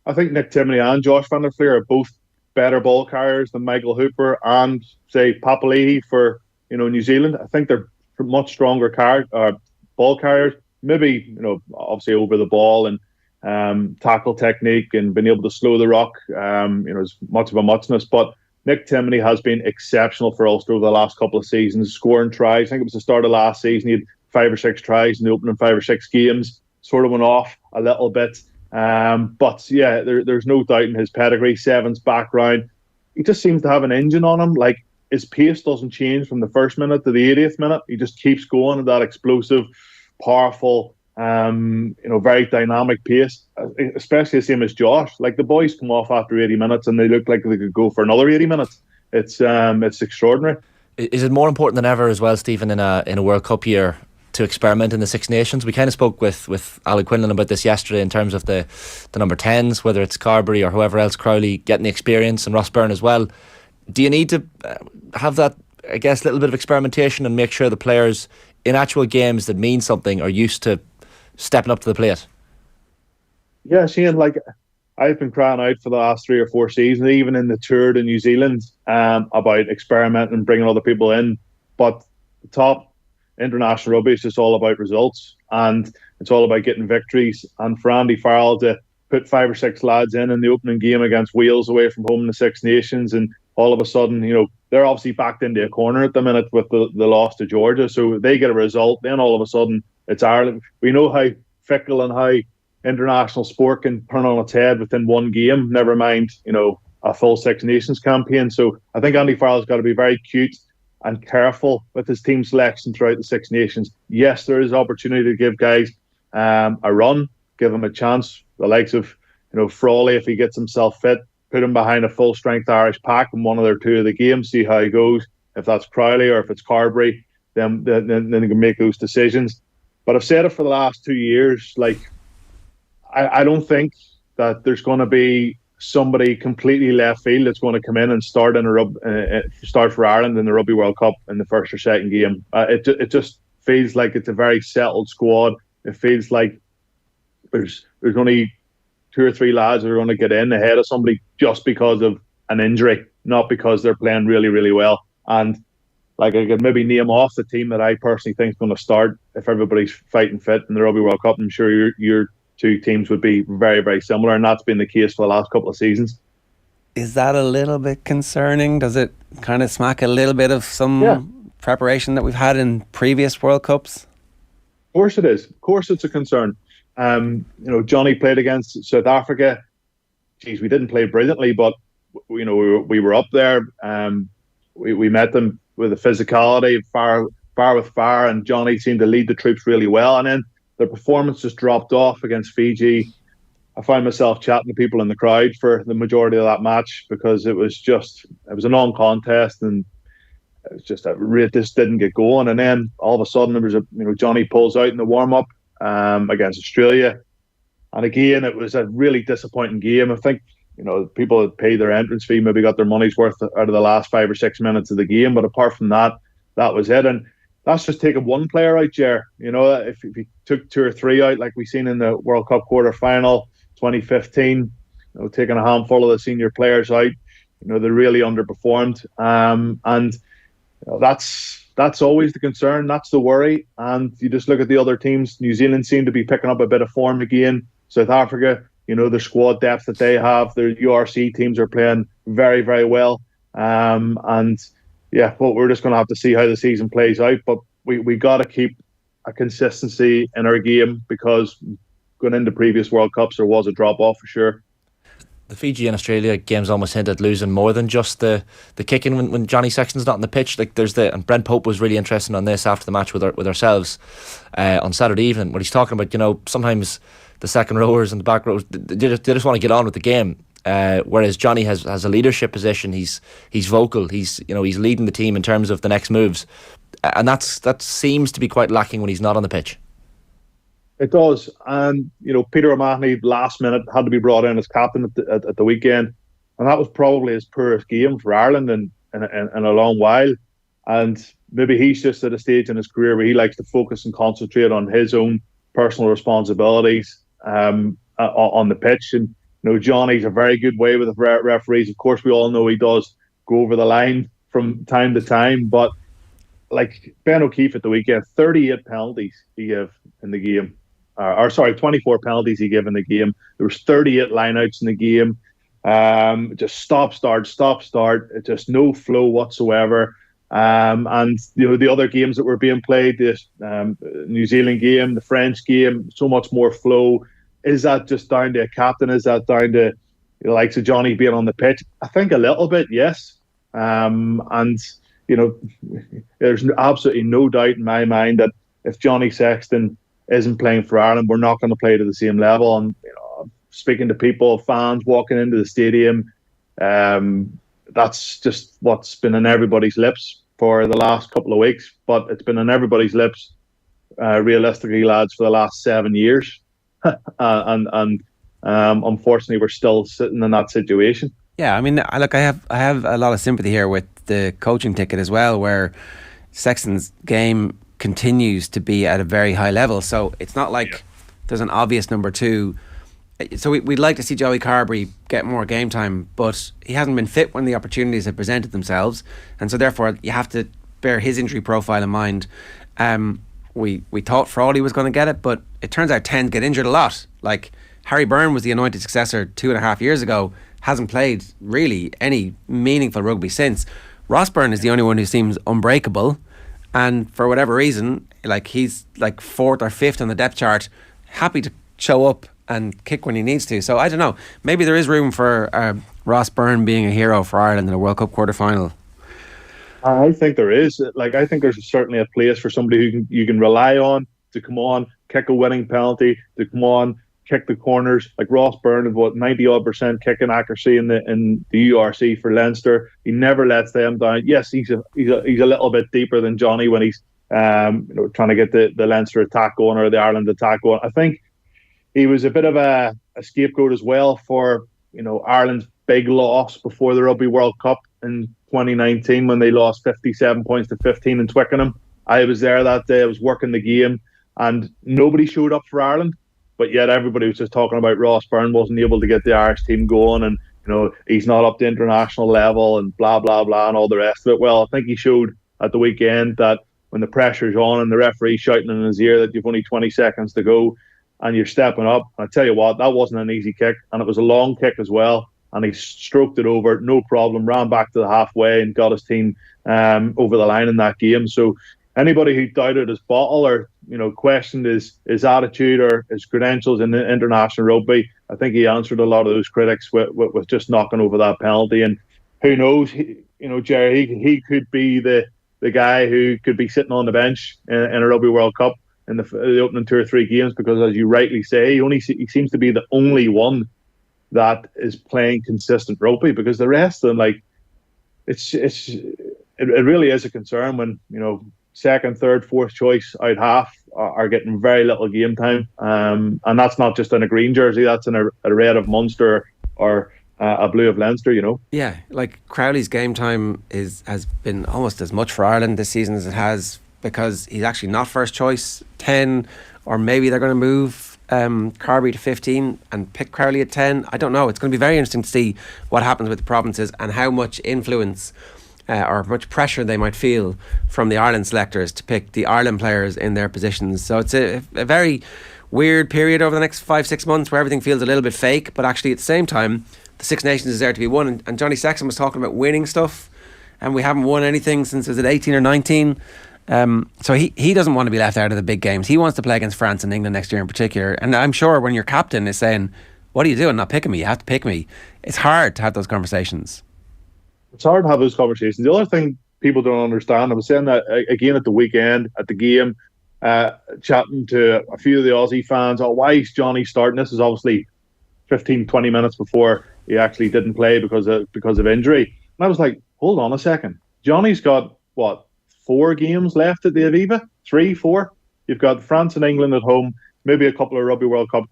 Nick Timoney and Josh van der Fleer are both better ball carriers than Michael Hooper and, say, Papali'i for New Zealand. I think they're much stronger ball carriers. Maybe obviously over the ball and tackle technique and being able to slow the rock. As much of a muchness, but Nick Timoney has been exceptional for Ulster over the last couple of seasons, scoring tries. I think it was the start of last season. He had 5 or 6 tries in the opening 5 or 6 games. Sort of went off a little bit. But yeah, there's no doubt in his pedigree. Sevens background. He just seems to have an engine on him. Like, his pace doesn't change from the first minute to the 80th minute. He just keeps going at that explosive, powerful, very dynamic pace, especially the same as Josh. Like, the boys come off after 80 minutes and they look like they could go for another 80 minutes. It's extraordinary. Is it more important than ever as well, Stephen, in a World Cup year to experiment in the Six Nations? We kind of spoke with Alec Quinlan about this yesterday in terms of the number 10s, whether it's Carberry or whoever else, Crowley, getting the experience, and Ross Byrne as well. Do you need to have that, I guess, little bit of experimentation and make sure the players in actual games that mean something are used to stepping up to the plate? Yeah, Shane, like, I've been crying out for the last 3 or 4 seasons, even in the tour to New Zealand, about experimenting and bringing other people in. But the top international rugby is just all about results, and it's all about getting victories. And for Andy Farrell to put 5 or 6 lads in the opening game against Wales away from home in the Six Nations, and all of a sudden, they're obviously backed into a corner at the minute with the loss to Georgia. So they get a result, then all of a sudden it's Ireland. We know how fickle and how international sport can turn on its head within one game, never mind, a full Six Nations campaign. So I think Andy Farrell's got to be very cute and careful with his team selection throughout the Six Nations. Yes, there is opportunity to give guys a run, give them a chance. The likes of, Frawley, if he gets himself fit, put him behind a full-strength Irish pack in one of their 2 of the games, see how he goes. If that's Crowley or if it's Carberry, then they can make those decisions. But I've said it for the last 2 years, like, I don't think that there's going to be somebody completely left field that's going to come in and start start for Ireland in the Rugby World Cup in the first or second game. It just feels like it's a very settled squad. It feels like there's only 2 or 3 lads that are going to get in ahead of somebody just because of an injury, not because they're playing really, really well. And like, I could maybe name off the team that I personally think is going to start if everybody's fighting fit in the Rugby World Cup. I'm sure your 2 teams would be very, very similar, and that's been the case for the last couple of seasons. Is that a little bit concerning? Does it kind of smack a little bit of some preparation that we've had in previous World Cups? Of course it is. Of course it's a concern. Johnny played against South Africa. Geez, we didn't play brilliantly, but we were up there. We met them with a physicality, far with fire, and Johnny seemed to lead the troops really well. And then their performance just dropped off against Fiji. I found myself chatting to people in the crowd for the majority of that match, because it was a non-contest, and it was just that rate just didn't get going. And then all of a sudden there was Johnny pulls out in the warm-up against Australia, and again it was a really disappointing game. I think people that paid their entrance fee maybe got their money's worth out of the last 5 or 6 minutes of the game, but apart from that, that was it. And that's just taking one player out, Ger. If you took 2 or 3 out, like we seen in the World Cup quarter-final 2015, taking a handful of the senior players out, they really underperformed. And that's always the concern. That's the worry. And you just look at the other teams. New Zealand seem to be picking up a bit of form again. South Africa, their squad depth that they have, their URC teams are playing very, very well. And yeah, well, we're just going to have to see how the season plays out. But we got to keep a consistency in our game, because going into previous World Cups, there was a drop-off for sure. The Fiji and Australia games almost hinted at losing more than just the kicking when Johnny Sexton's not in the pitch. Like and Brent Pope was really interesting on this after the match with ourselves on Saturday evening, when he's talking about, sometimes the second rowers and the back rowers, they just want to get on with the game. Whereas Johnny has a leadership position. He's vocal. He's leading the team in terms of the next moves, and that seems to be quite lacking when he's not on the pitch. It does. And Peter O'Mahony last minute had to be brought in as captain at the weekend, and that was probably his poorest game for Ireland in a long while. And maybe he's just at a stage in his career where he likes to focus and concentrate on his own personal responsibilities on the pitch. And Johnny's a very good way with the referees. Of course, we all know he does go over the line from time to time, but like Ben O'Keefe at the weekend, 38 penalties he gave in the game. 24 penalties he gave in the game. There was 38 lineouts in the game. Just stop, start. Just no flow whatsoever. And the other games that were being played, this New Zealand game, the French game, so much more flow. Is that just down to a captain? Is that down to the likes of Johnny being on the pitch? I think a little bit, yes. And there's absolutely no doubt in my mind that if Johnny Sexton isn't playing for Ireland, we're not going to play to the same level. And speaking to people, fans walking into the stadium, that's just what's been on everybody's lips for the last couple of weeks. But it's been on everybody's lips, realistically, lads, for the last 7 years. and unfortunately, we're still sitting in that situation. Yeah, I mean, look, I have a lot of sympathy here with the coaching ticket as well, where Sexton's game continues to be at a very high level. So it's not like there's an obvious number two. So we'd like to see Joey Carberry get more game time, but he hasn't been fit when the opportunities have presented themselves, and so therefore you have to bear his injury profile in mind. We thought Frawley was going to get it, but it turns out 10 get injured a lot. Like Harry Byrne was the anointed successor 2.5 years ago, hasn't played really any meaningful rugby since. Ross Byrne is the only one who seems unbreakable, and for whatever reason, like he's like 4th or 5th on the depth chart, happy to show up and kick when he needs to. So I don't know, maybe there is room for Ross Byrne being a hero for Ireland in a World Cup quarter-final. I think there is. I think there's certainly a place for somebody who you can rely on to come on, kick a winning penalty, to come on, kick the corners. Like Ross Byrne had 90% kicking accuracy in the URC for Leinster. He never lets them down. Yes, he's a little bit deeper than Johnny when he's trying to get the Leinster attack going or the Ireland attack going. I think he was a bit of a scapegoat as well for Ireland's big loss before the Rugby World Cup in 2019 when they lost 57 points to 15 in Twickenham. I was there that day. I was working the game, and nobody showed up for Ireland. But yet everybody was just talking about Ross Byrne wasn't able to get the Irish team going, and he's not up to international level, and blah blah blah, and all the rest of it. Well, I think he showed at the weekend that when the pressure's on and the referee's shouting in his ear that you've only 20 seconds to go, and you're stepping up. I tell you what, that wasn't an easy kick, and it was a long kick as well. And he stroked it over, no problem, ran back to the halfway and got his team over the line in that game. So anybody who doubted his bottle or questioned his attitude or his credentials in the international rugby, I think he answered a lot of those critics with just knocking over that penalty. And who knows, Jerry, he could be the guy who could be sitting on the bench in a Rugby World Cup in the opening 2 or 3 games, because, as you rightly say, he seems to be the only one that is playing consistent rugby, because the rest of them, like, it really is a concern when, you know, second, third, fourth choice out half are getting very little game time, and that's not just in a green jersey, that's in a red of Munster or a blue of Leinster, you know. Yeah, like Crowley's game time has been almost as much for Ireland this season as it has, because he's actually not first choice 10, or maybe they're going to move Carby to 15 and pick Crowley at 10. I don't know. It's going to be very interesting to see what happens with the provinces and how much influence or much pressure they might feel from the Ireland selectors to pick the Ireland players in their positions. So it's a very weird period over the next 5-6 months where everything feels a little bit fake, but actually at the same time the Six Nations is there to be won, and Johnny Sexton was talking about winning stuff, and we haven't won anything since, was it 18 or 19? So he doesn't want to be left out of the big games. He wants to play against France and England next year in particular, and I'm sure when your captain is saying, what are you doing not picking me, you have to pick me, it's hard to have those conversations. It's hard to have those conversations. The other thing people don't understand, I was saying that again at the weekend at the game, chatting to a few of the Aussie fans, why is Johnny starting? This is obviously 15-20 minutes before he actually didn't play because of injury. And I was like, hold on a second, Johnny's got what, 4 games left at the Aviva? 3, 4? You've got France and England at home, maybe a couple of Rugby World Cup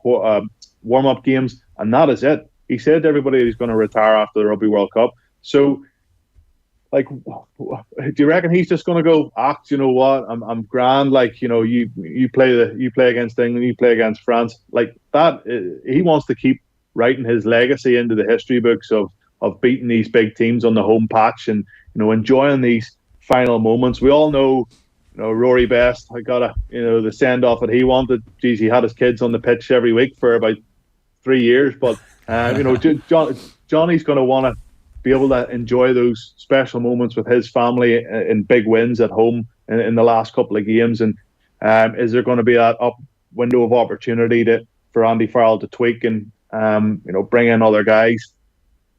warm-up games, and that is it. He said to everybody he's going to retire after the Rugby World Cup. So, like, do you reckon he's just going to go, you know what, I'm grand, like, you know, you play against England, you play against France, like that? He wants to keep writing his legacy into the history books of beating these big teams on the home patch and, you know, enjoying these final moments. We all know, you know, Rory Best, the send off that he wanted. Geez, he had his kids on the pitch every week for about 3 years, but you know, Johnny's going to want to be able to enjoy those special moments with his family in big wins at home in the last couple of games. And is there going to be that window of opportunity for Andy Farrell to tweak and you know, bring in other guys?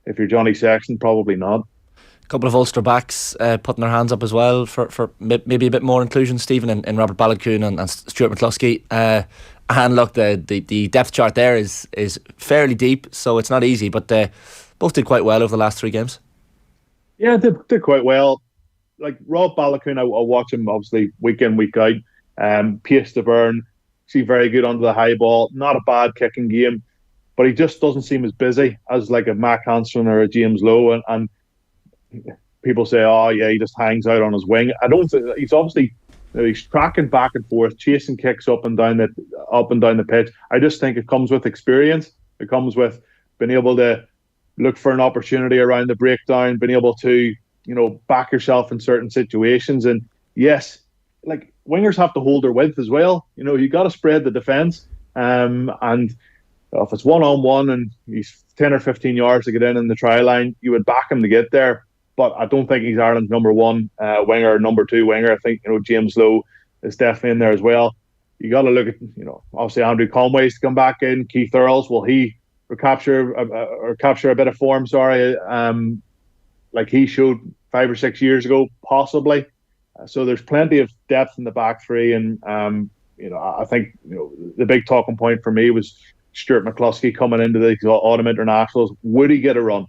If you're Johnny Sexton, probably not. A couple of Ulster backs putting their hands up as well for maybe a bit more inclusion, Stephen, in Robert Ballacune and Stuart McCluskey. And look, the depth chart there is fairly deep, so it's not easy, but both did quite well over the last 3 games. Yeah, did quite well. Like Rob Ballacune, I watch him obviously week in, week out. Pace to burn, see very good under the high ball. Not a bad kicking game, but he just doesn't seem as busy as like a Mac Hansen or a James Lowe. And people say, oh yeah, he just hangs out on his wing. I don't think he's obviously, he's tracking back and forth, chasing kicks up and down the pitch. I just think it comes with experience. It comes with being able to look for an opportunity around the breakdown, being able to, you know, back yourself in certain situations. And yes, like wingers have to hold their width as well. You know, you got to spread the defence. And if it's 1-on-1 and he's 10 or 15 yards to get in the try line, you would back him to get there. But I don't think he's Ireland's number 1 winger, number 2 winger. I think, you know, James Lowe is definitely in there as well. You got to look at, you know, obviously Andrew Conway's to come back in. Keith Earls, will he capture a bit of form? Like he showed 5 or 6 years ago, possibly. So there's plenty of depth in the back three, and you know, I think, you know, the big talking point for me was Stuart McCluskey coming into the autumn internationals. Would he get a run?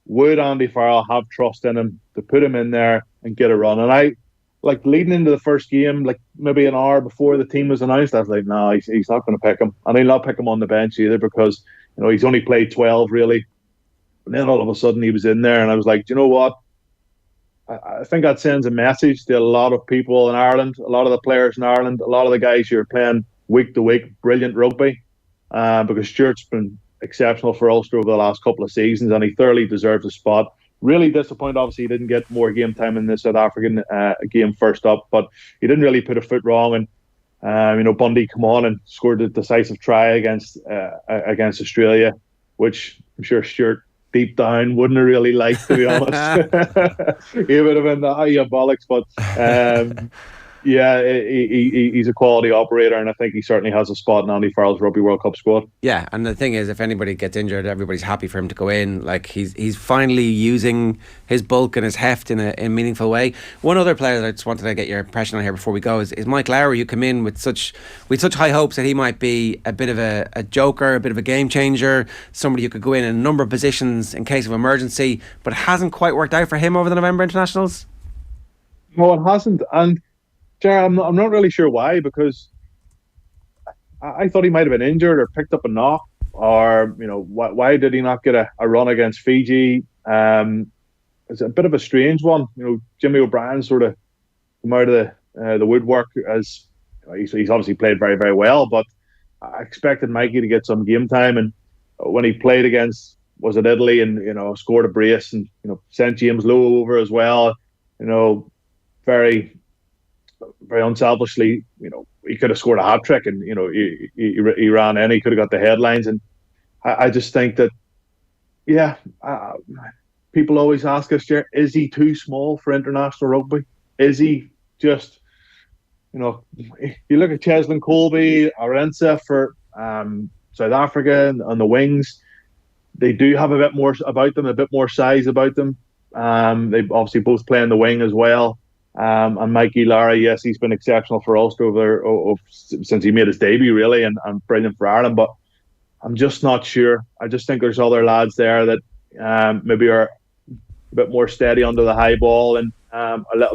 Would Andy Farrell have trust in him to put him in there and get a run? And I, like, leading into the first game, like maybe an hour before the team was announced, I was like, no, he's not going to pick him, and he'll not pick him on the bench either, because, you know, he's only played 12 really. And then all of a sudden he was in there, and I was like, do you know what? I think that sends a message to a lot of people in Ireland, a lot of the players in Ireland, a lot of the guys who are playing week to week brilliant rugby, because Stuart's been exceptional for Ulster over the last couple of seasons, and he thoroughly deserves a spot. Really disappointed, obviously, he didn't get more game time in the South African game first up, but he didn't really put a foot wrong. And you know, Bundy come on and scored a decisive try against Australia, which I'm sure Stuart deep down wouldn't have really liked, to be honest. He would have been the bollocks, but Yeah, he's a quality operator, and I think he certainly has a spot in Andy Farrell's Rugby World Cup squad. Yeah, and the thing is, if anybody gets injured, everybody's happy for him to go in. Like he's finally using his bulk and his heft in a meaningful way. One other player that I just wanted to get your impression on here before we go is Mike Lowry, who came in with such high hopes that he might be a bit of a joker, a bit of a game changer, somebody who could go in a number of positions in case of emergency, but it hasn't quite worked out for him over the November internationals. No, it hasn't, and Ger, I'm not really sure why, because I thought he might have been injured or picked up a knock, or why did he not get a run against Fiji? It's a bit of a strange one. Jimmy O'Brien sort of come out of the woodwork, as he's obviously played very, very well, but I expected Mikey to get some game time, and when he played against, was it Italy, and scored a brace, and sent James Lowe over as well, very, very unselfishly, he could have scored a hat trick, and he ran in, he could have got the headlines. And I just think that, people always ask us, is he too small for international rugby? Is he just, you look at Cheslin Colby, Arensa for South Africa on the wings, they do have a bit more about them, a bit more size about them. They obviously both play in the wing as well. And Mikey Lowry, yes, he's been exceptional for Ulster since he made his debut, really, and brilliant for Ireland. But I'm just not sure. I just think there's other lads there that maybe are a bit more steady under the high ball, and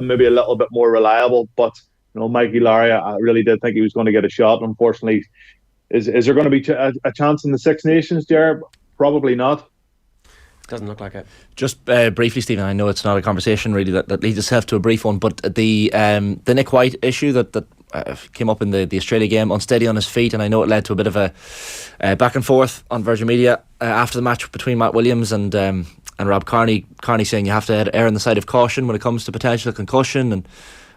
maybe a little bit more reliable. But Mikey Lowry, I really did think he was going to get a shot. Unfortunately, is there going to be a chance in the Six Nations, Ger? Probably not. Doesn't look like it. Just briefly, Stephen, I know it's not a conversation really that leads itself to a brief one, but the Nick White issue that came up in the Australia game, unsteady on his feet, and I know it led to a bit of a back and forth on Virgin Media after the match between Matt Williams and Rob Kearney. Kearney saying you have to err on the side of caution when it comes to potential concussion, and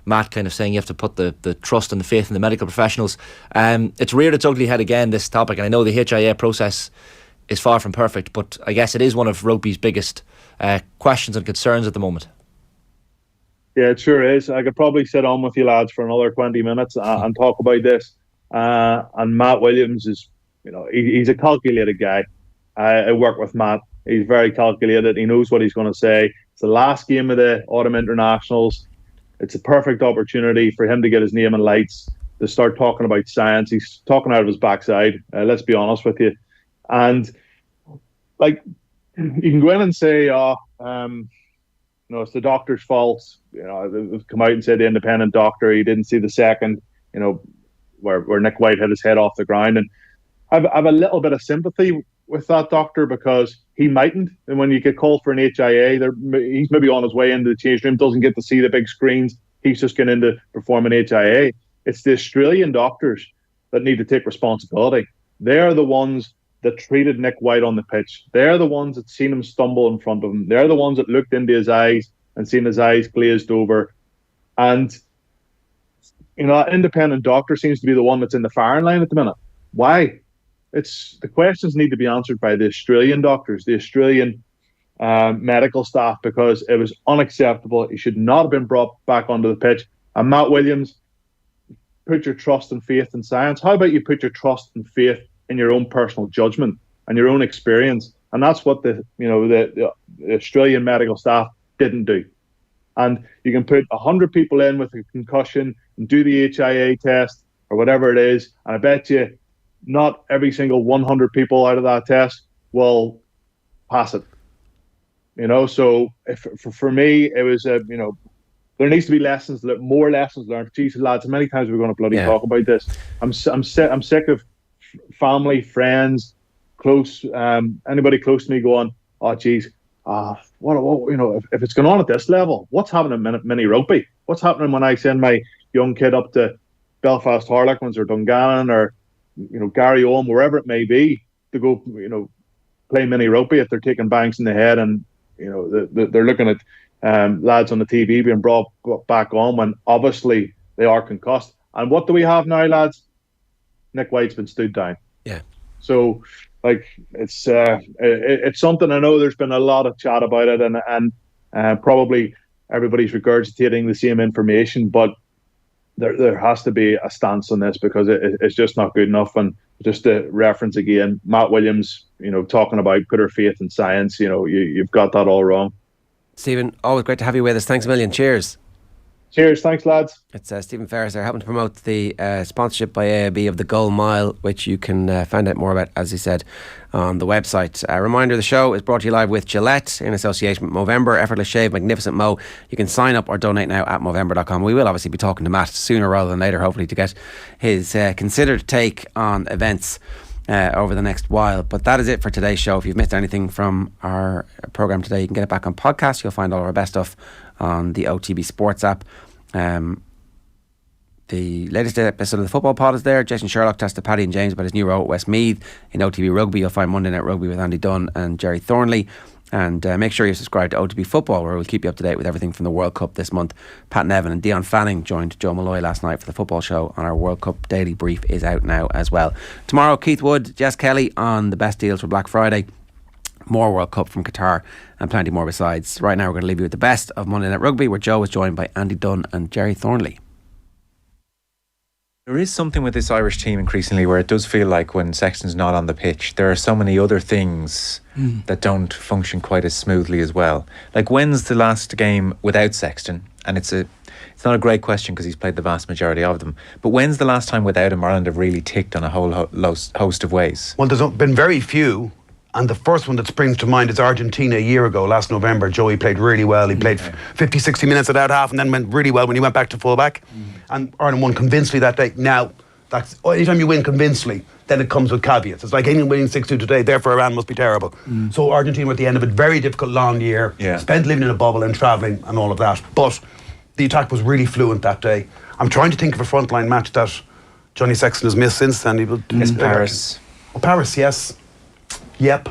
Matt kind of saying you have to put the trust and the faith in the medical professionals. It's reared its ugly head again, this topic, and I know the HIA process is far from perfect, but I guess it is one of rugby's biggest questions and concerns at the moment. Yeah, it sure is. I could probably sit on with you lads for another 20 minutes and talk about this. And Matt Williams is, he's a calculated guy. I work with Matt. He's very calculated. He knows what he's going to say. It's the last game of the autumn internationals. It's a perfect opportunity for him to get his name in lights, to start talking about science. He's talking out of his backside. Let's be honest with you. And you can go in and say, it's the doctor's fault. They've come out and said the independent doctor, he didn't see the second, where Nick White had his head off the ground. And I've a little bit of sympathy with that doctor, because he mightn't. And when you get called for an HIA, he's maybe on his way into the change room, doesn't get to see the big screens. He's just getting in to perform an HIA. It's the Australian doctors that need to take responsibility. They're the ones that treated Nick White on the pitch. They're the ones that seen him stumble in front of him. They're the ones that looked into his eyes and seen his eyes glazed over. And, that independent doctor seems to be the one that's in the firing line at the minute. Why? The questions need to be answered by the Australian doctors, the Australian medical staff, because it was unacceptable. He should not have been brought back onto the pitch. And Matt Williams, put your trust and faith in science. How about you put your trust and faith in your own personal judgment and your own experience? And that's what the Australian medical staff didn't do. And you can put 100 people in with a concussion and do the HIA test or whatever it is, and I bet you not every single 100 people out of that test will pass it. So for me, it was there needs to be more lessons learned. Jesus, lads, how many times are we going to bloody talk about this? I'm sick of family, friends, close, anybody close to me going, oh geez, what if it's going on at this level, what's happening in mini rugby? What's happening when I send my young kid up to Belfast Harlequins or Dungannon or Gary Owen, wherever it may be, to go play mini rugby if they're taking banks in the head, and they're looking at lads on the TV being brought back on when obviously they are concussed. And what do we have now, lads? Nick White's been stood down. Yeah. So it's something. I know there's been a lot of chat about it, and probably everybody's regurgitating the same information, but there has to be a stance on this, because it's just not good enough. And just to reference again, Matt Williams, talking about put our faith in science, you've got that all wrong. Stephen, always great to have you with us. Thanks a million. Cheers. Cheers, thanks lads. It's Stephen Ferris there, helping to promote the sponsorship by AIB of the Goal Mile, which you can find out more about, as he said, on the website. A reminder, the show is brought to you live with Gillette in association with Movember, Effortless Shave, Magnificent Mo. You can sign up or donate now at Movember.com. We will obviously be talking to Matt sooner rather than later, hopefully, to get his considered take on events over the next while. But that is it for today's show. If you've missed anything from our programme today, you can get it back on podcast. You'll find all our best stuff on the OTB Sports app. The latest episode of the Football Pod is there. Jason Sherlock tested Paddy and James about his new role at Westmeath. In OTB Rugby, you'll find Monday Night Rugby with Andy Dunn and Jerry Thornley. And make sure you subscribe to OTB Football, where we'll keep you up to date with everything from the World Cup this month. Pat Nevin and Dion Fanning joined Joe Malloy last night for the football show, and our World Cup daily brief is out now as well. Tomorrow, Keith Wood, Jess Kelly on the best deals for Black Friday. More World Cup from Qatar and plenty more besides. Right now we're going to leave you with the best of Monday Night Rugby, where Joe was joined by Andy Dunn and Jerry Thornley. There is something with this Irish team increasingly where it does feel like when Sexton's not on the pitch, there are so many other things that don't function quite as smoothly as well. Like, when's the last game without Sexton? And it's not a great question because he's played the vast majority of them. But when's the last time without him Ireland have really ticked on a whole host of ways? Well, there's been very few. And the first one that springs to mind is Argentina a year ago, last November. Joey played really well. He played 50, 60 minutes at that half and then went really well when he went back to fullback. And Ireland won convincingly that day. Now, that's anytime you win convincingly, then it comes with caveats. It's like England winning 6-2 today, therefore Iran must be terrible. So Argentina were at the end of a very difficult, long year, spent living in a bubble and travelling and all of that. But the attack was really fluent that day. I'm trying to think of a frontline match that Johnny Sexton has missed since then. It's Paris. Paris, yes. Yep.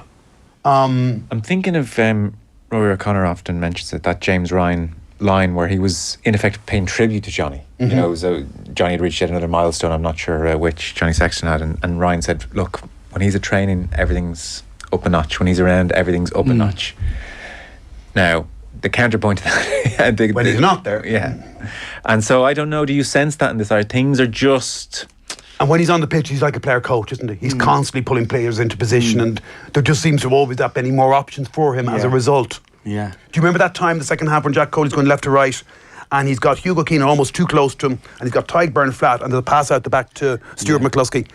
I'm thinking of Rory O'Connor often mentions it, that James Ryan line where he was in effect paying tribute to Johnny. So Johnny had reached yet another milestone, I'm not sure which Johnny Sexton had, and Ryan said, look, when he's at training everything's up a notch, when he's around everything's up a notch. Now the counterpoint to that when he's not there, and so I don't know, do you sense that in this area? Things are just... And when he's on the pitch, he's like a player coach, isn't he? He's constantly pulling players into position, and there just seems to have always that many more options for him as a result. Yeah. Do you remember that time, the second half, when Jack Coley's going left to right, and he's got Hugo Keane almost too close to him, and he's got Tyke Byrne flat, and there's a pass out the back to Stuart McCluskey,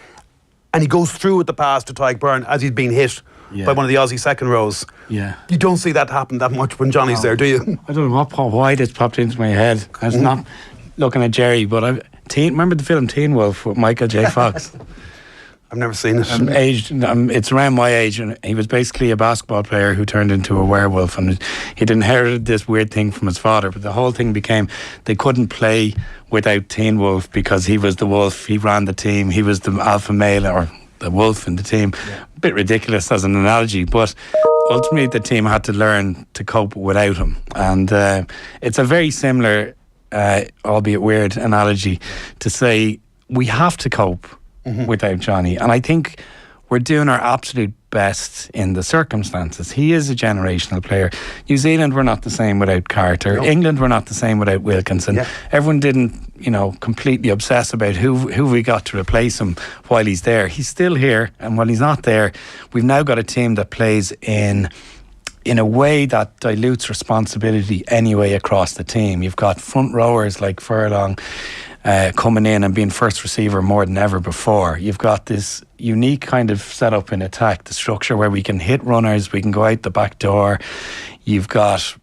and he goes through with the pass to Tyke Byrne as he's being hit by one of the Aussie second rows. Yeah. You don't see that happen that much when Johnny's there, do you? I don't know why this popped into my head. I was not looking at Jerry, but remember the film Teen Wolf with Michael J. Fox? I've never seen it. It's around my age, and he was basically a basketball player who turned into a werewolf, and he'd inherited this weird thing from his father. But the whole thing became they couldn't play without Teen Wolf because he was the wolf. He ran the team. He was the alpha male or the wolf in the team. A bit ridiculous as an analogy, but ultimately the team had to learn to cope without him, and it's a very similar, albeit weird, analogy to say we have to cope without Johnny, and I think we're doing our absolute best in the circumstances. He is a generational player. New Zealand were not the same without Carter. England were not the same without Wilkinson. Everyone didn't, completely obsess about who we got to replace him while he's there. He's still here, and while he's not there, we've now got a team that plays in a way that dilutes responsibility anyway across the team. You've got front rowers like Furlong coming in and being first receiver more than ever before. You've got this unique kind of setup in attack, the structure where we can hit runners, we can go out the back door. You've got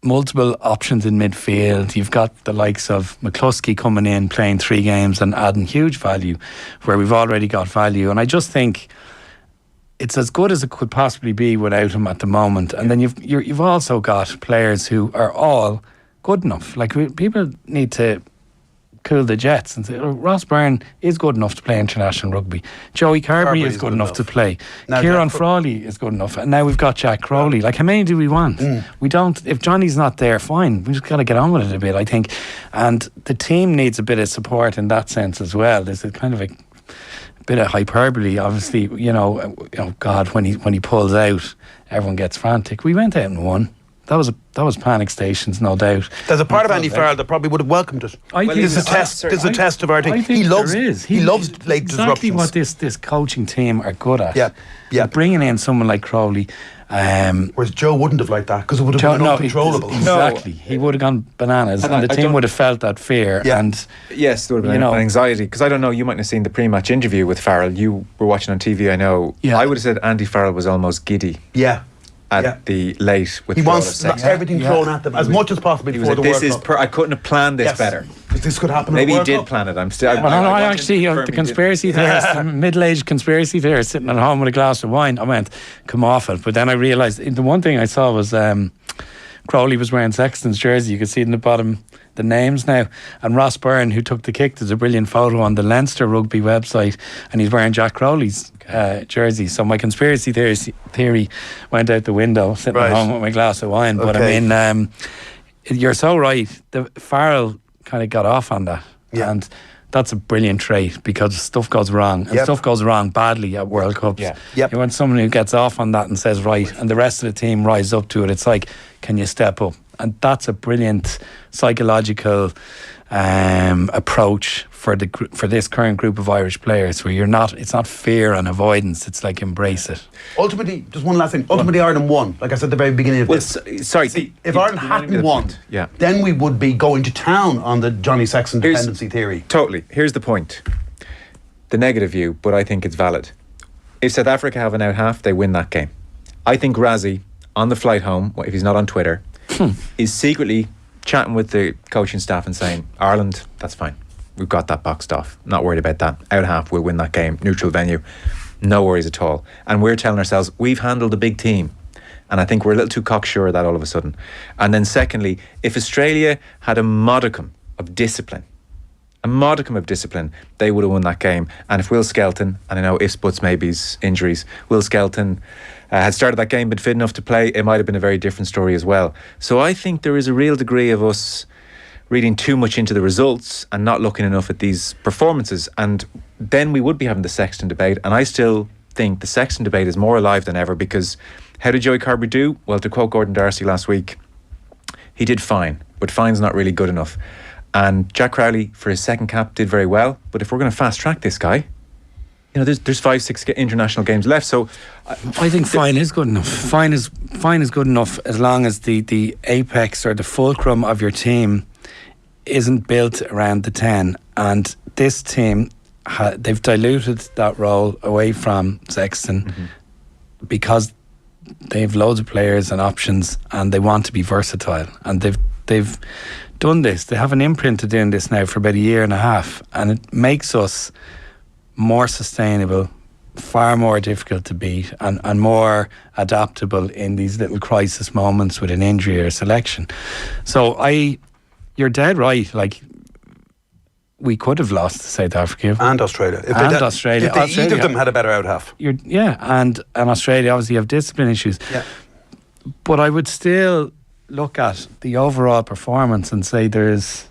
multiple options in midfield. You've got the likes of McCluskey coming in, playing 3 games and adding huge value where we've already got value. And I just think it's as good as it could possibly be without him at the moment. And then you've also got players who are all good enough. Like, people need to cool the jets and say, Ross Byrne is good enough to play international rugby. Joey Carberry is good enough to play. Kieran Frawley is good enough. And now we've got Jack Crowley. Like, how many do we want? We don't. If Johnny's not there, fine. We just got to get on with it a bit, I think. And the team needs a bit of support in that sense as well. There's a kind of a bit of hyperbole, obviously. God, when he pulls out, everyone gets frantic. We went out and won. that was panic stations, no doubt. There's a part of Andy Farrell that probably would have welcomed it. There's a test of our thing. He loves late exactly disruptions. what this coaching team are good at. Yeah. Bringing in someone like Crowley. Whereas Joe wouldn't have liked that because it would have been uncontrollable. Exactly. He would have gone bananas, and the team would have felt that fear. Yeah. And yes, there would have been an anxiety, because I don't know, you might have seen the pre-match interview with Farrell. You were watching on TV, I know. Yeah. I would have said Andy Farrell was almost giddy. Yeah. At the late he wants everything thrown at them as much as possible before the World Cup. I couldn't have planned this better. This could happen. Maybe he did plan it. I'm still. I actually, the conspiracy theorist, the middle-aged conspiracy theorist, sitting at home with a glass of wine. I went, come off it. But then I realised the one thing I saw was Crowley was wearing Sexton's jersey. You could see it in the bottom the names now. And Ross Byrne, who took the kick, there's a brilliant photo on the Leinster Rugby website, and he's wearing Jack Crowley's jersey. So my conspiracy theory went out the window, sitting at home with my glass of wine. But I mean, you're so right. The Farrell kind of got off on that, and that's a brilliant trait, because stuff goes wrong, and stuff goes wrong badly at World Cups. You want someone who gets off on that and says right, and the rest of the team rise up to it. It's like, can you step up? And that's a brilliant psychological approach for this current group of Irish players, where it's not fear and avoidance, it's like embrace it. Ultimately, just one last thing, ultimately Ireland won, like I said at the very beginning of this. If Ireland hadn't won, then we would be going to town on the Johnny Sexton dependency theory. Totally. Here's the point. The negative view, but I think it's valid. If South Africa have an out half, they win that game. I think Razzie, on the flight home, if he's not on Twitter, is secretly chatting with the coaching staff and saying, Ireland, that's fine. We've got that boxed off. Not worried about that. Out half, we'll win that game. Neutral venue. No worries at all. And we're telling ourselves, we've handled a big team. And I think we're a little too cocksure of that all of a sudden. And then secondly, if Australia had a modicum of discipline, they would have won that game. And if Will Skelton, and I know ifs, buts, maybes, injuries, Will Skelton had started that game, been fit enough to play, it might have been a very different story as well. So I think there is a real degree of us reading too much into the results and not looking enough at these performances. And then we would be having the Sexton debate. And I still think the Sexton debate is more alive than ever, because how did Joey Carberry do? Well, to quote Gordon Darcy last week, he did fine, but fine's not really good enough. And Jack Crowley, for his second cap, did very well. But if we're going to fast track this guy, there's 5-6 international games left. So I think fine is good enough. Fine is good enough as long as the apex or the fulcrum of your team isn't built around the 10. And this team, they've diluted that role away from Sexton because they have loads of players and options, and they want to be versatile. And they've done this. They have an imprint of doing this now for about a year and a half, and it makes us more sustainable, far more difficult to beat, and more adaptable in these little crisis moments with an injury or a selection. So you're dead right. Like, we could have lost to South Africa and Australia. If either of them had a better out half. And Australia obviously have discipline issues. Yeah. But I would still look at the overall performance and say there's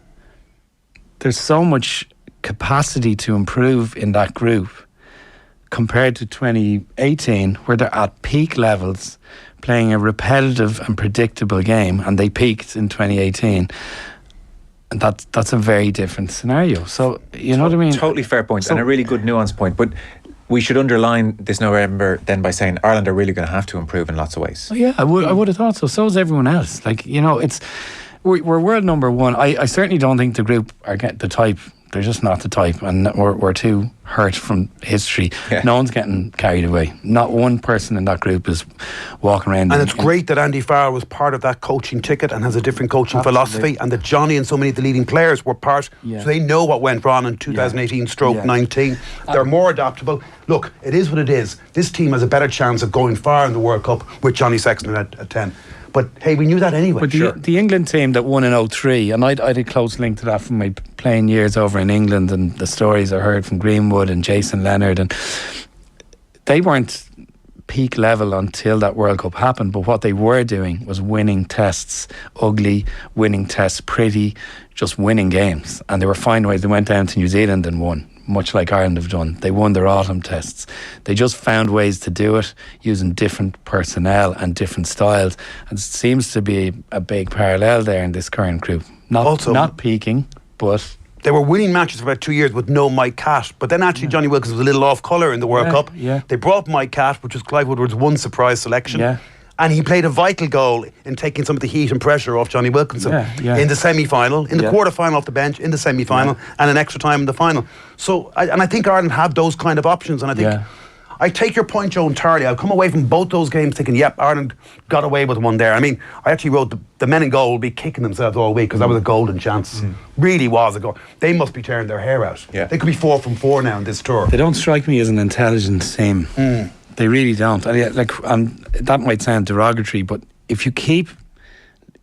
so much capacity to improve in that group compared to 2018, where they're at peak levels playing a repetitive and predictable game, and they peaked in 2018. And that's a very different scenario. So you know what I mean? Totally fair point, and a really good nuanced point. But we should underline this November then by saying Ireland are really going to have to improve in lots of ways. Oh, yeah, I would have thought so. So is everyone else. Like, we're world number one. I certainly don't think the group are the type. They're just not the type, and we're too hurt from history. Yeah. No one's getting carried away. Not one person in that group is walking around. And it's great that Andy Farrell was part of that coaching ticket and has a different coaching philosophy, and that Johnny and so many of the leading players were part, so they know what went wrong in 2018-19. They're more adaptable. Look, it is what it is. This team has a better chance of going far in the World Cup with Johnny Sexton at 10. But hey, we knew that anyway. But the England team that won in 2003, and I had a close link to that from my playing years over in England, and the stories I heard from Greenwood and Jason Leonard, and they weren't peak level until that World Cup happened. But what they were doing was winning tests, ugly, winning tests, pretty, just winning games. And they were finding ways. They went down to New Zealand and won much like Ireland have done. They won their autumn tests. They just found ways to do it using different personnel and different styles. And it seems to be a big parallel there in this current group. Not peaking, but they were winning matches for about 2 years with no Mike Catt. But then actually Johnny Wilkins was a little off colour in the World Cup. Yeah. They brought Mike Catt, which was Clive Woodward's one surprise selection. Yeah. And he played a vital goal in taking some of the heat and pressure off Johnny Wilkinson in the semi-final, in the quarter-final off the bench, in the semi-final, and an extra time in the final. So, I think Ireland have those kind of options, and I think I take your point, Joe, entirely. I've come away from both those games thinking, yep, Ireland got away with one there. I mean, I actually wrote the men in goal will be kicking themselves all week because that was a golden chance. Really was a goal. They must be tearing their hair out. They could be 4 from 4 now in this tour. They don't strike me as an intelligent team. They really don't. And that might sound derogatory, but if you keep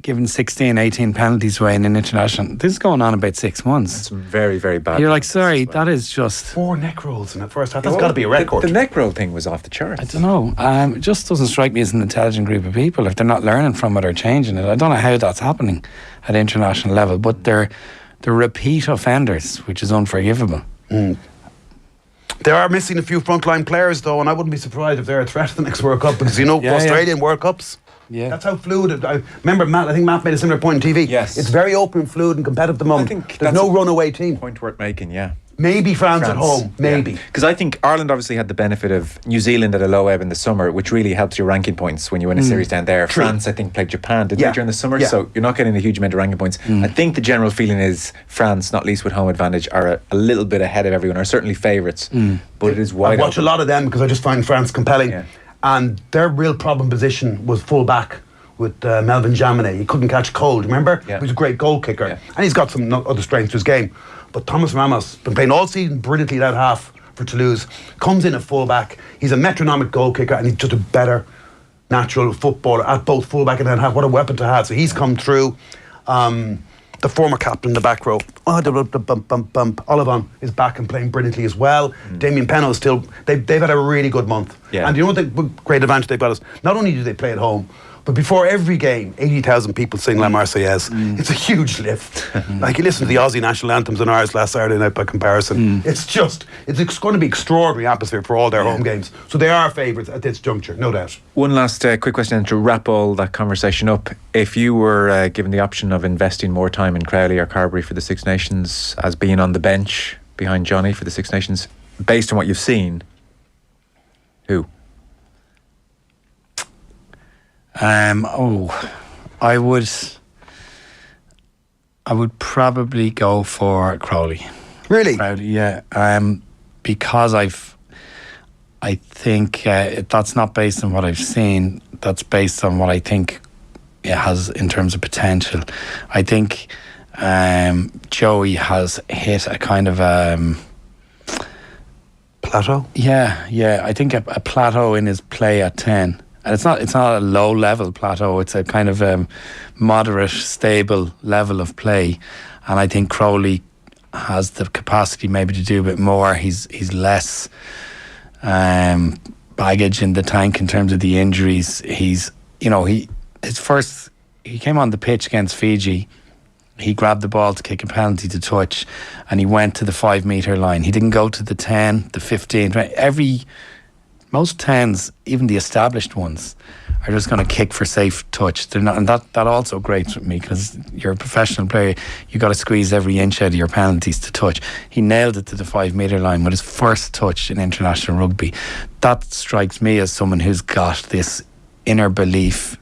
giving 16, 18 penalties away in an international, this is going on about 6 months. It's very, very bad. You're like, sorry, that is just 4 neck rolls in the first half. That's got to be a record. The neck roll thing was off the charts. I don't know. It just doesn't strike me as an intelligent group of people if they're not learning from it or changing it. I don't know how that's happening at international level, but they're repeat offenders, which is unforgivable. They are missing a few frontline players, though, and I wouldn't be surprised if they're a threat to the next World Cup because, Australian World Cups, that's how fluid. I remember Matt. I think Matt made a similar point on TV. Yes, it's very open, fluid, and competitive at the moment. I think there's no runaway team. Point worth making. Yeah. Maybe France at home, maybe. Because I think Ireland obviously had the benefit of New Zealand at a low ebb in the summer, which really helps your ranking points when you win a series down there. True. France, I think, played Japan, didn't they, during the summer? So you're not getting a huge amount of ranking points. I think the general feeling is France, not least with home advantage, are a little bit ahead of everyone, are certainly favourites. But it is wide I watch open. a lot of them because I just find France compelling. And their real problem position was full back with Melvin Jaminet. He couldn't catch cold, remember? He was a great goal kicker. And he's got some other strengths to his game. But Thomas Ramos, been playing all season brilliantly that half for Toulouse, comes in at full-back. He's a metronomic goal kicker and he's just a better natural footballer at both full-back and then half. What a weapon to have. So he's come through. The former captain in the back row, Olivon is back and playing brilliantly as well. Damien Penno is still, they've had a really good month. And you know what the great advantage they've got is, not only do they play at home, but before every game, 80,000 people sing La Marseillaise. It's a huge lift. Like, you listen to the Aussie national anthems in ours last Saturday night by comparison. It's going to be extraordinary atmosphere for all their home games. So they are favourites at this juncture, no doubt. One last quick question to wrap all that conversation up. If you were given the option of investing more time in Crowley or Carberry for the Six Nations as being on the bench behind Johnny for the Six Nations, based on what you've seen, who? I would probably go for Crowley. Really? Crowley, yeah. Because I think that's not based on what I've seen. That's based on what I think it has in terms of potential. I think Joey has hit a kind of plateau. Yeah. I think a plateau in his play at 10. And it's not a low level plateau. It's a kind of moderate, stable level of play. And I think Crowley has the capacity maybe to do a bit more. He's less baggage in the tank in terms of the injuries. He came on the pitch against Fiji. He grabbed the ball to kick a penalty to touch, and he went to the 5 metre line. He didn't go to the 10, the 15. Most 10s, even the established ones, are just going to kick for safe touch. They're not, and that also grates with me because you're a professional player. You got to squeeze every inch out of your penalties to touch. He nailed it to the 5 metre line with his first touch in international rugby. That strikes me as someone who's got this inner belief,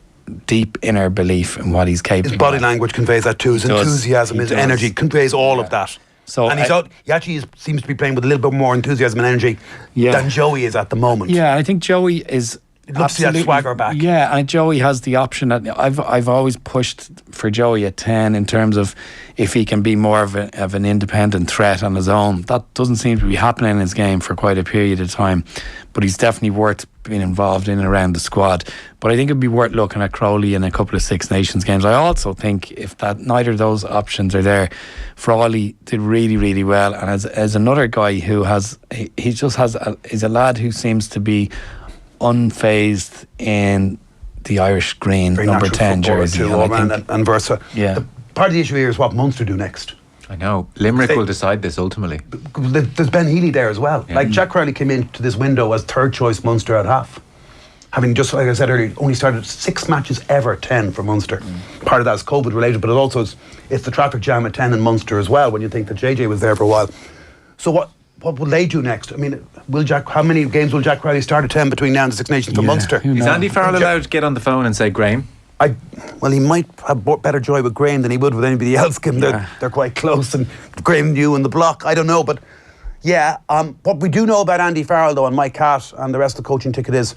deep inner belief in what he's capable. His body language conveys that too. His enthusiasm, his energy conveys all of that. So and he actually seems to be playing with a little bit more enthusiasm and energy than Joey is at the moment. Yeah, I think Joey is. You'd love to see that swagger back. Yeah, and Joey has the option. I've always pushed for Joey at 10 in terms of if he can be more of an independent threat on his own. That doesn't seem to be happening in his game for quite a period of time, but he's definitely worth being involved in and around the squad. But I think it'd be worth looking at Crowley in a couple of Six Nations games. I also think if neither of those options are there, Frawley did really, really well, and as another guy who he's a lad who seems to be unfazed in the Irish green. Very number 10 jersey. Too, and Versa. Yeah. Part of the issue here is what Munster do next. I know. Limerick will decide this ultimately. There's Ben Healy there as well. Like Jack Crowley came into this window as third choice Munster at half. Having just, like I said earlier, only started 6 matches ever, 10 for Munster. Part of that is COVID related, but it's the traffic jam at 10 in Munster as well, when you think that JJ was there for a while. So what will they do next? I mean, how many games will Jack Crowley start at 10 between now and the Six Nations for Munster? Is Andy Farrell allowed to get on the phone and say Graham? Well, he might have better joy with Graham than he would with anybody else, given they're quite close, and Graham knew in the block. I don't know, but what we do know about Andy Farrell, though, and Mike Catt and the rest of the coaching ticket is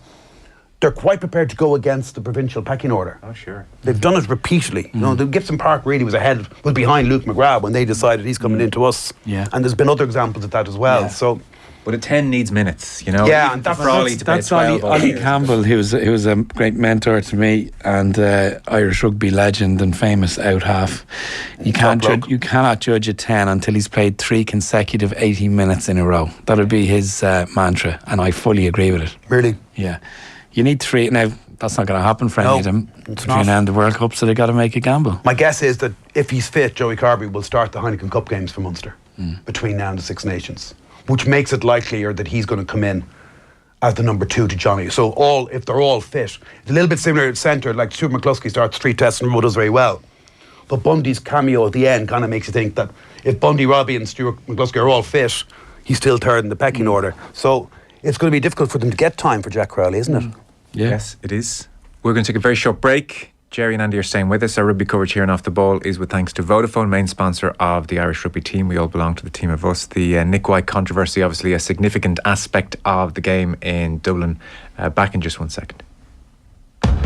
they're quite prepared to go against the provincial pecking order. Oh, sure. They've done it repeatedly. You know, the Gibson Park really was behind Luke McGrath when they decided he's coming into us. Yeah. And there's been other examples of that as well. Yeah. So. But a 10 needs minutes, you know. Yeah, and that's Ollie Campbell, who was a great mentor to me and Irish rugby legend and famous out half. You cannot judge a 10 until he's played 3 consecutive 80 minutes in a row. That would be his mantra, and I fully agree with it. Really? Yeah. You need 3. Now, that's not going to happen for any of them it's between now and the World Cup, so they got to make a gamble. My guess is that if he's fit, Joey Carberry will start the Heineken Cup games for Munster between now and the Six Nations, which makes it likelier that he's going to come in as the number 2 to Johnny. So if they're all fit, it's a little bit similar at centre, like Stuart McCluskey starts 3 tests in a row, does very well. But Bundy's cameo at the end kind of makes you think that if Bundy, Robbie and Stuart McCluskey are all fit, he's still third in the pecking order. So it's going to be difficult for them to get time for Jack Crowley, isn't it? Yeah. Yes, it is. We're going to take a very short break. Jerry and Andy are staying with us. Our rugby coverage here and Off the Ball is with thanks to Vodafone, main sponsor of the Irish rugby team. We all belong to the team of us. The Nick White controversy, obviously a significant aspect of the game in Dublin. Back in just 1 second.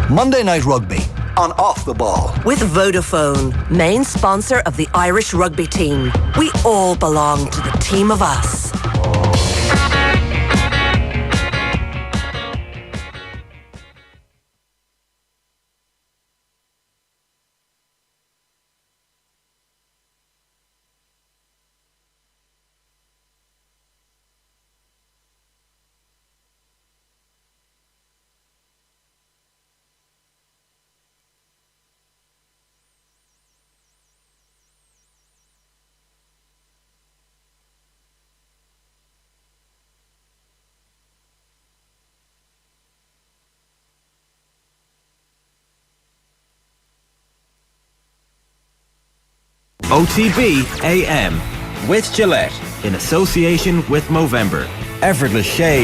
Monday Night Rugby on Off the Ball. With Vodafone, main sponsor of the Irish rugby team. We all belong to the team of us. OTB AM with Gillette in association with Movember. Effortless shave.